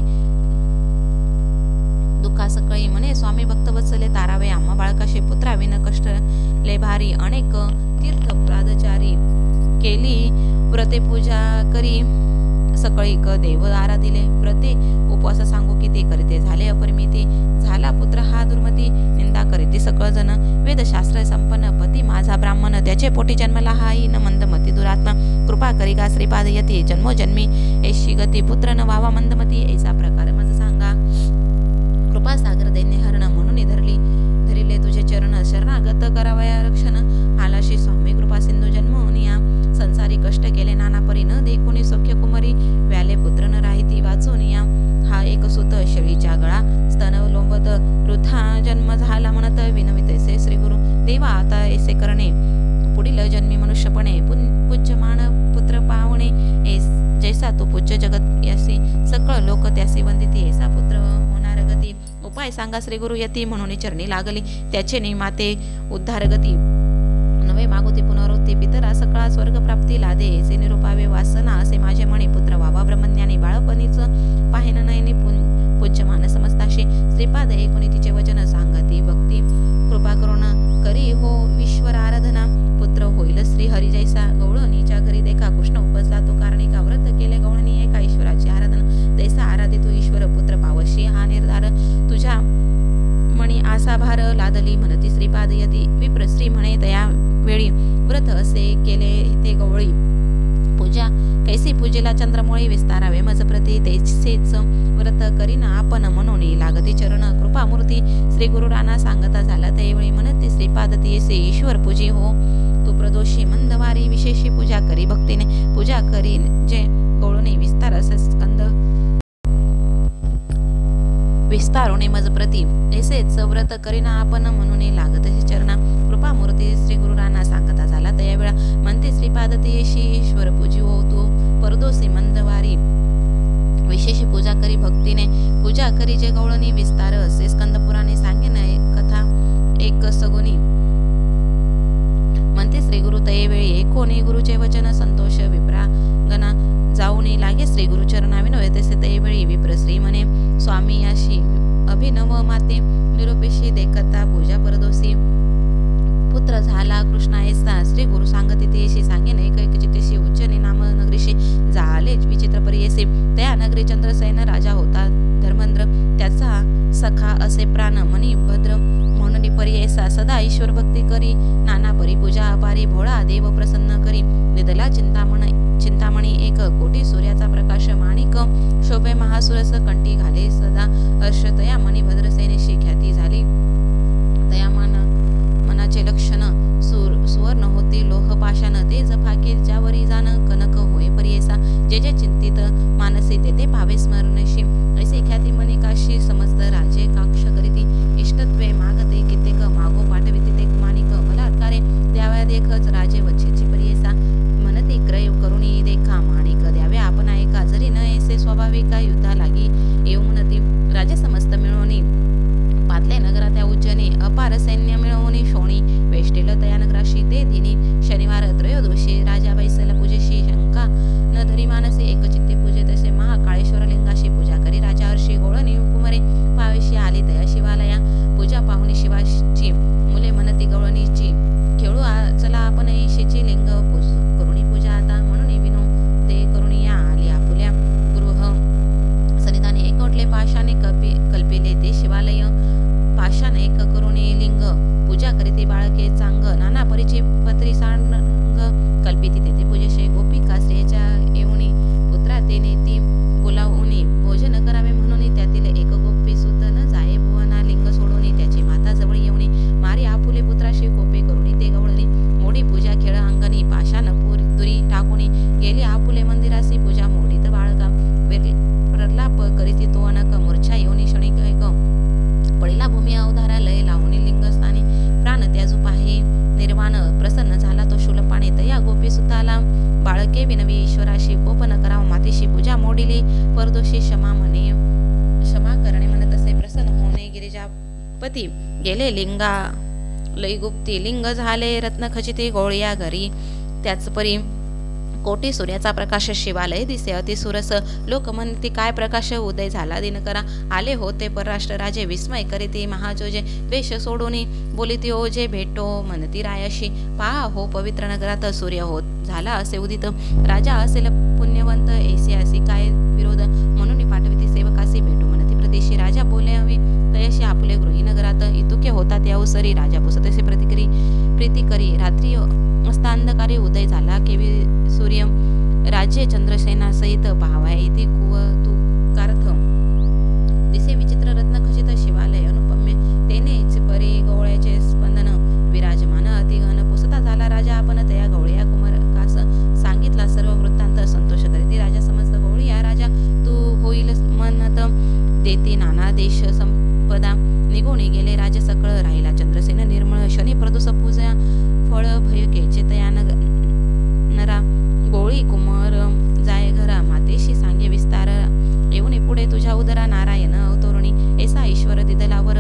दुःखा सकळी. म्हणे स्वामी भक्त वत्सले तारावे आम्हा बाळकाशी. पुत्राविन कष्ट ले भारी. अनेक तीर्थ प्रादचारी केली व्रते पूजा करी. सकळी देव आराधिले व्रते उपवास सांगू किती करीते झाले अपरिमिती. झाला पुत्र हा दुर्मती निंदा करीते सकळ जन. वेदशास्त्र संपन्न पती माझा ब्राह्मण. त्याचे पोटी जन्मला हाई न मंदमती दुरात्मा. कृपा करी का श्रीपाद यती जन्मोजन्मी ऐशी गती. पुत्र न व्हावा मंदमती ऐसा प्रकार माझा सांगा. कृपा सागर दैन्य हरण म्हणून धरिले तुझे चरण. शरणागत करावया रक्षण. आलाशी स्वामी कृपा सिंधू जन्मोनिया. संसारी कष्ट केले नाना परी न दे कोणी सौख्य कुमारी. व्याले पुत्र न राहिती वाचोनिया. हा एक सुत शेळीच्या गळा स्तनव लोंबत. वृथा जन्म झाला म्हणत विनवितैसे श्री गुरु. देवा आता ऐसे करणे पुढील जन्मी मनुष्यपणे. पूज्यमान पुत्र पावणे जैसा तू पूज्य जगत यासी. सकळ लोक त्यासी वंदिती ऐसा पुत्र होणार गती. उपाय सांगा श्री गुरु यती म्हणून चरणी लागली. त्याचे निमाते उद्धार गती. नवे मागुती पुनरुक्ती. पितरा सकळा स्वर्ग प्राप्ती लादे ऐसे निरूपावे. वासना असे माझे म्हणे पुत्र व्हावा ब्रह्मज्ञानी. बाळपणीच पाहेन नयनी पूज्यमान समस्ताशी. श्रीपाद एकोणी तिचे वचन सांगती भक्ती. कृपा करुण करी हो ईश्वर आराधना. पुत्र होईल श्री हरी जैसा. गवळणीच्या घरी देखा कृष्ण उपजला तो कारणी का. व्रत केले गवळणी एका ईश्वराची आराधना. तैसा आराधे तू ईश्वर पुत्र पावशी हा निर्धार. तुझ्या मणी आसा भार लादली म्हणती श्रीपाद यती. विप्रश्री म्हणे तया वेळी व्रत असे केले ते गवळी. पूजा कैसी पूजेला चंद्रमोळी. विस्तारावे मज प्रती तैसेच व्रत करीन आपण म्हणून लागती चरण. कृपामूर्ती श्री गुरु राणा सांगता झाला त्यावेळी. म्हणते श्रीपाद तीसे ईश्वर पूजी हो तू प्रदोषी. मंदवारी विशेषी पूजा करी भक्तीने. पूजा करी जे गवळणी विस्तार असे स्कंद विस्तारोने मज प्रती. ऐसेच व्रत करीना आपण म्हणून लागत चरणा. कृपामूर्ती श्री गुरु राणा सांगता झाला त्यावेळा. म्हणते श्रीपाद तीशी ईश्वर पूजी हो तू परदोषी मंदवारी. विशेष पूजा करी भक्तीने. पूजा करी जे गवळणी विस्तार असे स्कंद पुराणे. सांगेन कथा एक सगुनी. म्हणते श्री गुरु तयेवेळी एकोणी गुरुचे वचन. संतोष विप्रांगना जाऊनी लागे श्री गुरु चरणा. विनवतेसे तयेवेळी विप्रश्री म्हणे स्वामी याशी अभिनव माते. निरूपेशी देखता पूजा परदोषी. पुत्र झाला कृष्णा ऐसा. श्री गुरु सांगती तेशी. सांगेन एक चितेशी. उज्जैनी नाम नगरीशी झाले विचित्र परियेसी. त्या नगरी चंद्रसेन राजा होता धर्मेंद्र. त्याचा सखा असे प्राण मनी भद्र म्हणून परियेसा. सदा ईश्वर भक्ती करी नाना परी पूजा अपारी. भोळा देव प्रसन्न करी. विदला चिंतामणी एक कोटी सूर्याचा प्रकाश. माणिक शोभे महासुरस कंठी घाले सदा हर्ष तया मनी भद्रसेनेशी ख्याती झाली. तया मनाचे लक्षण सुवर्ण होती लोह पाषाण तेज फाके ज्यावरी जाण कनक होय परियेसा जे जे चिंतित मानसी तेथे पावे स्मरणशी ऐसे ख्याती मनी काशी समजत राजे काक्ष करीती इष्टत्वे मागते कित्येक मागो पाठविती ते मानिक बलात्कारे द्याव्या देखच राजे वच्छेची परियेसा म्हणती क्रय करुणी देखा माणिक द्यावे आपण ऐका जरी न ऐसे स्वाभाविक युद्धा लागी येऊ म्हणती राजे समस्त मिळवणी पातले नगरा त्या उज्जनी अपार सैन्य मिळवणी शोणी वेष्टेल तया नगराशी ते दिनी शनिवार त्रयोदशी राजा बैसल पूजेशी शंका न धरी मानसी एकचित्ते पूजे तसे महाकाळेश्वर लिंगाशी पूजा करी राजा हर्षी गोळणी कुमारे पावेशी आली तया शिवालया पूजा पाहुणी शिवाची मुले म्हणती गवळणीची खेळू चला आपण ईशेची लिंग करुणी पूजा आता म्हणून विनो ते करुणी या आली आपुल्या गृह सनिधाने एकवटले पाशाने कल्पिले ते शिवालय पाषाण एक करुणी लिंग पूजा करीती बाळके चांग नाना परीची पत्री सांग कल्पिती तेथे पूजेशे गोपिका स्त्रियेच्या येऊनी पुत्रा ते नेती बोलावूनी भोजन करावे म्हणून त्यातील एक गोपी सुद्धा न जाये भुवना लिंग सोडून त्याची माता जवळ येऊनी मारी आपुले पुत्राशी कोपे करुणी ते गवळणी मोडी पूजा खेळ अंगणी पाषाण दुरी टाकुनी गेली आपुले मंदिरासी पूजा मोडीत बाळका प्रलाप करीती तो अनक मूर्छा येऊनी क्षणिक पडिला भूमी अवधारा लय लावणी लिंगस्थानी प्राण त्याजू पाहे निर्वाण प्रसन्न झाला तो शूलपाणी तया गोपी सुताला बाळके विनवी ईश्वराशी कोप न कराव मातेशी पूजा मोडिली परदोषी क्षमा करणे म्हणत असे प्रसन्न होणे गिरिजापती गेले लिंगा लय गुप्ती लिंग झाले रत्न खचिती गोळ्या घरी त्याच परी कोटी सूर्याचा प्रकाश शिवालय दिसे अतिसुरस लोक म्हणती काय प्रकाश उदय झाला दिनकरा आले होते परराष्ट्र राजे विस्मय करीती महाजोजे वेश सोडून बोलिती ओजे भेटो म्हणती रायाशी पहा हो पवित्र नगरात सूर्य होत झाला असे उदित राजा असेल पुण्यवंत ऐसियासी काय विरोध म्हणून पाठविती सेवकासी भेटू म्हणती प्रदेशी राजा बोले हवी तयशी आपुले गृही नगरात इतुके होता त्या उसरी राजा पुसतसे प्रीती करी रात्री अस्तांधकारी उदय झाला केवी सूर्य राज्य चंद्रसेना सहित पाहावा इति कुवतुकार्थ दिसे विचित्र रत्न खचित शिवालय अनुपम्य तेनेच परी गवळ्याचे स्पंदन विराजमान अतिघन पुसता झाला राजा आपण तया गवळ्या कुमारकास सांगितला सर्व वृत्तांत संतोष करीती राजा समस्त गवळ्या राजा तू होईल म्हणत देती नाना देश संपदा निघून गेले राज सकळ राहिला चंद्रसेन निर्मळ शनी प्रदोष पूजा फळ भयकेचे तया नरा गोळी कुमार जाय घरा मातेशी सांगे विस्तार येऊन पुढे तुझ्या उदरा नारायण अवतोरणी ऐसा ईश्वर दिदलावर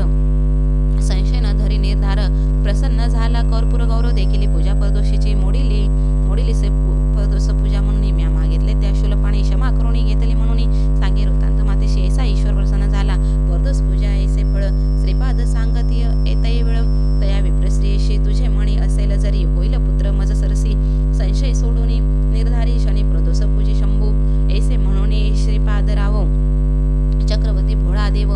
संशय न धरी निर्धार प्रसन्न झाला कर्पूर गौरव देखील पूजा परदोषीची मोडीली से परदोष पूजा म्हणून म्या मागितले त्या शूलपाणी क्षमा करुणी घेतली म्हणून सांगे वृत्तांत मातेशी ऐसा ईश्वर प्रसन्न झाला परदोष पूजा ऐसे फळ श्रीपाद सांगतीय येतय वेळ तया विप्रश्रियेशी तुझे म्हणी असेल जरी होईल पुत्र मज सरसी संशय सोडून निर्धारी शनी प्रदोष पूजी शंभू ऐसे म्हणून श्रीपाद राव चक्रवर्ती भोळा देव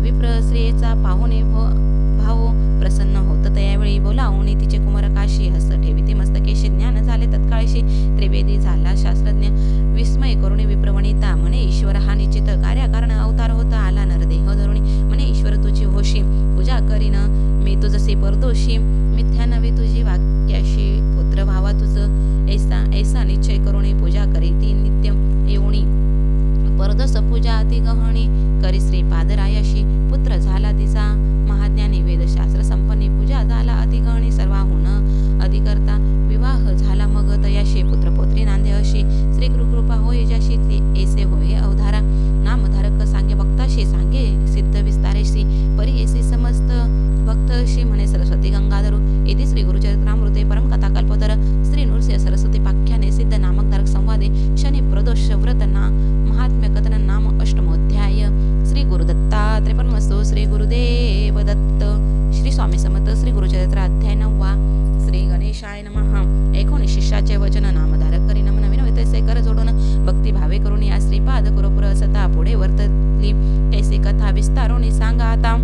विप्रश्रियेचा पाहुणे भाव प्रसन्न होत तयावेळी बोलावून तिचे कुमारकाशी हस्त ठेविते मस्तकेशी ज्ञान झाले तत्काळशी त्रिवेदी झाला शास्त्रज्ञ विस्मय करुणी विप्रवणिता म्हणे ईश्वर हा निश्चित कार्यकारण अवतार होता आला नरदेह धरुणी म्हणे ईश्वर तुझी होशी पूजा करीन मी तुझसे परदोषी मिथ्या नव्हे तुझी वाक्याशी पुत्र भावा तुझ ऐसा निश्चय करुणी पूजा करीती नित्य येऊणी परदोष पूजा अति गहणी करी श्रीपादरायाशी पुत्र झाला तिचा महाज्ञानी वेदशास्त्र संपन्नी पूजा झाला अति गहणी सर्वाहून अधिकर्ता विवाह झाला मग तयाशी पुत्रपौत्री नांदे अशी श्री गुरुकृपा होय ज्याशी ऐसे होय अवधारा नामधारक सांगे भक्ताशी सांगे सिद्ध विस्तारेशी परी ऐसी समस्त भक्तशी म्हणे सरस्वती गंगाधरू इति श्री गुरुचरित्रामृते परमकथा कल्पतर श्री नृसिंह सरस्वती पाख्याने सिद्ध नामकधारक संवादे शनी प्रदोष व्रत महात्म्य कथन नाम अष्टमोध्याय श्री गुरुदत्ता त्रिपन्नमस्तु श्री गुरुदेव दत्त श्री स्वामी समर्थ श्री गुरुचरित्र अध्याय 9 श्री गणेशाय नमः 19 शिष्याचे वचन नामधारक करी नमन विनवितसे कर जोडून भक्ती भावे करून या श्रीपाद गुरुपुर असता पुढे वर्तली कैसे कथा विस्तारोनी सांगा आता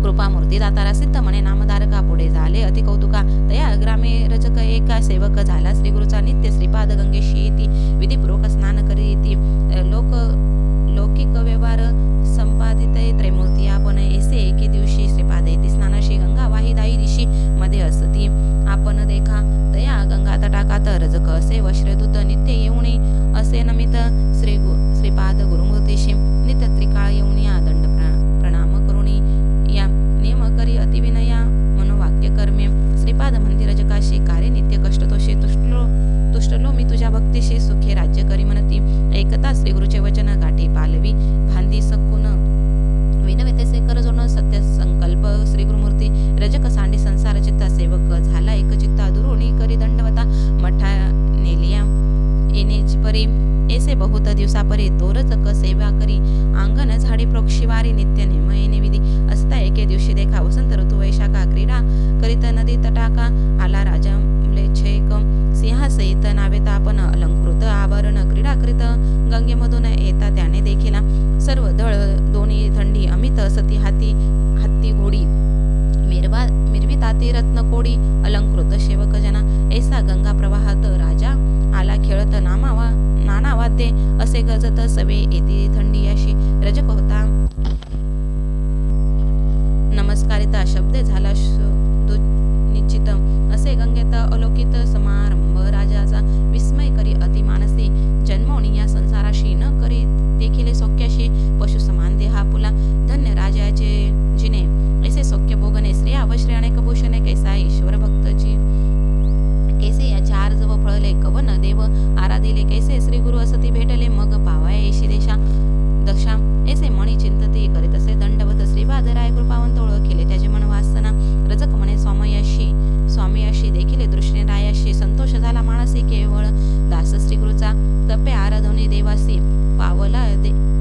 कृपा मूर्ती दातारा सिद्ध म्हणे नामधारका पुढे झाले अति कौतुका तया ग्रामे रचक एका सेवक झाला श्री गुरुचा नित्य श्रीपाद गंगेशी येती विधिपूर्वक स्नान करीती लौकिक व्यवहार संपा ऐसे एके दिवशी श्रीपाद येती स्नानाशी गंगा वाही दाई दिशी मध्ये असती आपण देखा तया गंगा तटाकात रजक असे वश्रदूत नित्य येऊनी असे नमित श्रीपाद गुरुमूर्तीशी नित्य त्रिकाळ येऊनी दंड प्रणाम करुणी या नियम करी अतिविनया मनोवाक्य कर्मे श्रीपाद म्हणती रजकाशी कार्य नित्य कष्टतोषी तुष्टलो मी तुझ्या भक्तीशी सुखे राज्य करी म्हणती एकता श्री गुरुचे वचन गाठी पालवी भांदी सकुन विनवितेसे कर जोडून सत्य संकल्प श्री गुरुमूर्ती रजक सांडी संसार चित्ता सेवक झाला एक चित्ता दुरुणी करी दंडवता मठा नेलिया येण्याची परी ऐसे बहुत दिवसापरी तोरचक सेवा करी अंगण झाडी प्रोक्षिवारी नित्य नेमयने विधी असता एके दिवशी देखा वसंत ऋतू वैशाखा क्रीडा करीत नदी तटाका आला राजा म्लेच्छेक सिंहासहित नावेत आपण अलंकृत आवरण क्रीडा करीत गंगेमधून येता त्याने देखील सर्व दळ दोन्ही थंडी अमित सती हत्ती घोडी मिरविताती रत्न कोडी अलंकृत सेवक जना ऐसा गंगा प्रवाहात राजा आला खेळत नाना वाद्ये असे गजत सवे येती थंडी अशी रजक होता नमस्कारिता शब्द झाला निश्चित असे गंगेत अलौकित समारंभ राजाचा विस्मय करी अतिमानसी जन्मोनी या संसाराशी न करी देखील सौख्याशी पशु समान देहा पुला धन्य राजाचे जिने ऐसे सौख्य भोगणे श्रेय अवश्रेय अनेक भूषणे कैसा ईश्वर भक्तची कैसे या चार जव फळले कवन देव आराधिले कैसे श्री गुरु असती भेटले मग पावाय ऐशी दशा ऐसे मणी चिंतती करीत असे दंडवत श्रीपादराय कृपावंत ओळखिले त्याचे मन वासना रजक म्हणे स्वामीयाशी देखील दृष्टीने रायाशी संतोष झाला मानसी केवळ दास श्री गुरुचा तपे आराधनी देवासी पावला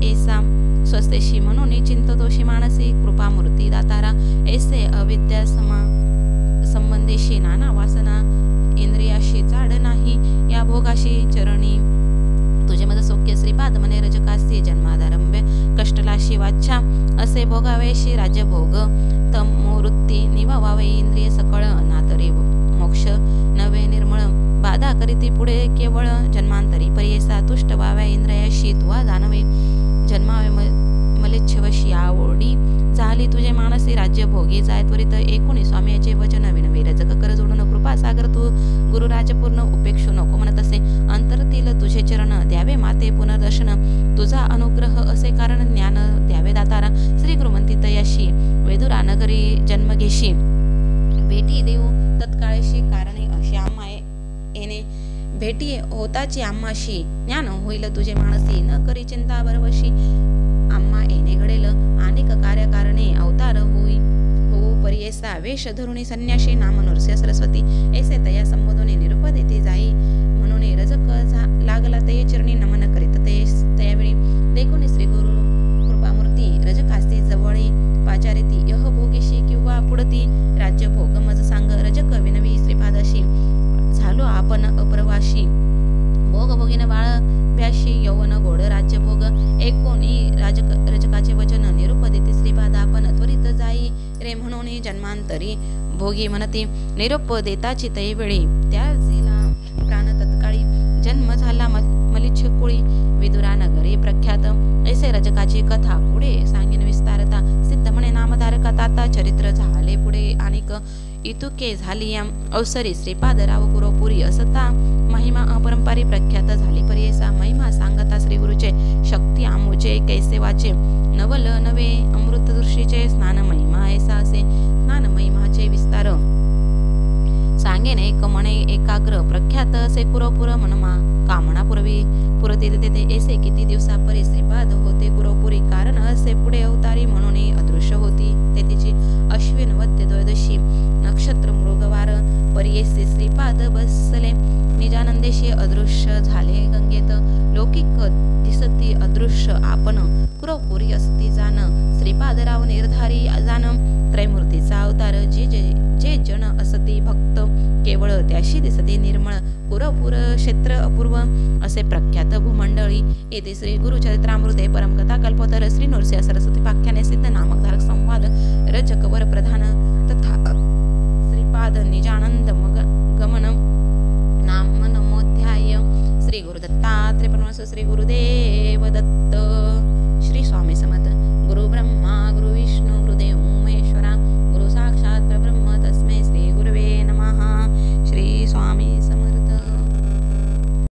ऐसा स्वस्तेशी म्हणून चिंततोषी मानसी कृपामूर्ती दातारा ऐसे अविद्या संबंधीशी नाना वासना इंद्रियाशी चाड नाही या भोगाशी चरणी तुझे मज सौख्य श्रीपाद मने रजकासी जन्मादारंभे कष्टलाशी वाच्छा असे भोगावेशी राज्य भोग तमोवृत्ती निवावे इंद्रिय सकळ नातरी मोक्ष नवे निर्मळ बाधा करीती पुढे केवळ जन्मांतरी पर्येसा तुष्ट व्हाव्या इंद्रियाशी तुवा जाणवे जन्मावे मलेच्छवशी आवडी झाली तुझे मानसी राज्य भोगी जाय त्वरित एकूणी स्वामीयाचे वचन विनवे रजक कर जोडून कृपा सागर तू गुरुराजपूर्ण उपेक्षू नको म्हणत असे अंतरतील तुझे चरण द्यावे माते पुनर्दर्शन तुझा अनुग्रह असे कारण ज्ञान द्यावे दातारा श्री गुरुमंती तयाशी वेदुरा नगरी जन्म घेशी भेटी देऊ तत्काळशी कारणे अशी आम्हा येणे भेटी होताची आम्हाशी ज्ञान होईल तुझे मानसी न करी चिंता बरवशी आम्हा येणे घडेल अनेक कार्यकारणे अवतार होई हो पर्येसा वेश धरुणी संन्याशी नाम नृस्य सरस्वती ऐसे तया संबोधने निरूप देते जाई म्हणून रजक लागला ते चरणी नमन करीत ते त्यावेळी देखून श्री गुरु कृपामूर्ती रजकास्ती जवळी पाचारिती यह भोगेशी किंवा पुढती राज्य भोग मज सांग रजक विनवी श्रीपादाशी झालो आपण अप्रवाशी भोग भोगिन बाळ व्याशी यौवन गोड राज्य भोग एकोणी रजकाचे वचन निरूप देते श्रीपाद आपण त्वरित जाई रे म्हणून जन्मांतरी भोगी म्हणती निरूप देताची तैवेळी त्या जिला प्राण तत्काळी जन्म झाला मलिच्छ कुळी विदुरा नगरी प्रख्यात ऐसे रजकाची कथा पुढे सांगेन विस्तारता सिद्ध म्हणे नामधारका ताता चरित्र झाले पुढे अनेक इतुके झाली अवसरी श्रीपादराव गुरुपुरी असता महिमा अपरंपारी प्रख्यात झाली पर्येसा महिमा सांगता श्री गुरुचे शक्ती आमुचे कैसे वाचे नवल नवे अमृत दृष्टीचे स्नान महिमा ऐसा असे स्नान महिमाचे विस्तार सांगेन एक म्हणे एकाग्र प्रख्यात असे कुरपुर मनमा कामना पुरती तेथे ऐसे किती दिवसापरी श्रीपाद होते गुरुपुरी कारण असे पुढे अवतारी म्हणून अदृश्य होती तेथेची अश्विन वद्य द्वादशी नक्षत्र मृगवार पर्येसी श्रीपाद बसले निजानंदेशी अदृश्य झाले गंगेत लौकिक दिसती अदृश्य आपण कुरपुरी असती जाण श्रीपादराव निर्धारी जाण त्रैमूर्तीचा अवतार जे जन असती भक्त केवळ त्याशी दिसते निर्मळ पुरपुर क्षेत्र अपूर्व असे प्रख्यात भूमंडळी येथे श्री गुरुचरित्रामृते परमकथा कल्पोत्तर श्री नृसिंह सरस्वती पाख्याने सिद्ध नामकधारक संवाद रजक वर प्रधान तथा श्रीपाद निजानंद गमन नाम नमोध्याय श्री गुरुदत्तात्रेय परमहंस श्री गुरुदेव दत्त